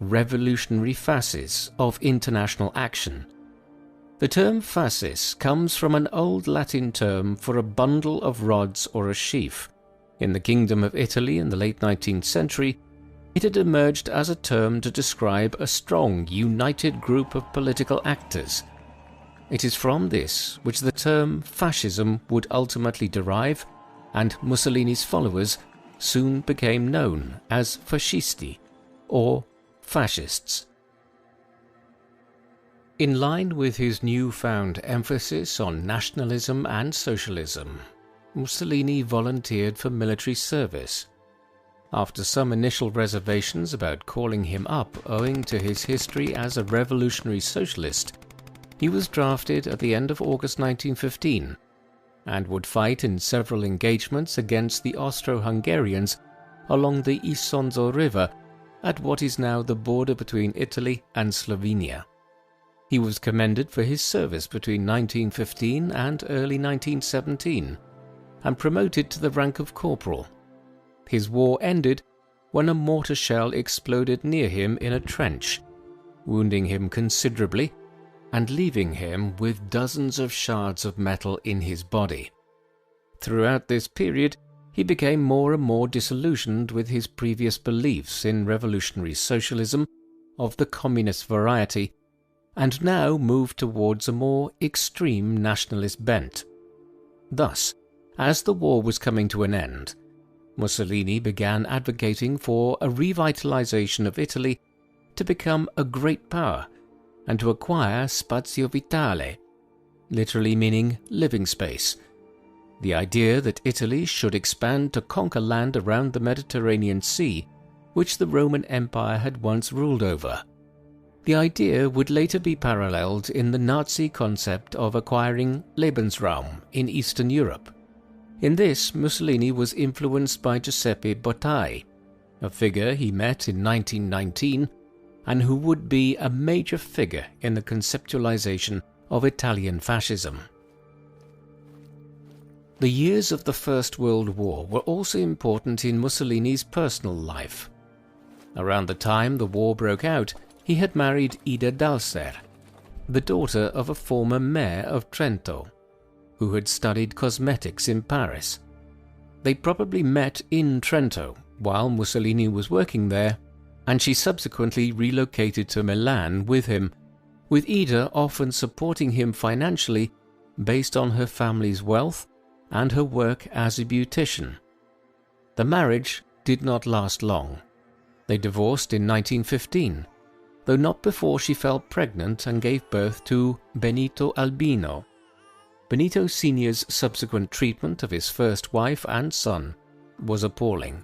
Revolutionary Fasces of International Action. The term fascis comes from an old Latin term for a bundle of rods or a sheaf. In the Kingdom of Italy in the late 19th century, it had emerged as a term to describe a strong, united group of political actors. It is from this which the term fascism would ultimately derive, and Mussolini's followers soon became known as fascisti, or fascists. In line with his newfound emphasis on nationalism and socialism, Mussolini volunteered for military service. After some initial reservations about calling him up owing to his history as a revolutionary socialist, he was drafted at the end of August 1915 and would fight in several engagements against the Austro-Hungarians along the Isonzo River at what is now the border between Italy and Slovenia. He was commended for his service between 1915 and early 1917 and promoted to the rank of corporal. His war ended when a mortar shell exploded near him in a trench, wounding him considerably and leaving him with dozens of shards of metal in his body. Throughout this period, he became more and more disillusioned with his previous beliefs in revolutionary socialism of the communist variety, and now moved towards a more extreme nationalist bent. Thus, as the war was coming to an end, Mussolini began advocating for a revitalization of Italy to become a great power and to acquire spazio vitale, literally meaning living space. The idea that Italy should expand to conquer land around the Mediterranean Sea, which the Roman Empire had once ruled over. The idea would later be paralleled in the Nazi concept of acquiring Lebensraum in Eastern Europe. In this, Mussolini was influenced by Giuseppe Bottai, a figure he met in 1919 and who would be a major figure in the conceptualization of Italian fascism. The years of the First World War were also important in Mussolini's personal life. Around the time the war broke out, he had married Ida Dalser, the daughter of a former mayor of Trento. who had studied cosmetics in Paris. They probably met in Trento while Mussolini was working there, and she subsequently relocated to Milan with him, with Ida often supporting him financially based on her family's wealth and her work as a beautician. The marriage did not last long. They divorced in 1915, though not before she fell pregnant and gave birth to Benito Albino. Benito Sr.'s subsequent treatment of his first wife and son was appalling.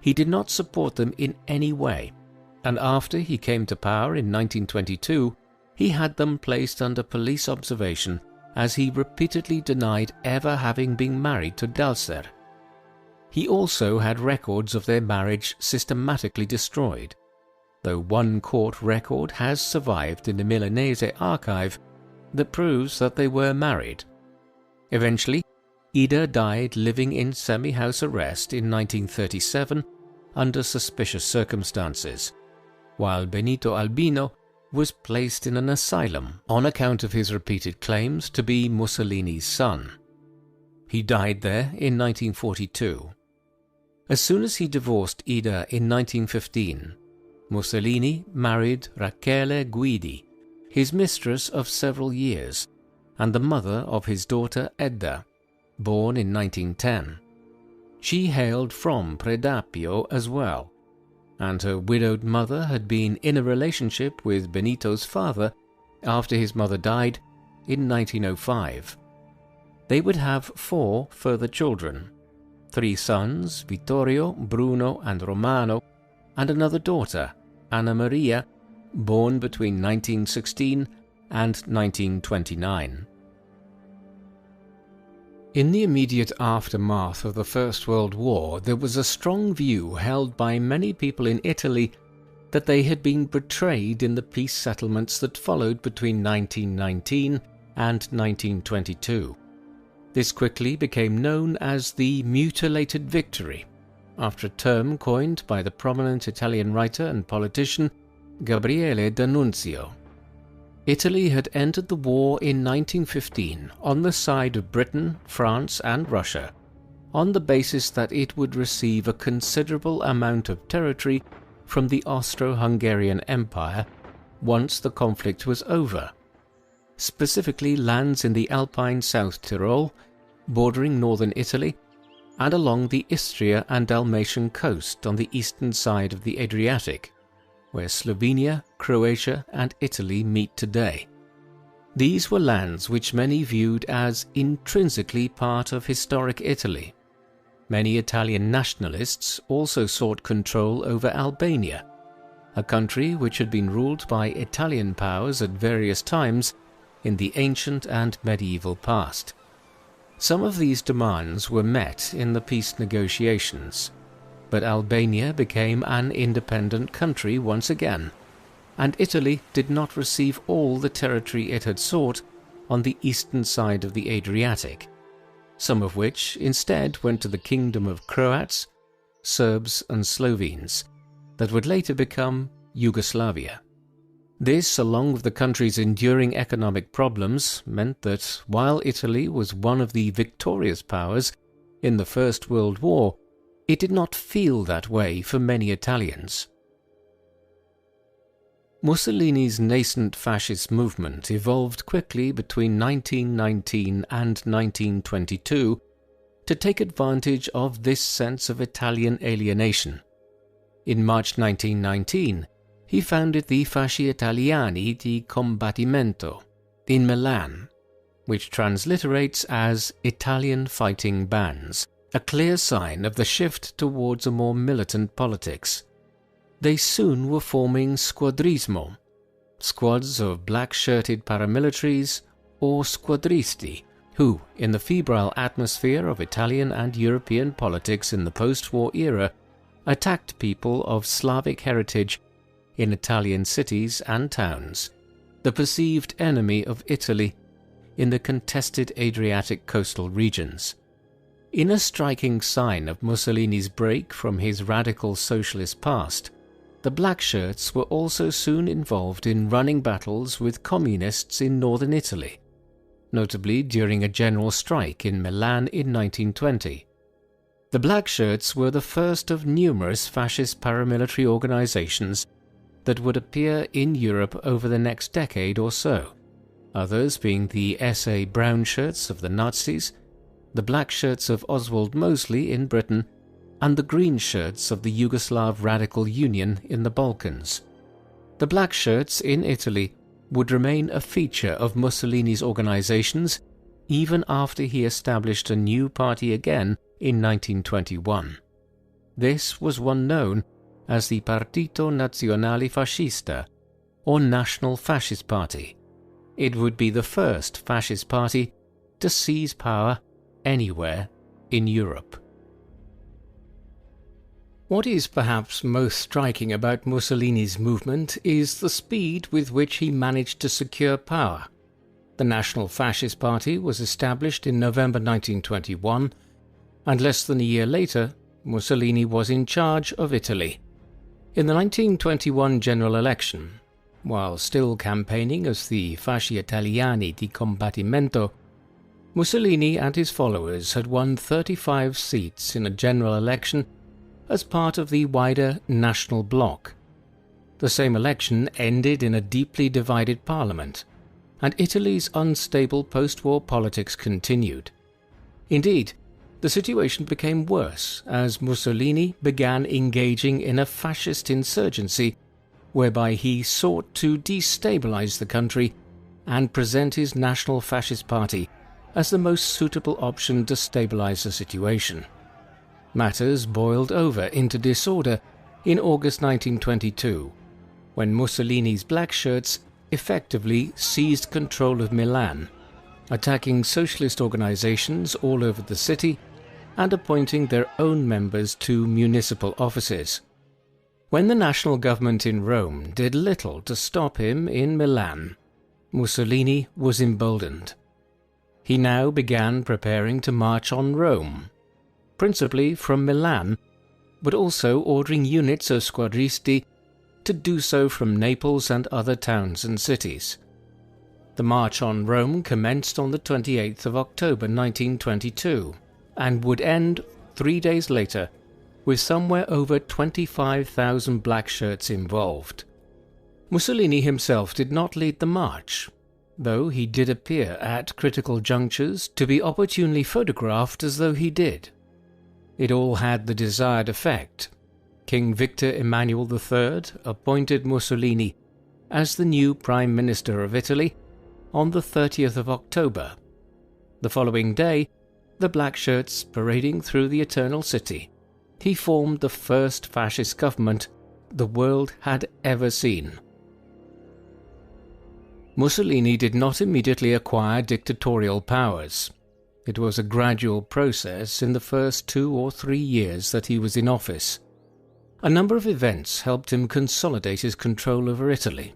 He did not support them in any way, and after he came to power in 1922, he had them placed under police observation as he repeatedly denied ever having been married to Dalser. He also had records of their marriage systematically destroyed, though one court record has survived in the Milanese archive that proves that they were married. Eventually, Ida died living in semi-house arrest in 1937 under suspicious circumstances, while Benito Albino was placed in an asylum on account of his repeated claims to be Mussolini's son. He died there in 1942. As soon as he divorced Ida in 1915, Mussolini married Rachele Guidi, his mistress of several years, and the mother of his daughter Edda, born in 1910. She hailed from Predapio as well, and her widowed mother had been in a relationship with Benito's father after his mother died in 1905. They would have 4 further children, 3 sons, Vittorio, Bruno and Romano, and another daughter, Anna Maria, born between 1916 and 1929. In the immediate aftermath of the First World War, there was a strong view held by many people in Italy that they had been betrayed in the peace settlements that followed between 1919 and 1922. This quickly became known as the Mutilated Victory, after a term coined by the prominent Italian writer and politician Gabriele D'Annunzio. Italy had entered the war in 1915 on the side of Britain, France and Russia, on the basis that it would receive a considerable amount of territory from the Austro-Hungarian Empire once the conflict was over, specifically lands in the Alpine South Tyrol, bordering northern Italy, and along the Istria and Dalmatian coast on the eastern side of the Adriatic, where Slovenia, Croatia and Italy meet today. These were lands which many viewed as intrinsically part of historic Italy. Many Italian nationalists also sought control over Albania, a country which had been ruled by Italian powers at various times in the ancient and medieval past. Some of these demands were met in the peace negotiations, but Albania became an independent country once again, and Italy did not receive all the territory it had sought on the eastern side of the Adriatic, some of which instead went to the Kingdom of Croats, Serbs and Slovenes, that would later become Yugoslavia. This, along with the country's enduring economic problems, meant that while Italy was one of the victorious powers in the First World War, it did not feel that way for many Italians. Mussolini's nascent fascist movement evolved quickly between 1919 and 1922 to take advantage of this sense of Italian alienation. In March 1919, he founded the Fasci Italiani di Combattimento in Milan, which transliterates as Italian Fighting Bands, a clear sign of the shift towards a more militant politics. They soon were forming squadrismo, squads of black-shirted paramilitaries or squadristi, who, in the febrile atmosphere of Italian and European politics in the post-war era, attacked people of Slavic heritage in Italian cities and towns, the perceived enemy of Italy in the contested Adriatic coastal regions. In a striking sign of Mussolini's break from his radical socialist past, the Black Shirts were also soon involved in running battles with communists in northern Italy. notably during a general strike in Milan in 1920. The Black Shirts were the first of numerous fascist paramilitary organizations that would appear in Europe over the next decade or so, others being the SA Brown Shirts of the Nazis, the Black Shirts of Oswald Mosley in Britain, and the Green Shirts of the Yugoslav Radical Union in the Balkans. The Black Shirts in Italy would remain a feature of Mussolini's organizations even after he established a new party again in 1921. This was one known as the Partito Nazionale Fascista, or National Fascist Party. It would be the first fascist party to seize power anywhere in Europe. What is perhaps most striking about Mussolini's movement is the speed with which he managed to secure power. The National Fascist Party was established in November 1921, and less than a year later, Mussolini was in charge of Italy. In the 1921 general election, while still campaigning as the Fasci Italiani di Combattimento, Mussolini and his followers had won 35 seats in a general election as part of the wider National Bloc. The same election ended in a deeply divided parliament, and Italy's unstable post-war politics continued. Indeed, the situation became worse as Mussolini began engaging in a fascist insurgency whereby he sought to destabilize the country and present his National Fascist Party as the most suitable option to stabilize the situation. Matters boiled over into disorder in August 1922, when Mussolini's Black Shirts effectively seized control of Milan, attacking socialist organizations all over the city and appointing their own members to municipal offices. When the national government in Rome did little to stop him in Milan, Mussolini was emboldened. He now began preparing to march on Rome, principally from Milan, but also ordering units of squadristi to do so from Naples and other towns and cities. The march on Rome commenced on the 28th of October 1922 and would end 3 days later with somewhere over 25,000 Black Shirts involved. Mussolini himself did not lead the march, though he did appear at critical junctures to be opportunely photographed as though he did. It all had the desired effect. King Victor Emmanuel III appointed Mussolini as the new Prime Minister of Italy on the 30th of October. The following day, the Black Shirts parading through the Eternal City, he formed the first fascist government the world had ever seen. Mussolini did not immediately acquire dictatorial powers. It was a gradual process in the first 2 or 3 years that he was in office. A number of events helped him consolidate his control over Italy.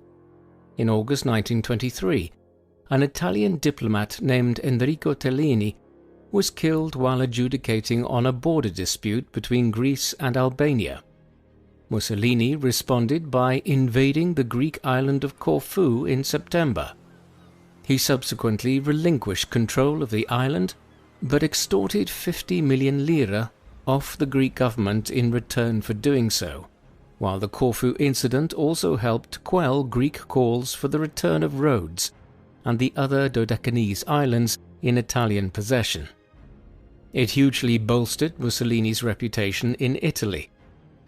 In August 1923, an Italian diplomat named Enrico Tellini was killed while adjudicating on a border dispute between Greece and Albania. Mussolini responded by invading the Greek island of Corfu in September. He subsequently relinquished control of the island, but extorted 50 million lira off the Greek government in return for doing so, while the Corfu incident also helped quell Greek calls for the return of Rhodes and the other Dodecanese islands in Italian possession. It hugely bolstered Mussolini's reputation in Italy,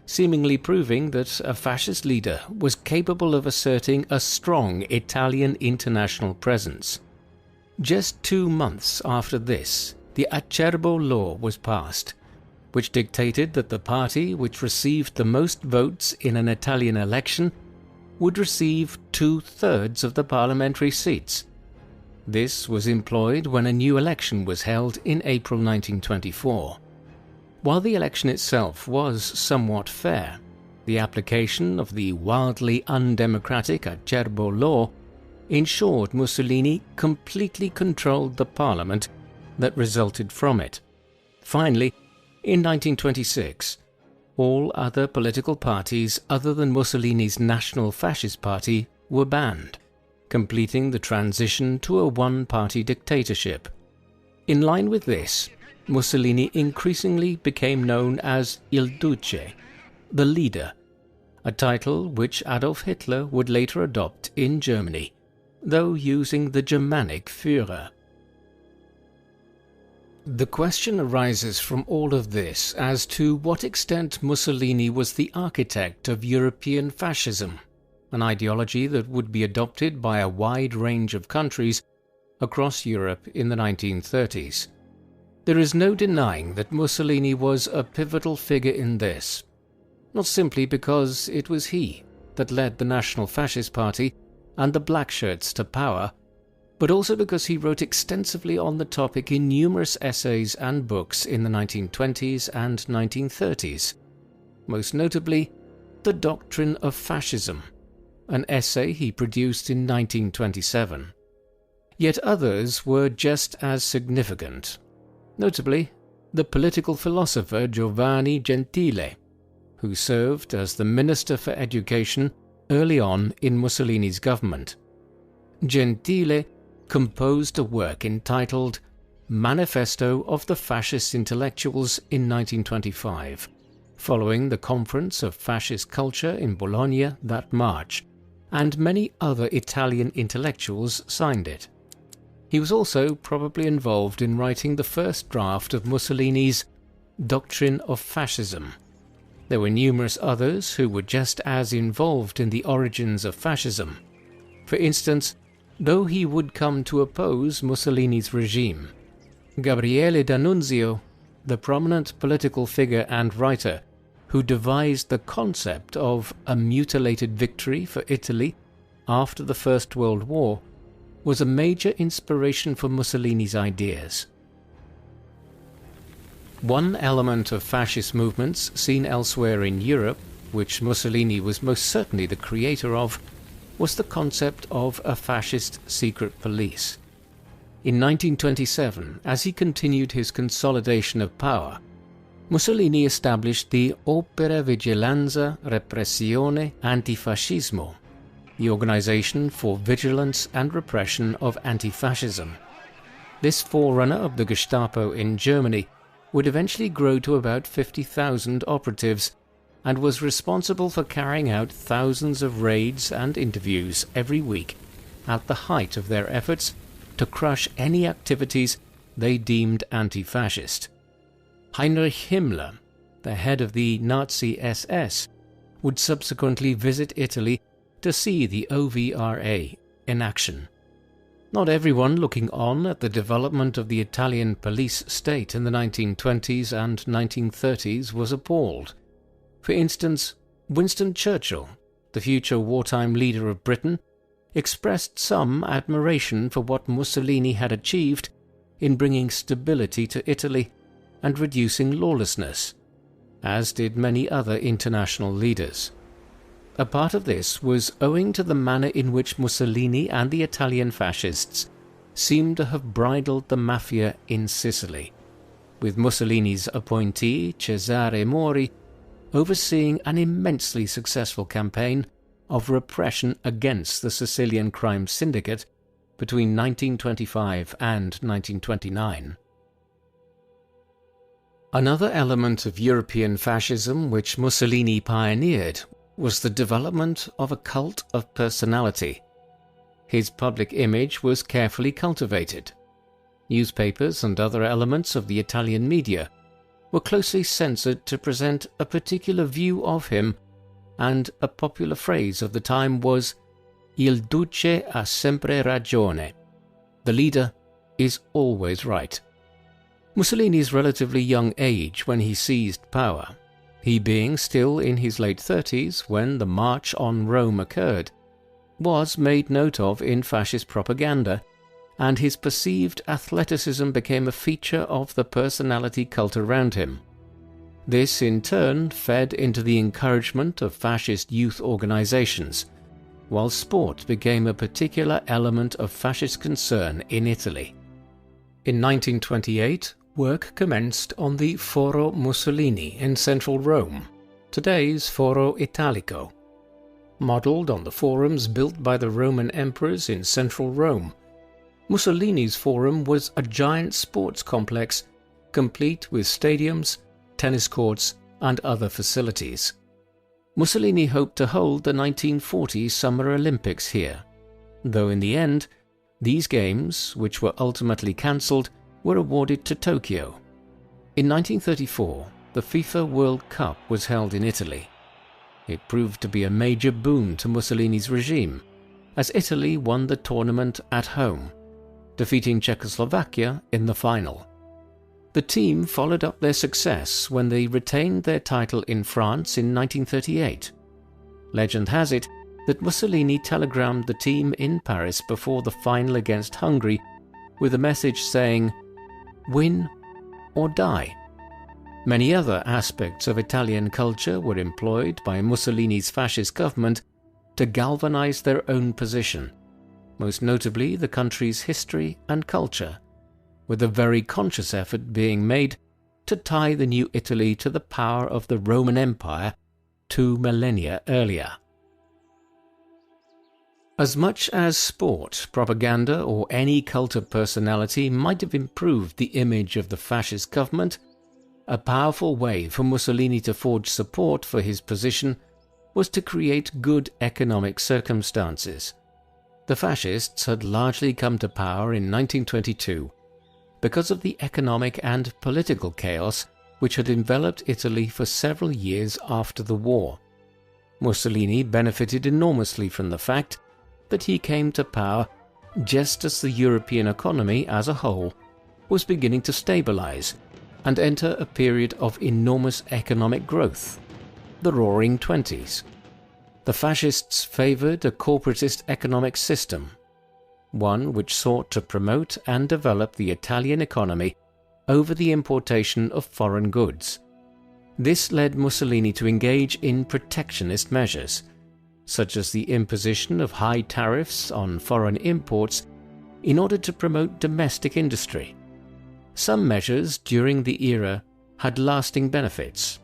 seemingly proving that a fascist leader was capable of asserting a strong Italian international presence. Just 2 months after this, the Acerbo Law was passed, which dictated that the party which received the most votes in an Italian election would receive 2/3 of the parliamentary seats. This was employed when a new election was held in April 1924. While the election itself was somewhat fair, the application of the wildly undemocratic Acerbo Law ensured Mussolini completely controlled the parliament that resulted from it. Finally, in 1926, all other political parties other than Mussolini's National Fascist Party were banned. completing the transition to a one-party dictatorship. In line with this, Mussolini increasingly became known as Il Duce, the leader, a title which Adolf Hitler would later adopt in Germany, though using the Germanic Führer. The question arises from all of this as to what extent Mussolini was the architect of European fascism, an ideology that would be adopted by a wide range of countries across Europe in the 1930s. There is no denying that Mussolini was a pivotal figure in this, not simply because it was he that led the National Fascist Party and the Blackshirts to power, but also because he wrote extensively on the topic in numerous essays and books in the 1920s and 1930s, most notably The Doctrine of Fascism, an essay he produced in 1927. Yet others were just as significant, notably the political philosopher Giovanni Gentile, who served as the Minister for Education early on in Mussolini's government. Gentile composed a work entitled Manifesto of the Fascist Intellectuals in 1925, following the Conference of Fascist Culture in Bologna that March, and many other Italian intellectuals signed it. He was also probably involved in writing the first draft of Mussolini's Doctrine of Fascism. There were numerous others who were just as involved in the origins of fascism. For instance, though he would come to oppose Mussolini's regime, Gabriele D'Annunzio, the prominent political figure and writer who devised the concept of a mutilated victory for Italy after the First World War, was a major inspiration for Mussolini's ideas. One element of fascist movements seen elsewhere in Europe, which Mussolini was most certainly the creator of, was the concept of a fascist secret police. In 1927, as he continued his consolidation of power, Mussolini established the Opera Vigilanza Repressione Antifascismo, the Organization for Vigilance and Repression of Anti-Fascism. This forerunner of the Gestapo in Germany would eventually grow to about 50,000 operatives and was responsible for carrying out thousands of raids and interviews every week at the height of their efforts to crush any activities they deemed anti-fascist. Heinrich Himmler, the head of the Nazi SS, would subsequently visit Italy to see the OVRA in action. Not everyone looking on at the development of the Italian police state in the 1920s and 1930s was appalled. For instance, Winston Churchill, the future wartime leader of Britain, expressed some admiration for what Mussolini had achieved in bringing stability to Italy and reducing lawlessness, as did many other international leaders. A part of this was owing to the manner in which Mussolini and the Italian fascists seemed to have bridled the mafia in Sicily, with Mussolini's appointee Cesare Mori overseeing an immensely successful campaign of repression against the Sicilian crime syndicate between 1925 and 1929. Another element of European fascism which Mussolini pioneered was the development of a cult of personality. His public image was carefully cultivated. Newspapers and other elements of the Italian media were closely censored to present a particular view of him, and a popular phrase of the time was "Il Duce ha sempre ragione." The leader is always right. Mussolini's relatively young age when he seized power, he being still in his late 30s when the March on Rome occurred, was made note of in fascist propaganda, and his perceived athleticism became a feature of the personality cult around him. This in turn fed into the encouragement of fascist youth organizations, while sport became a particular element of fascist concern in Italy. In 1928, work commenced on the Foro Mussolini in central Rome, today's Foro Italico. Modelled on the forums built by the Roman emperors in central Rome, Mussolini's forum was a giant sports complex, complete with stadiums, tennis courts, and other facilities. Mussolini hoped to hold the 1940 Summer Olympics here, though in the end, these games, which were ultimately cancelled, were awarded to Tokyo. In 1934, the FIFA World Cup was held in Italy. It proved to be a major boon to Mussolini's regime, as Italy won the tournament at home, defeating Czechoslovakia in the final. The team followed up their success when they retained their title in France in 1938. Legend has it that Mussolini telegrammed the team in Paris before the final against Hungary with a message saying, "Win or die." Many other aspects of Italian culture were employed by Mussolini's fascist government to galvanize their own position, most notably the country's history and culture, with a very conscious effort being made to tie the new Italy to the power of the Roman Empire 2 millennia earlier. As much as sport, propaganda, or any cult of personality might have improved the image of the fascist government, a powerful way for Mussolini to forge support for his position was to create good economic circumstances. The fascists had largely come to power in 1922 because of the economic and political chaos which had enveloped Italy for several years after the war. Mussolini benefited enormously from the fact that he came to power just as the European economy as a whole was beginning to stabilize and enter a period of enormous economic growth, the Roaring Twenties. The fascists favored a corporatist economic system, one which sought to promote and develop the Italian economy over the importation of foreign goods. This led Mussolini to engage in protectionist measures, such as the imposition of high tariffs on foreign imports in order to promote domestic industry. Some measures during the era had lasting benefits,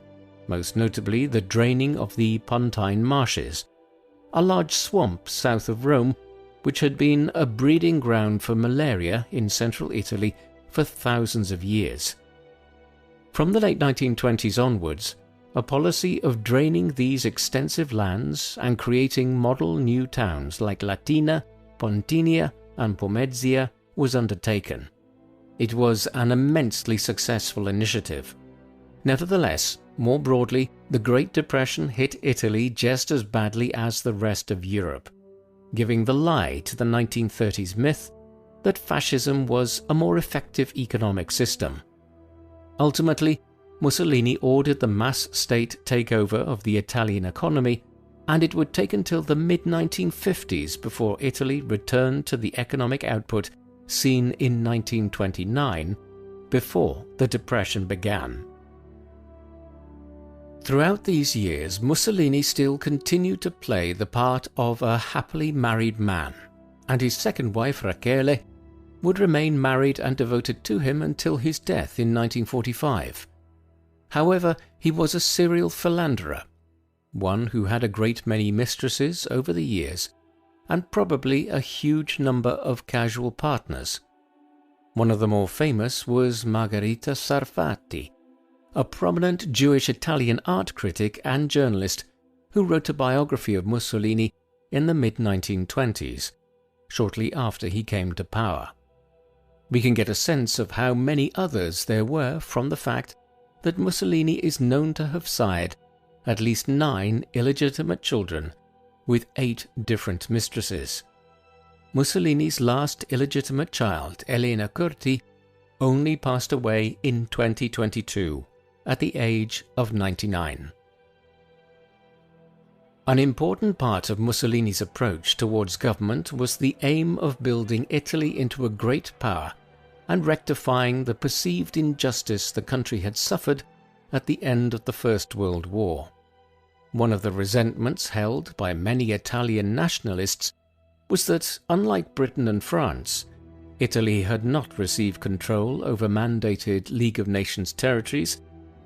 most notably the draining of the Pontine Marshes, a large swamp south of Rome which had been a breeding ground for malaria in central Italy for thousands of years. From the late 1920s onwards, a policy of draining these extensive lands and creating model new towns like Latina, Pontinia, and Pomezia was undertaken. It was an immensely successful initiative. Nevertheless, more broadly, the Great Depression hit Italy just as badly as the rest of Europe, giving the lie to the 1930s myth that fascism was a more effective economic system. Ultimately, Mussolini ordered the mass state takeover of the Italian economy, and it would take until the mid-1950s before Italy returned to the economic output seen in 1929, before the Depression began. Throughout these years, Mussolini still continued to play the part of a happily married man, and his second wife, Rachele, would remain married and devoted to him until his death in 1945. However, he was a serial philanderer, one who had a great many mistresses over the years, and probably a huge number of casual partners. One of the more famous was Margherita Sarfatti, a prominent Jewish Italian art critic and journalist who wrote a biography of Mussolini in the mid-1920s, shortly after he came to power. We can get a sense of how many others there were from the fact that Mussolini is known to have sired at least 9 illegitimate children with 8 different mistresses. Mussolini's last illegitimate child, Elena Curti, only passed away in 2022 at the age of 99. An important part of Mussolini's approach towards government was the aim of building Italy into a great power and rectifying the perceived injustice the country had suffered at the end of the First World War. One of the resentments held by many Italian nationalists was that, unlike Britain and France, Italy had not received control over mandated League of Nations territories,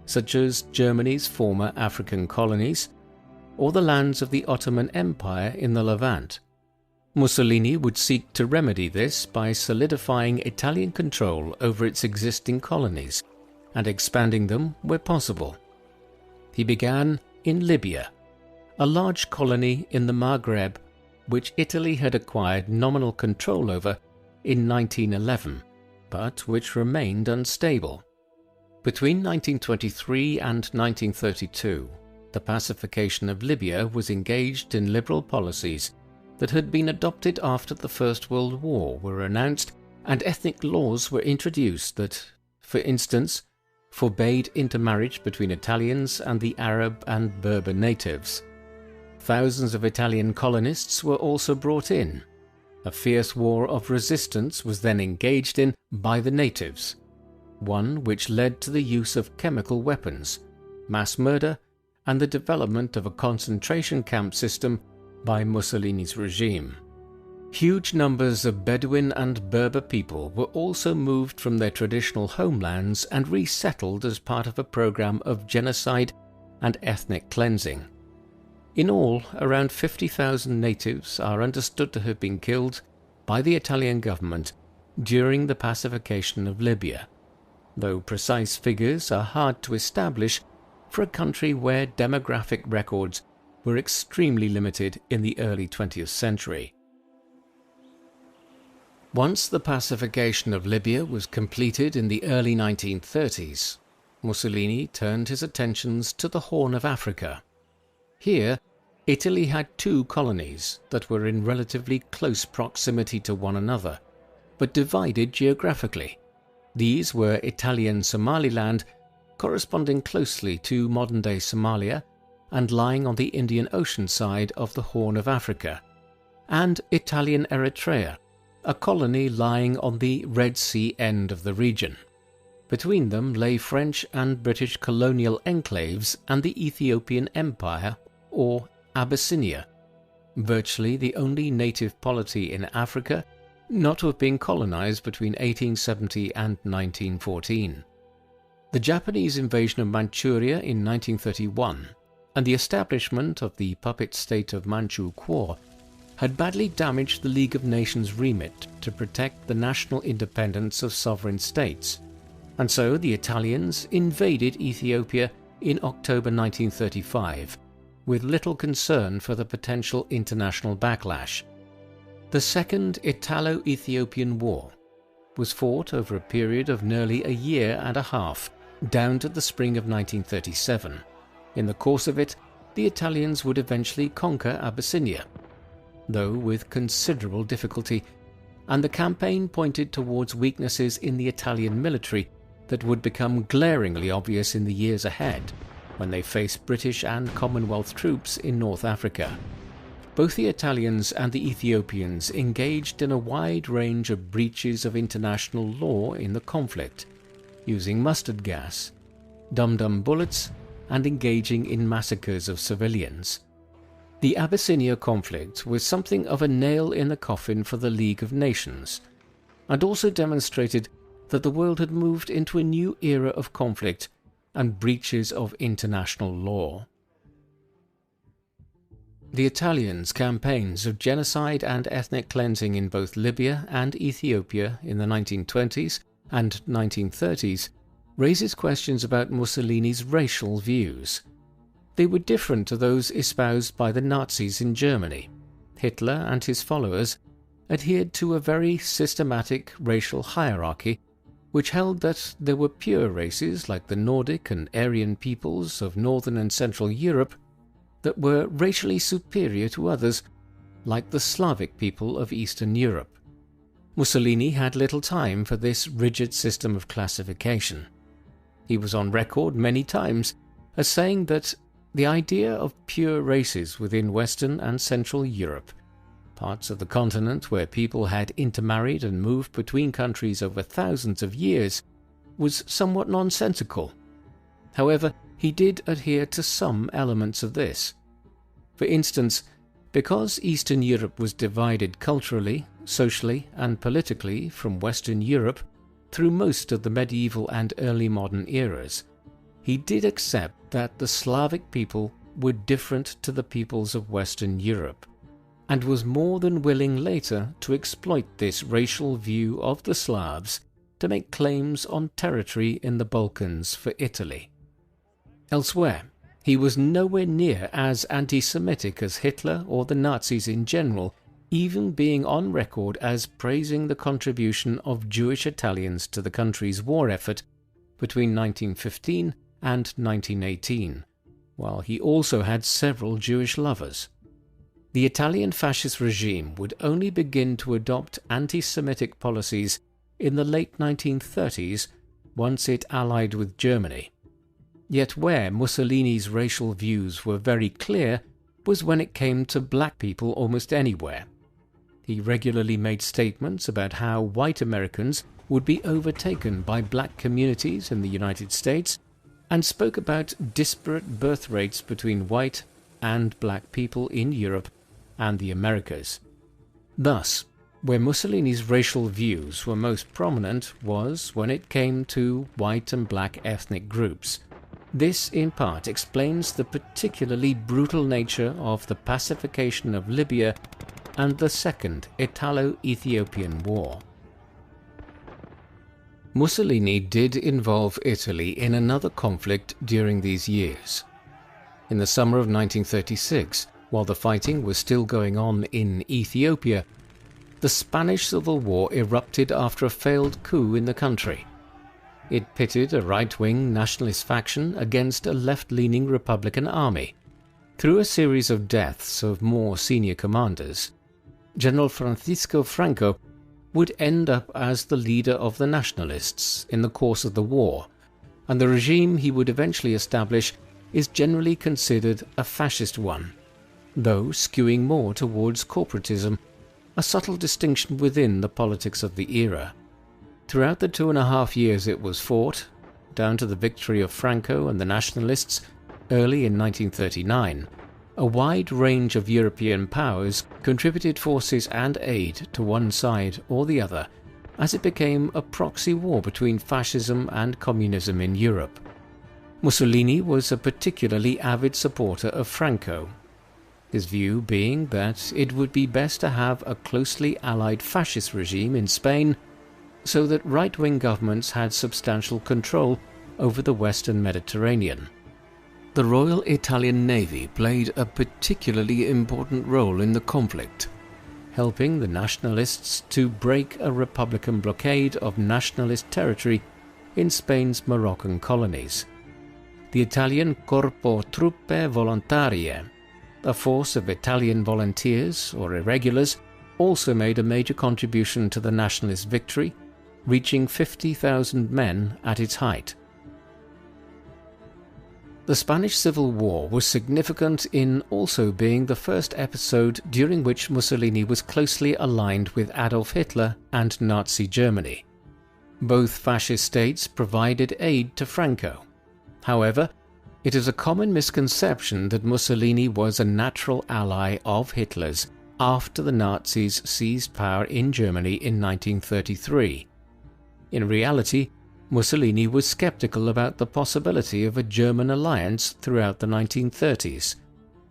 such as Germany's former African colonies, or the lands of the Ottoman Empire in the Levant. Mussolini would seek to remedy this by solidifying Italian control over its existing colonies and expanding them where possible. He began in Libya, a large colony in the Maghreb which Italy had acquired nominal control over in 1911, but which remained unstable. Between 1923 and 1932, the pacification of Libya was engaged in liberal policies that had been adopted after the First World War were announced, and ethnic laws were introduced that, for instance, forbade intermarriage between Italians and the Arab and Berber natives. Thousands of Italian colonists were also brought in. A fierce war of resistance was then engaged in by the natives, one which led to the use of chemical weapons, mass murder, and the development of a concentration camp system by Mussolini's regime. Huge numbers of Bedouin and Berber people were also moved from their traditional homelands and resettled as part of a program of genocide and ethnic cleansing. In all, around 50,000 natives are understood to have been killed by the Italian government during the pacification of Libya, though precise figures are hard to establish for a country where demographic records were extremely limited in the early 20th century. Once the pacification of Libya was completed in the early 1930s, Mussolini turned his attentions to the Horn of Africa. Here, Italy had two colonies that were in relatively close proximity to one another, but divided geographically. These were Italian Somaliland, corresponding closely to modern-day Somalia and lying on the Indian Ocean side of the Horn of Africa, and Italian Eritrea, a colony lying on the Red Sea end of the region. Between them lay French and British colonial enclaves and the Ethiopian Empire, or Abyssinia, virtually the only native polity in Africa not to have been colonized between 1870 and 1914. The Japanese invasion of Manchuria in 1931 and the establishment of the puppet state of Manchu Kuo had badly damaged the League of Nations' remit to protect the national independence of sovereign states, and so the Italians invaded Ethiopia in October 1935, with little concern for the potential international backlash. The Second Italo-Ethiopian War was fought over a period of nearly a year and a half, down to the spring of 1937. In the course of it, the Italians would eventually conquer Abyssinia, though with considerable difficulty, and the campaign pointed towards weaknesses in the Italian military that would become glaringly obvious in the years ahead, when they faced British and Commonwealth troops in North Africa. Both the Italians and the Ethiopians engaged in a wide range of breaches of international law in the conflict, using mustard gas, dum-dum bullets, and engaging in massacres of civilians. The Abyssinia conflict was something of a nail in the coffin for the League of Nations, and also demonstrated that the world had moved into a new era of conflict and breaches of international law. The Italians' campaigns of genocide and ethnic cleansing in both Libya and Ethiopia in the 1920s and 1930s raises questions about Mussolini's racial views. They were different to those espoused by the Nazis in Germany. Hitler and his followers adhered to a very systematic racial hierarchy which held that there were pure races like the Nordic and Aryan peoples of Northern and Central Europe that were racially superior to others, like the Slavic people of Eastern Europe. Mussolini had little time for this rigid system of classification. He was on record many times as saying that the idea of pure races within Western and Central Europe, parts of the continent where people had intermarried and moved between countries over thousands of years, was somewhat nonsensical. However, he did adhere to some elements of this. For instance, because Eastern Europe was divided culturally, socially, and politically from Western Europe through most of the medieval and early modern eras, he did accept that the Slavic people were different to the peoples of Western Europe, and was more than willing later to exploit this racial view of the Slavs to make claims on territory in the Balkans for Italy. Elsewhere, he was nowhere near as anti-Semitic as Hitler or the Nazis in general, even being on record as praising the contribution of Jewish Italians to the country's war effort between 1915 and 1918, while he also had several Jewish lovers. The Italian fascist regime would only begin to adopt anti-Semitic policies in the late 1930s once it allied with Germany. Yet where Mussolini's racial views were very clear was when it came to black people almost anywhere. He regularly made statements about how white Americans would be overtaken by black communities in the United States, and spoke about disparate birth rates between white and black people in Europe and the Americas. Thus, where Mussolini's racial views were most prominent was when it came to white and black ethnic groups. This, in part, explains the particularly brutal nature of the pacification of Libya and the Second Italo-Ethiopian War. Mussolini did involve Italy in another conflict during these years. In the summer of 1936, while the fighting was still going on in Ethiopia, the Spanish Civil War erupted after a failed coup in the country. It pitted a right-wing nationalist faction against a left-leaning Republican army. Through a series of deaths of more senior commanders, General Francisco Franco would end up as the leader of the nationalists in the course of the war, and the regime he would eventually establish is generally considered a fascist one, though skewing more towards corporatism, a subtle distinction within the politics of the era. Throughout the 2.5 years it was fought, down to the victory of Franco and the nationalists early in 1939, a wide range of European powers contributed forces and aid to one side or the other, as it became a proxy war between fascism and communism in Europe. Mussolini was a particularly avid supporter of Franco, his view being that it would be best to have a closely allied fascist regime in Spain so that right-wing governments had substantial control over the Western Mediterranean. The Royal Italian Navy played a particularly important role in the conflict, helping the nationalists to break a Republican blockade of nationalist territory in Spain's Moroccan colonies. The Italian Corpo Truppe Volontarie, a force of Italian volunteers or irregulars, also made a major contribution to the nationalist victory, reaching 50,000 men at its height. The Spanish Civil War was significant in also being the first episode during which Mussolini was closely aligned with Adolf Hitler and Nazi Germany. Both fascist states provided aid to Franco. However, it is a common misconception that Mussolini was a natural ally of Hitler's after the Nazis seized power in Germany in 1933. In reality, Mussolini was skeptical about the possibility of a German alliance throughout the 1930s.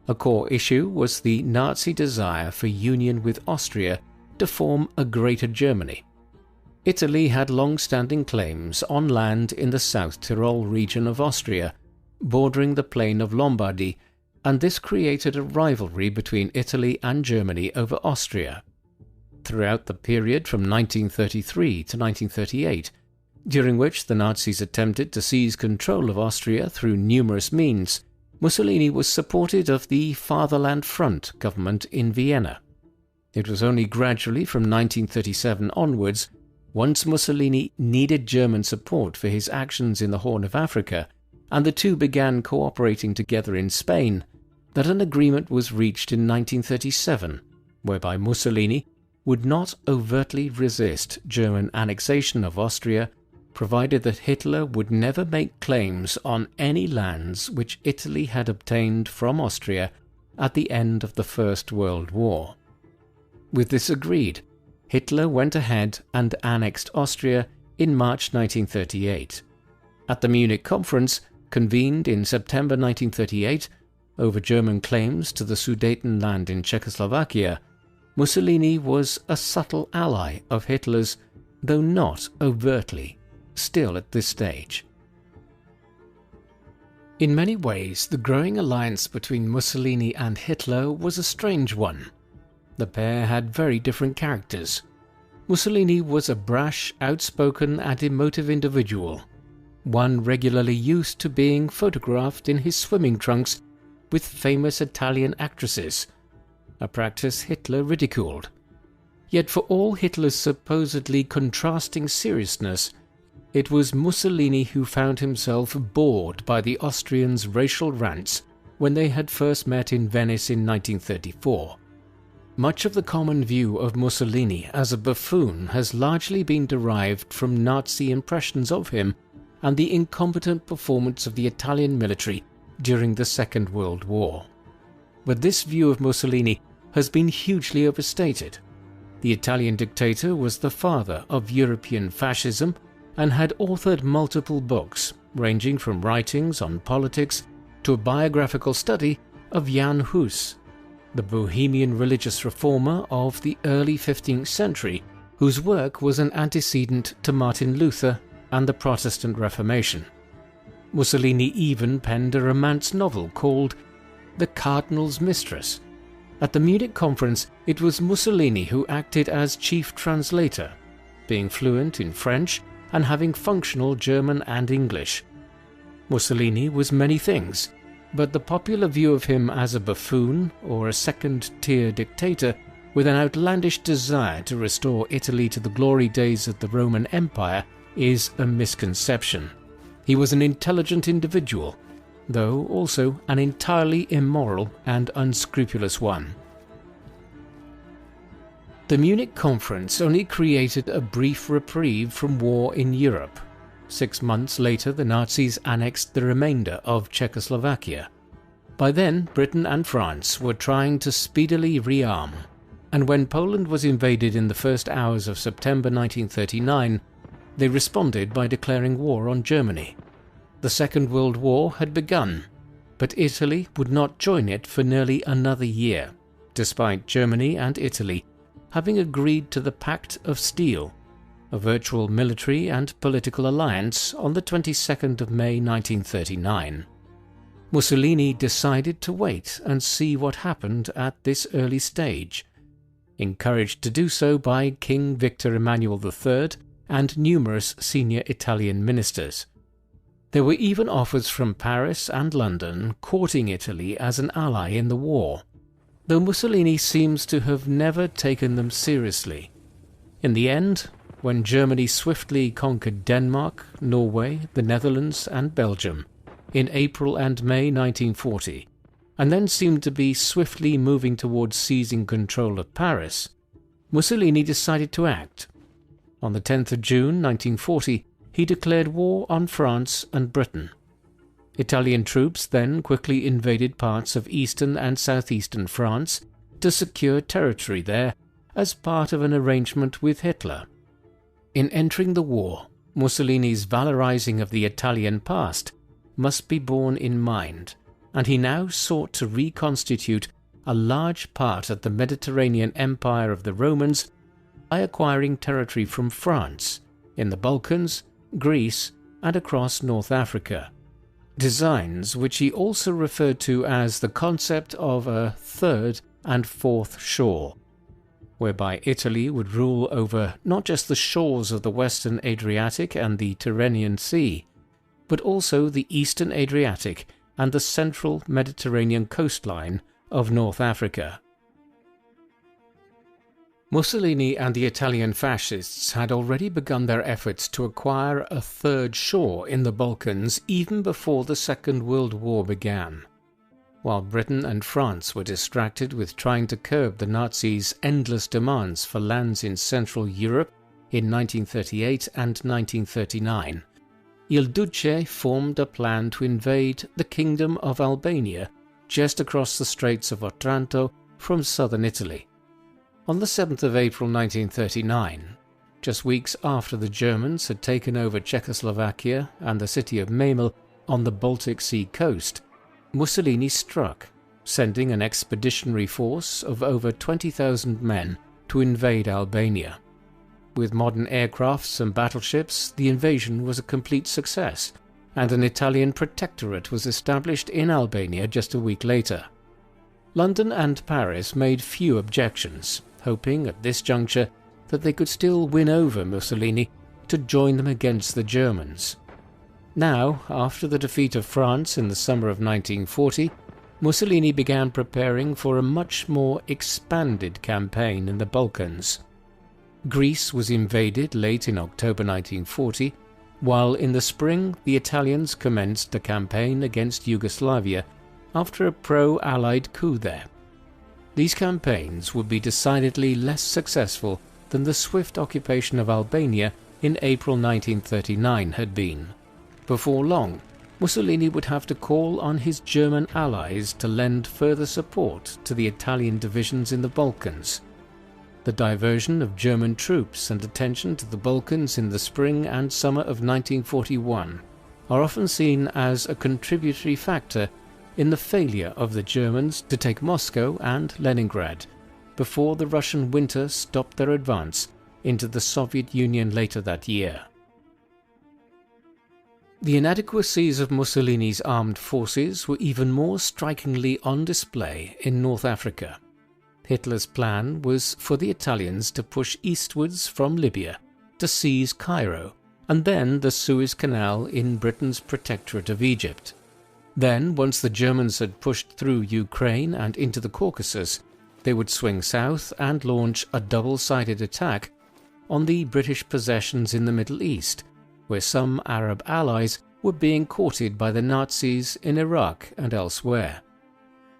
A core issue was the Nazi desire for union with Austria to form a Greater Germany. Italy had long-standing claims on land in the South Tyrol region of Austria, bordering the plain of Lombardy, and this created a rivalry between Italy and Germany over Austria. Throughout the period from 1933 to 1938, during which the Nazis attempted to seize control of Austria through numerous means, Mussolini was supported of the Fatherland Front government in Vienna. It was only gradually from 1937 onwards, once Mussolini needed German support for his actions in the Horn of Africa, and the two began cooperating together in Spain, that an agreement was reached in 1937, whereby Mussolini would not overtly resist German annexation of Austria, provided that Hitler would never make claims on any lands which Italy had obtained from Austria at the end of the First World War. With this agreed, Hitler went ahead and annexed Austria in March 1938. At the Munich Conference, convened in September 1938, over German claims to the Sudetenland in Czechoslovakia, Mussolini was a subtle ally of Hitler's, though not overtly, still at this stage. In many ways, the growing alliance between Mussolini and Hitler was a strange one. The pair had very different characters. Mussolini was a brash, outspoken and emotive individual, one regularly used to being photographed in his swimming trunks with famous Italian actresses, a practice Hitler ridiculed. Yet for all Hitler's supposedly contrasting seriousness, it was Mussolini who found himself bored by the Austrians' racial rants when they had first met in Venice in 1934. Much of the common view of Mussolini as a buffoon has largely been derived from Nazi impressions of him and the incompetent performance of the Italian military during the Second World War. But this view of Mussolini has been hugely overstated. The Italian dictator was the father of European fascism and had authored multiple books, ranging from writings on politics to a biographical study of Jan Hus, the Bohemian religious reformer of the early 15th century, whose work was an antecedent to Martin Luther and the Protestant Reformation. Mussolini even penned a romance novel called The Cardinal's Mistress. At the Munich conference, it was Mussolini who acted as chief translator, being fluent in French and having functional German and English. Mussolini was many things, but the popular view of him as a buffoon or a second-tier dictator with an outlandish desire to restore Italy to the glory days of the Roman Empire is a misconception. He was an intelligent individual, though also an entirely immoral and unscrupulous one. The Munich conference only created a brief reprieve from war in Europe. 6 months later, the Nazis annexed the remainder of Czechoslovakia. By then, Britain and France were trying to speedily rearm, and when Poland was invaded in the first hours of September 1939, they responded by declaring war on Germany. The Second World War had begun, but Italy would not join it for nearly another year, despite Germany and Italy having agreed to the Pact of Steel, a virtual military and political alliance, on the 22nd of May 1939. Mussolini decided to wait and see what happened at this early stage, encouraged to do so by King Victor Emmanuel III and numerous senior Italian ministers. There were even offers from Paris and London courting Italy as an ally in the war, though Mussolini seems to have never taken them seriously. In the end, when Germany swiftly conquered Denmark, Norway, the Netherlands and Belgium in April and May 1940, and then seemed to be swiftly moving towards seizing control of Paris, Mussolini decided to act. On the 10th of June 1940, he declared war on France and Britain. Italian troops then quickly invaded parts of eastern and southeastern France to secure territory there as part of an arrangement with Hitler. In entering the war, Mussolini's valorizing of the Italian past must be borne in mind, and he now sought to reconstitute a large part of the Mediterranean Empire of the Romans by acquiring territory from France, in the Balkans, Greece, and across North Africa. Designs which he also referred to as the concept of a third and fourth shore, whereby Italy would rule over not just the shores of the western Adriatic and the Tyrrhenian Sea, but also the eastern Adriatic and the central Mediterranean coastline of North Africa. Mussolini and the Italian fascists had already begun their efforts to acquire a third shore in the Balkans even before the Second World War began. While Britain and France were distracted with trying to curb the Nazis' endless demands for lands in Central Europe in 1938 and 1939, Il Duce formed a plan to invade the Kingdom of Albania just across the Straits of Otranto from southern Italy. On the 7th of April 1939, just weeks after the Germans had taken over Czechoslovakia and the city of Memel on the Baltic Sea coast, Mussolini struck, sending an expeditionary force of over 20,000 men to invade Albania. With modern aircrafts and battleships, the invasion was a complete success, and an Italian protectorate was established in Albania just a week later. London and Paris made few objections, hoping at this juncture that they could still win over Mussolini to join them against the Germans. Now, after the defeat of France in the summer of 1940, Mussolini began preparing for a much more expanded campaign in the Balkans. Greece was invaded late in October 1940, while in the spring the Italians commenced a campaign against Yugoslavia after a pro-Allied coup there. These campaigns would be decidedly less successful than the swift occupation of Albania in April 1939 had been. Before long, Mussolini would have to call on his German allies to lend further support to the Italian divisions in the Balkans. The diversion of German troops and attention to the Balkans in the spring and summer of 1941 are often seen as a contributory factor in the failure of the Germans to take Moscow and Leningrad before the Russian winter stopped their advance into the Soviet Union later that year. The inadequacies of Mussolini's armed forces were even more strikingly on display in North Africa. Hitler's plan was for the Italians to push eastwards from Libya to seize Cairo and then the Suez Canal in Britain's protectorate of Egypt. Then, once the Germans had pushed through Ukraine and into the Caucasus, they would swing south and launch a double-sided attack on the British possessions in the Middle East, where some Arab allies were being courted by the Nazis in Iraq and elsewhere.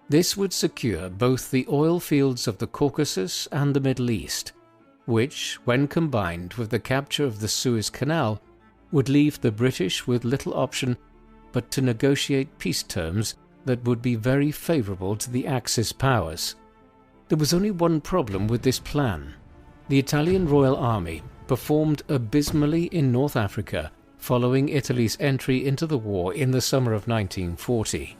This would secure both the oil fields of the Caucasus and the Middle East, which, when combined with the capture of the Suez Canal, would leave the British with little option but to negotiate peace terms that would be very favourable to the Axis powers. There was only one problem with this plan. The Italian Royal Army performed abysmally in North Africa following Italy's entry into the war in the summer of 1940.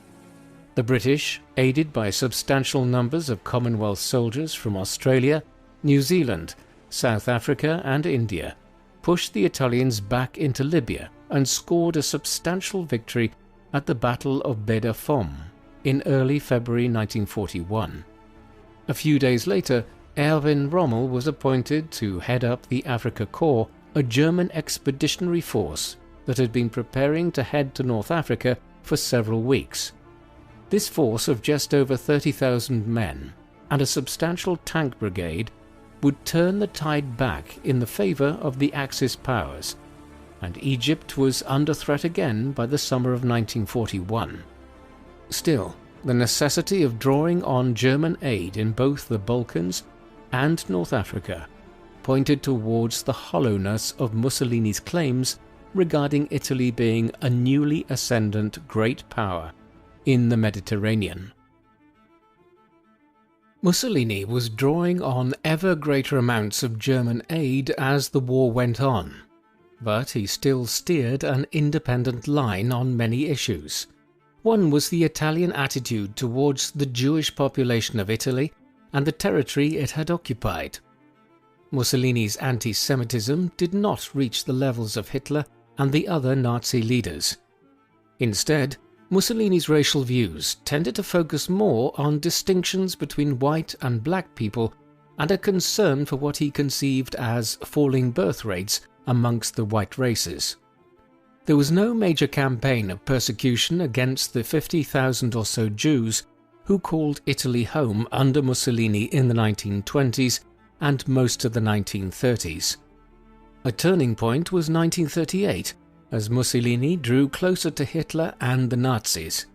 The British, aided by substantial numbers of Commonwealth soldiers from Australia, New Zealand, South Africa and India, pushed the Italians back into Libya and scored a substantial victory at the Battle of Beda Fom in early February 1941. A few days later, Erwin Rommel was appointed to head up the Afrika Korps, a German expeditionary force that had been preparing to head to North Africa for several weeks. This force of just over 30,000 men and a substantial tank brigade would turn the tide back in the favour of the Axis powers, and Egypt was under threat again by the summer of 1941. Still, the necessity of drawing on German aid in both the Balkans and North Africa pointed towards the hollowness of Mussolini's claims regarding Italy being a newly ascendant great power in the Mediterranean. Mussolini was drawing on ever greater amounts of German aid as the war went on, but he still steered an independent line on many issues. One was the Italian attitude towards the Jewish population of Italy and the territory it had occupied. Mussolini's anti-Semitism did not reach the levels of Hitler and the other Nazi leaders. Instead, Mussolini's racial views tended to focus more on distinctions between white and black people and a concern for what he conceived as falling birth rates amongst the white races. There was no major campaign of persecution against the 50,000 or so Jews who called Italy home under Mussolini in the 1920s and most of the 1930s. A turning point was 1938, as Mussolini drew closer to Hitler and the Nazis.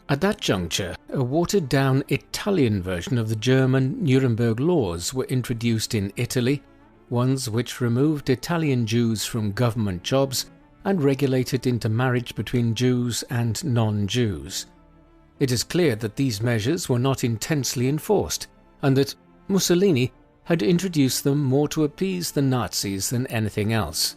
At that juncture, a watered-down Italian version of the German Nuremberg laws were introduced in Italy, ones which removed Italian Jews from government jobs and regulated intermarriage between Jews and non-Jews. It is clear that these measures were not intensely enforced, and that Mussolini had introduced them more to appease the Nazis than anything else.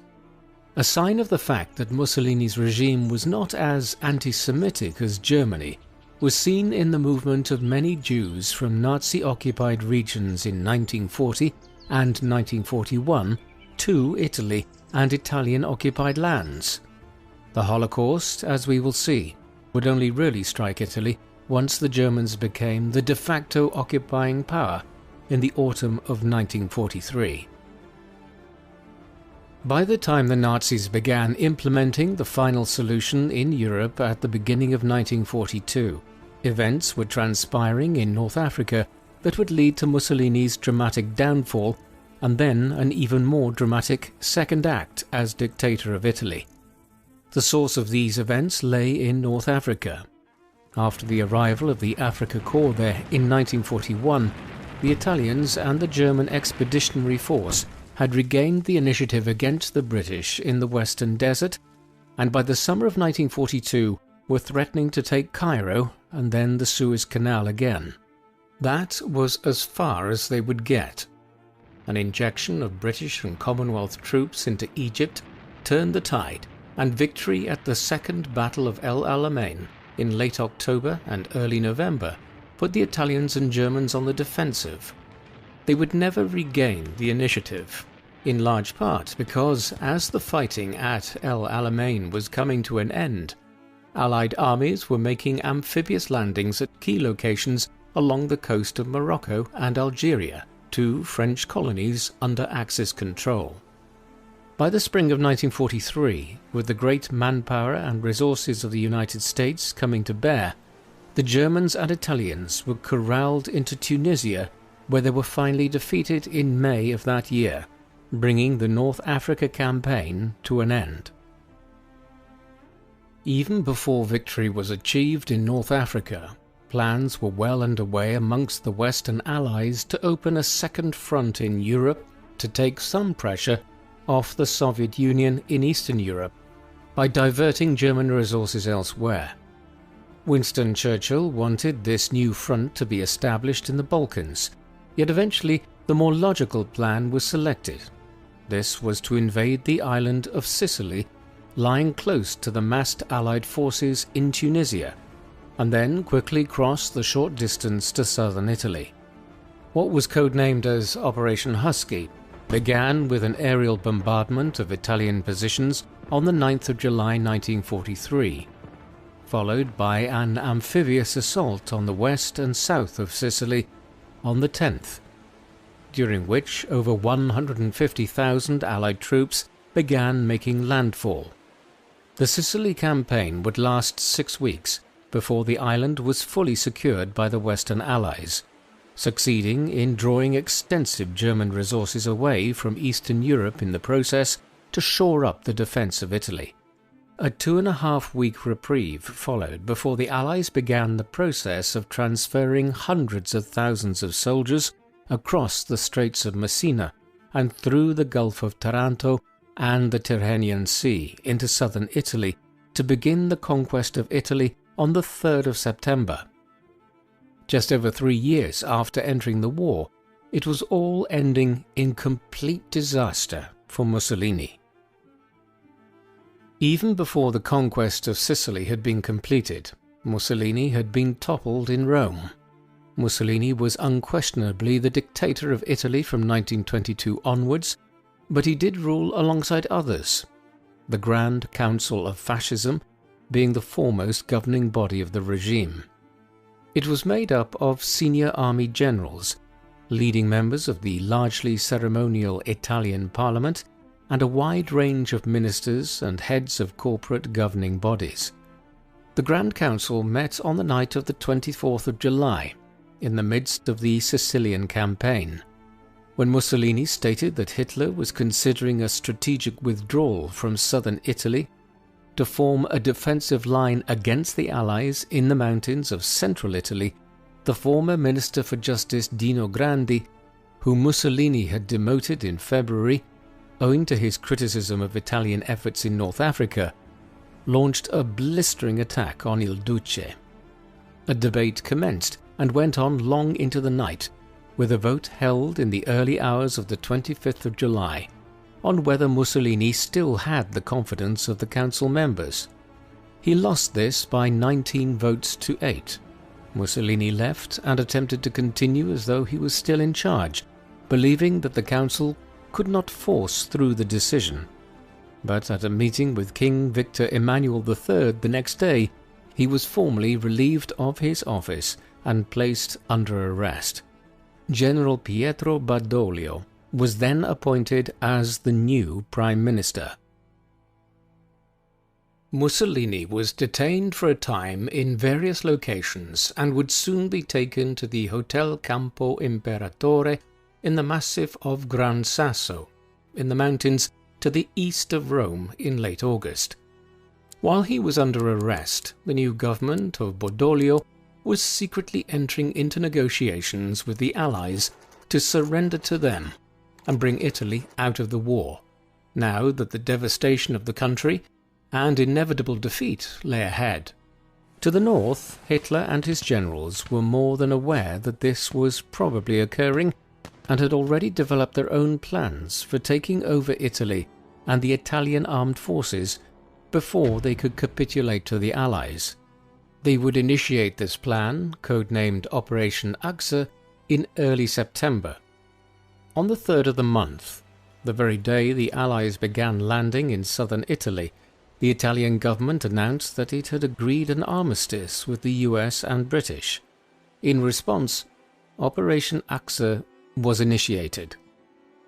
A sign of the fact that Mussolini's regime was not as anti-Semitic as Germany was seen in the movement of many Jews from Nazi-occupied regions in 1940 and 1941 to Italy and Italian-occupied lands. The Holocaust, as we will see, would only really strike Italy once the Germans became the de facto occupying power in the autumn of 1943. By the time the Nazis began implementing the final solution in Europe at the beginning of 1942, events were transpiring in North Africa that would lead to Mussolini's dramatic downfall and then an even more dramatic second act as dictator of Italy. The source of these events lay in North Africa. After the arrival of the Afrika Korps there in 1941, the Italians and the German Expeditionary Force had regained the initiative against the British in the Western Desert, and by the summer of 1942 were threatening to take Cairo and then the Suez Canal again. That was as far as they would get. An injection of British and Commonwealth troops into Egypt turned the tide, and victory at the Second Battle of El Alamein in late October and early November put the Italians and Germans on the defensive. They would never regain the initiative, in large part because, as the fighting at El Alamein was coming to an end, Allied armies were making amphibious landings at key locations along the coast of Morocco and Algeria, two French colonies under Axis control. By the spring of 1943, with the great manpower and resources of the United States coming to bear, the Germans and Italians were corralled into Tunisia, where they were finally defeated in May of that year, bringing the North Africa campaign to an end. Even before victory was achieved in North Africa, plans were well underway amongst the Western Allies to open a second front in Europe to take some pressure off the Soviet Union in Eastern Europe by diverting German resources elsewhere. Winston Churchill wanted this new front to be established in the Balkans, yet eventually the more logical plan was selected. This was to invade the island of Sicily, lying close to the massed Allied forces in Tunisia, and then quickly cross the short distance to southern Italy. What was codenamed as Operation Husky began with an aerial bombardment of Italian positions on the 9th of July 1943, followed by an amphibious assault on the west and south of Sicily on the 10th, during which over 150,000 Allied troops began making landfall. The Sicily campaign would last 6 weeks before the island was fully secured by the Western Allies, succeeding in drawing extensive German resources away from Eastern Europe in the process to shore up the defence of Italy. A 2.5-week reprieve followed before the Allies began the process of transferring hundreds of thousands of soldiers across the Straits of Messina and through the Gulf of Taranto and the Tyrrhenian Sea into southern Italy to begin the conquest of Italy on the 3rd of September. Just over 3 years after entering the war, it was all ending in complete disaster for Mussolini. Even before the conquest of Sicily had been completed, Mussolini had been toppled in Rome. Mussolini was unquestionably the dictator of Italy from 1922 onwards, but he did rule alongside others, the Grand Council of Fascism being the foremost governing body of the regime. It was made up of senior army generals, leading members of the largely ceremonial Italian parliament, and a wide range of ministers and heads of corporate governing bodies. The Grand Council met on the night of the 24th of July, in the midst of the Sicilian campaign, when Mussolini stated that Hitler was considering a strategic withdrawal from southern Italy to form a defensive line against the Allies in the mountains of central Italy. The former Minister for Justice Dino Grandi, whom Mussolini had demoted in February, owing to his criticism of Italian efforts in North Africa, launched a blistering attack on Il Duce. A debate commenced and went on long into the night, with a vote held in the early hours of the 25th of July on whether Mussolini still had the confidence of the council members. He lost this by 19 votes to 8, Mussolini left and attempted to continue as though he was still in charge, believing that the council could not force through the decision. But at a meeting with King Victor Emmanuel III the next day, he was formally relieved of his office and placed under arrest. General Pietro Badoglio was then appointed as the new Prime Minister. Mussolini was detained for a time in various locations and would soon be taken to the Hotel Campo Imperatore in the massif of Gran Sasso, in the mountains to the east of Rome in late August. While he was under arrest, the new government of Badoglio was secretly entering into negotiations with the Allies to surrender to them and bring Italy out of the war, now that the devastation of the country and inevitable defeat lay ahead. To the north, Hitler and his generals were more than aware that this was probably occurring and had already developed their own plans for taking over Italy and the Italian armed forces before they could capitulate to the Allies. They would initiate this plan, codenamed Operation Achse, in early September. On the 3rd of the month, the very day the Allies began landing in southern Italy, the Italian government announced that it had agreed an armistice with the US and British. In response, Operation Achse was initiated.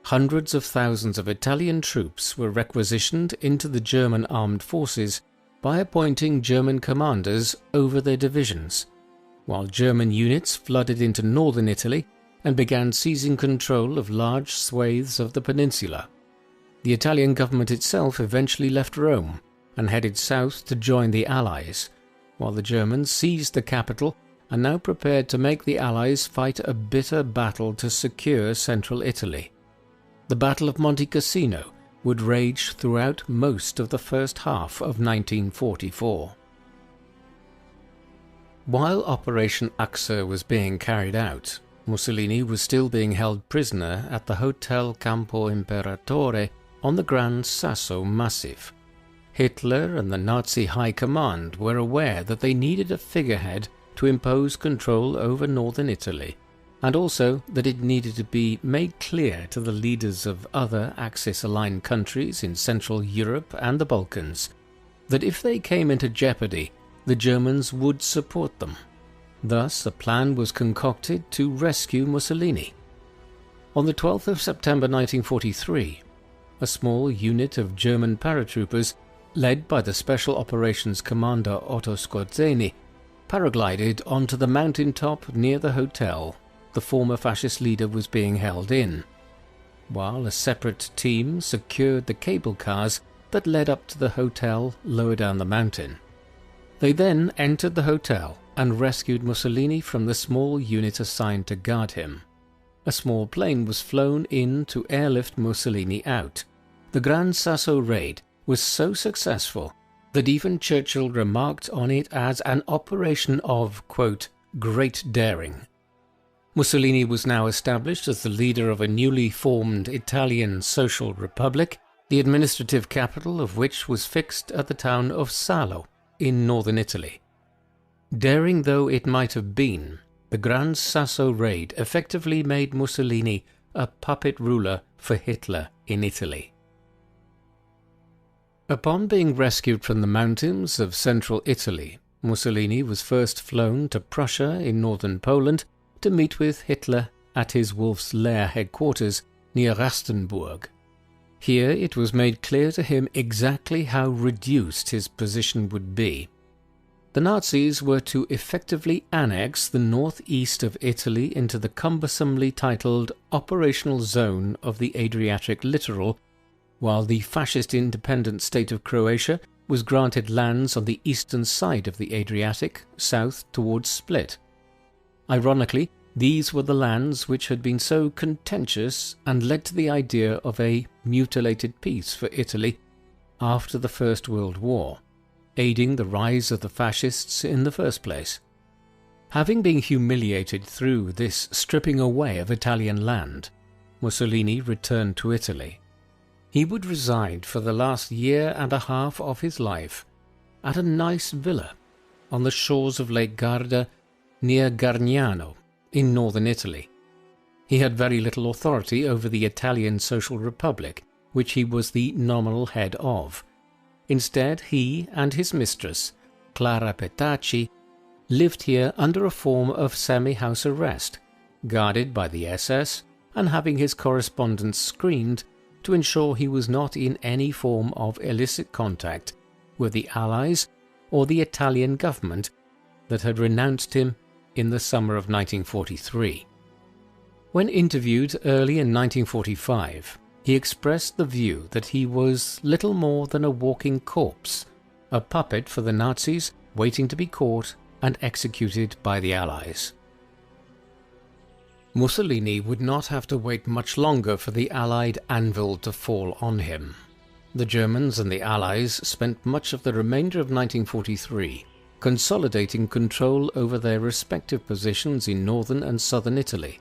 Hundreds of thousands of Italian troops were requisitioned into the German armed forces by appointing German commanders over their divisions, while German units flooded into northern Italy and began seizing control of large swathes of the peninsula. The Italian government itself eventually left Rome and headed south to join the Allies, while the Germans seized the capital and now prepared to make the Allies fight a bitter battle to secure central Italy. The Battle of Monte Cassino would rage throughout most of the first half of 1944. While Operation Achse was being carried out, Mussolini was still being held prisoner at the Hotel Campo Imperatore on the Gran Sasso Massif. Hitler and the Nazi High Command were aware that they needed a figurehead to impose control over northern Italy, and also that it needed to be made clear to the leaders of other Axis-aligned countries in Central Europe and the Balkans that if they came into jeopardy, the Germans would support them. Thus, a plan was concocted to rescue Mussolini. On the 12th of September 1943, a small unit of German paratroopers, led by the Special Operations Commander Otto Skorzeny, paraglided onto the mountaintop near the hotel the former fascist leader was being held in, while a separate team secured the cable cars that led up to the hotel lower down the mountain. They then entered the hotel and rescued Mussolini from the small unit assigned to guard him. A small plane was flown in to airlift Mussolini out. The Gran Sasso raid was so successful that even Churchill remarked on it as an operation of, quote, great daring. Mussolini was now established as the leader of a newly formed Italian Social Republic, the administrative capital of which was fixed at the town of Salo in northern Italy. Daring though it might have been, the Gran Sasso raid effectively made Mussolini a puppet ruler for Hitler in Italy. Upon being rescued from the mountains of central Italy, Mussolini was first flown to Prussia in northern Poland to meet with Hitler at his Wolf's Lair headquarters near Rastenburg. Here it was made clear to him exactly how reduced his position would be. The Nazis were to effectively annex the northeast of Italy into the cumbersomely titled Operational Zone of the Adriatic Littoral, while the fascist independent state of Croatia was granted lands on the eastern side of the Adriatic, south towards Split. Ironically, these were the lands which had been so contentious and led to the idea of a mutilated peace for Italy after the First World War, aiding the rise of the fascists in the first place. Having been humiliated through this stripping away of Italian land, Mussolini returned to Italy. He would reside for the last year and a half of his life at a nice villa on the shores of Lake Garda near Gargnano, in northern Italy. He had very little authority over the Italian Social Republic, which he was the nominal head of. Instead, he and his mistress, Clara Petacci, lived here under a form of semi-house arrest, guarded by the SS and having his correspondence screened to ensure he was not in any form of illicit contact with the Allies or the Italian government that had renounced him in the summer of 1943. When interviewed early in 1945, he expressed the view that he was little more than a walking corpse, a puppet for the Nazis waiting to be caught and executed by the Allies. Mussolini would not have to wait much longer for the Allied anvil to fall on him. The Germans and the Allies spent much of the remainder of 1943 consolidating control over their respective positions in northern and southern Italy.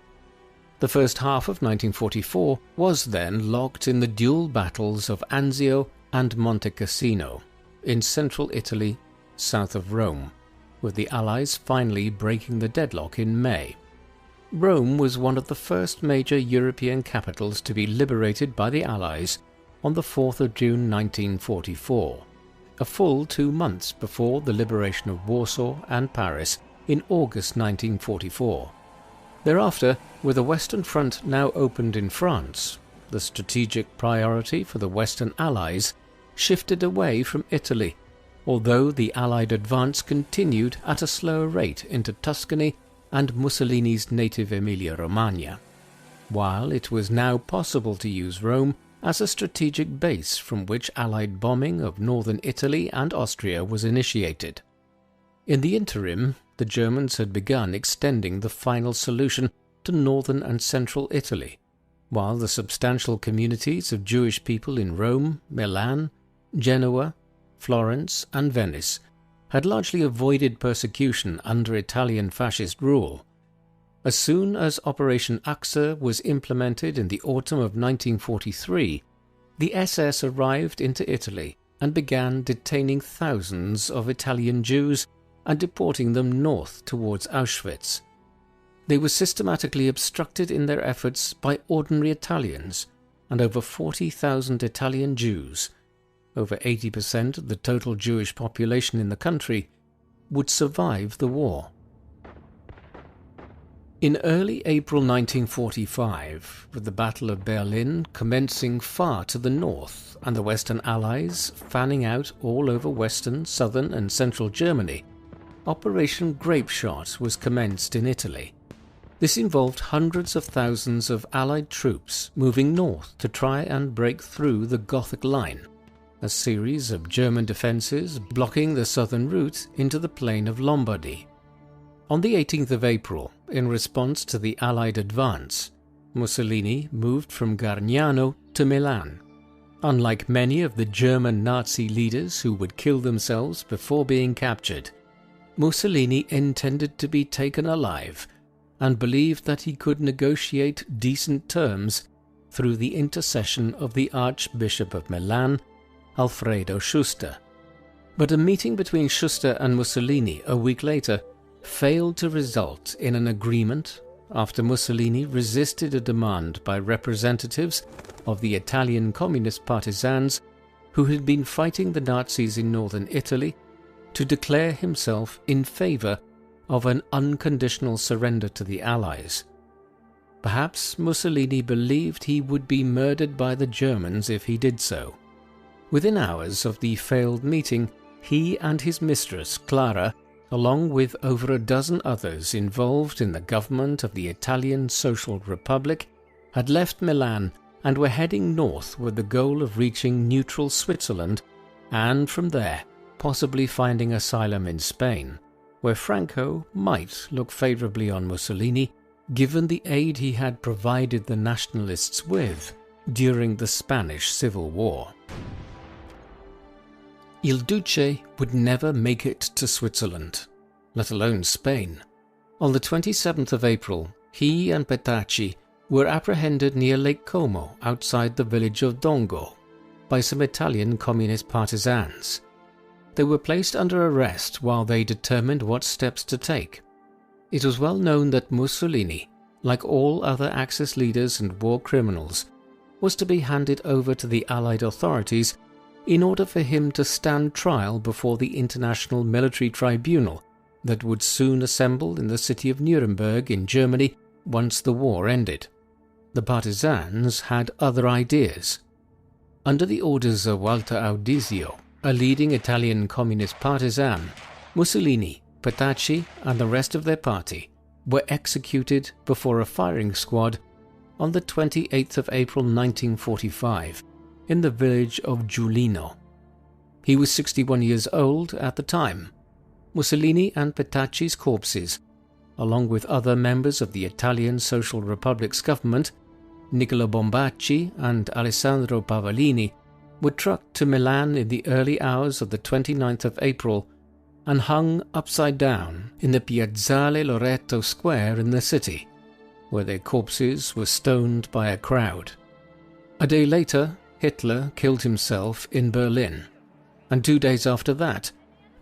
The first half of 1944 was then locked in the dual battles of Anzio and Monte Cassino, in central Italy, south of Rome, with the Allies finally breaking the deadlock in May. Rome was one of the first major European capitals to be liberated by the Allies on the 4th of June 1944, a full 2 months before the liberation of Warsaw and Paris in August 1944. Thereafter, with the Western Front now opened in France, the strategic priority for the Western Allies shifted away from Italy, although the Allied advance continued at a slower rate into Tuscany and Mussolini's native Emilia-Romagna, while it was now possible to use Rome as a strategic base from which Allied bombing of northern Italy and Austria was initiated. In the interim, the Germans had begun extending the final solution to northern and central Italy, while the substantial communities of Jewish people in Rome, Milan, Genoa, Florence and Venice had largely avoided persecution under Italian fascist rule. As soon as Operation Achse was implemented in the autumn of 1943, the SS arrived into Italy and began detaining thousands of Italian Jews and deporting them north towards Auschwitz. They were systematically obstructed in their efforts by ordinary Italians, and over 40,000 Italian Jews, over 80% of the total Jewish population in the country, would survive the war. In early April 1945, with the Battle of Berlin commencing far to the north and the Western Allies fanning out all over western, southern and central Germany, Operation Grapeshot was commenced in Italy. This involved hundreds of thousands of Allied troops moving north to try and break through the Gothic Line, a series of German defences blocking the southern route into the plain of Lombardy. On the 18th of April, in response to the Allied advance, Mussolini moved from Gargnano to Milan. Unlike many of the German Nazi leaders who would kill themselves before being captured, Mussolini intended to be taken alive and believed that he could negotiate decent terms through the intercession of the Archbishop of Milan, Alfredo Schuster. But a meeting between Schuster and Mussolini a week later failed to result in an agreement after Mussolini resisted a demand by representatives of the Italian communist partisans who had been fighting the Nazis in northern Italy to declare himself in favour of an unconditional surrender to the Allies. Perhaps Mussolini believed he would be murdered by the Germans if he did so. Within hours of the failed meeting, he and his mistress, Clara, along with over a dozen others involved in the government of the Italian Social Republic, had left Milan and were heading north with the goal of reaching neutral Switzerland and from there possibly finding asylum in Spain, where Franco might look favourably on Mussolini given the aid he had provided the nationalists with during the Spanish Civil War. Il Duce would never make it to Switzerland, let alone Spain. On the 27th of April, he and Petacci were apprehended near Lake Como outside the village of Dongo by some Italian communist partisans. They were placed under arrest while they determined what steps to take. It was well known that Mussolini, like all other Axis leaders and war criminals, was to be handed over to the Allied authorities in order for him to stand trial before the International Military Tribunal that would soon assemble in the city of Nuremberg in Germany once the war ended. The partisans had other ideas. Under the orders of Walter Audizio, a leading Italian communist partisan, Mussolini, Petacci, and the rest of their party were executed before a firing squad on the 28th of April 1945 in the village of Giulino. He was 61 years old at the time. Mussolini and Petacci's corpses, along with other members of the Italian Social Republic's government, Niccolo Bombacci and Alessandro Pavellini, were trucked to Milan in the early hours of the 29th of April and hung upside down in the Piazzale Loreto Square in the city, where their corpses were stoned by a crowd. A day later, Hitler killed himself in Berlin, and 2 days after that,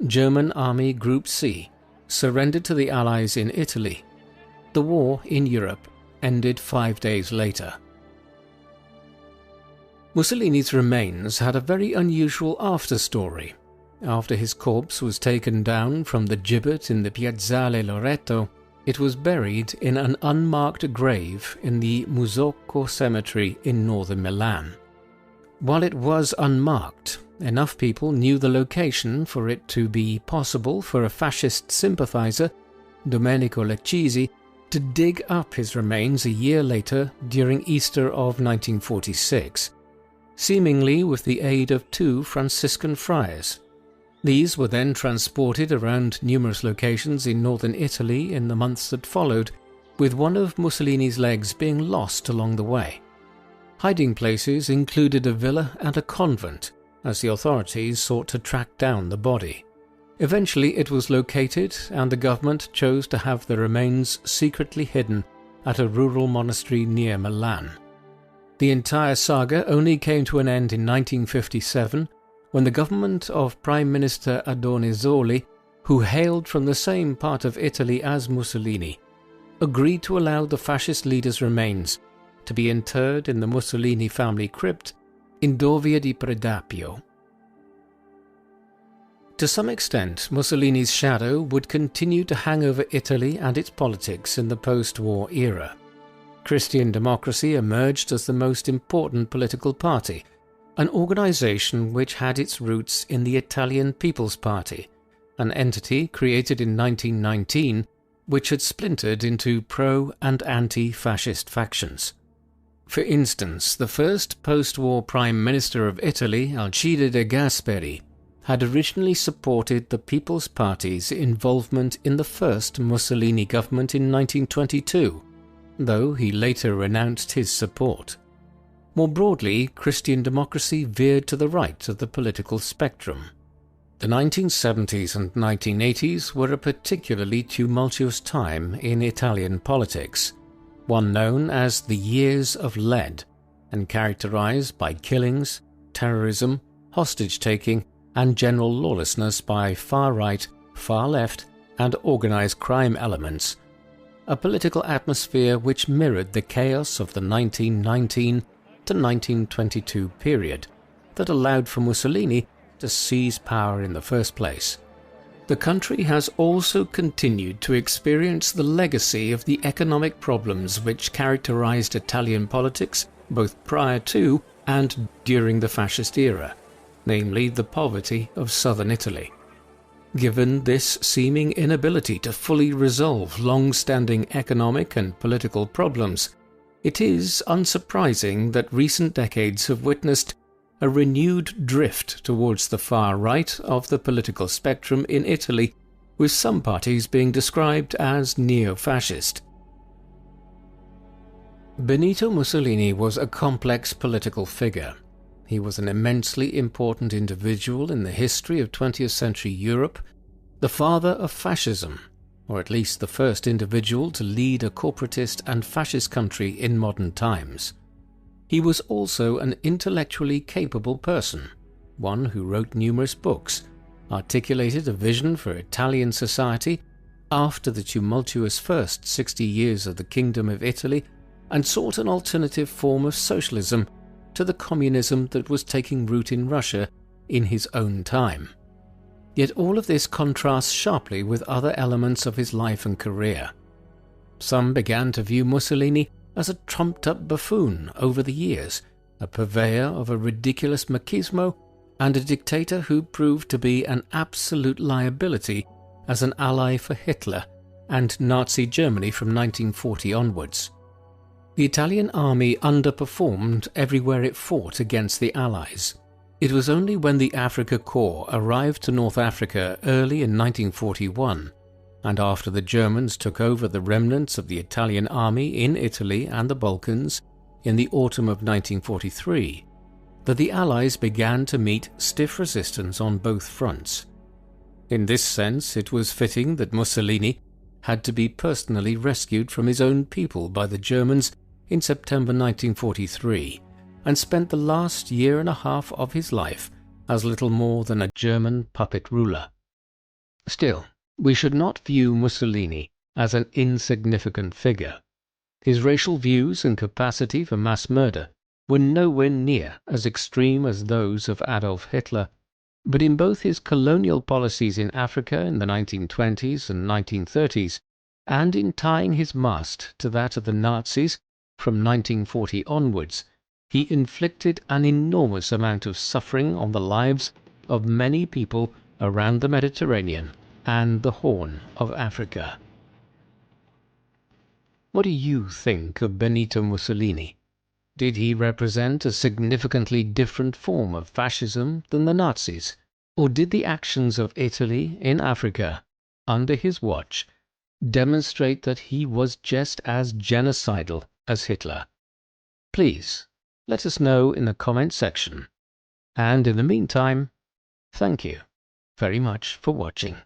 German Army Group C surrendered to the Allies in Italy. The war in Europe ended 5 days later. Mussolini's remains had a very unusual after-story. After his corpse was taken down from the gibbet in the Piazzale Loreto, it was buried in an unmarked grave in the Musocco cemetery in northern Milan. While it was unmarked, enough people knew the location for it to be possible for a fascist sympathizer, Domenico Leccisi, to dig up his remains a year later during Easter of 1946, seemingly with the aid of 2 Franciscan friars. These were then transported around numerous locations in northern Italy in the months that followed, with one of Mussolini's legs being lost along the way. Hiding places included a villa and a convent, as the authorities sought to track down the body. Eventually it was located, and the government chose to have the remains secretly hidden at a rural monastery near Milan. The entire saga only came to an end in 1957, when the government of Prime Minister Adornisoli, who hailed from the same part of Italy as Mussolini, agreed to allow the fascist leader's remains to be interred in the Mussolini family crypt in Dovia di Predapio. To some extent, Mussolini's shadow would continue to hang over Italy and its politics in the post-war era. Christian Democracy emerged as the most important political party, an organization which had its roots in the Italian People's Party, an entity created in 1919 which had splintered into pro- and anti-fascist factions. For instance, the first post-war Prime Minister of Italy, Alcide de Gasperi, had originally supported the People's Party's involvement in the first Mussolini government in 1922, though he later renounced his support. More broadly, Christian Democracy veered to the right of the political spectrum. The 1970s and 1980s were a particularly tumultuous time in Italian politics, one known as the Years of Lead, and characterized by killings, terrorism, hostage-taking, and general lawlessness by far-right, far-left, and organized crime elements, a political atmosphere which mirrored the chaos of the 1919 to 1922 period that allowed for Mussolini to seize power in the first place. The country has also continued to experience the legacy of the economic problems which characterized Italian politics both prior to and during the fascist era, namely the poverty of southern Italy. Given this seeming inability to fully resolve long-standing economic and political problems, it is unsurprising that recent decades have witnessed a renewed drift towards the far right of the political spectrum in Italy, with some parties being described as neo-fascist. Benito Mussolini was a complex political figure. He was an immensely important individual in the history of 20th century Europe, the father of fascism, or at least the first individual to lead a corporatist and fascist country in modern times. He was also an intellectually capable person, one who wrote numerous books, articulated a vision for Italian society, after the tumultuous first 60 years of the Kingdom of Italy and sought an alternative form of socialism to the communism that was taking root in Russia in his own time. Yet all of this contrasts sharply with other elements of his life and career. Some began to view Mussolini as a trumped-up buffoon over the years, a purveyor of a ridiculous machismo, and a dictator who proved to be an absolute liability as an ally for Hitler and Nazi Germany from 1940 onwards. The Italian army underperformed everywhere it fought against the Allies. It was only when the Afrika Korps arrived to North Africa early in 1941, and after the Germans took over the remnants of the Italian army in Italy and the Balkans in the autumn of 1943, that the Allies began to meet stiff resistance on both fronts. In this sense, it was fitting that Mussolini had to be personally rescued from his own people by the Germans in September 1943, and spent the last year and a half of his life as little more than a German puppet ruler. Still, we should not view Mussolini as an insignificant figure. His racial views and capacity for mass murder were nowhere near as extreme as those of Adolf Hitler, but in both his colonial policies in Africa in the 1920s and 1930s, and in tying his mast to that of the Nazis from 1940 onwards, he inflicted an enormous amount of suffering on the lives of many people around the Mediterranean and the Horn of Africa. What do you think of Benito Mussolini? Did he represent a significantly different form of fascism than the Nazis? Or did the actions of Italy in Africa, under his watch, demonstrate that he was just as genocidal as Hitler? Please, let us know in the comment section. And in the meantime, thank you very much for watching.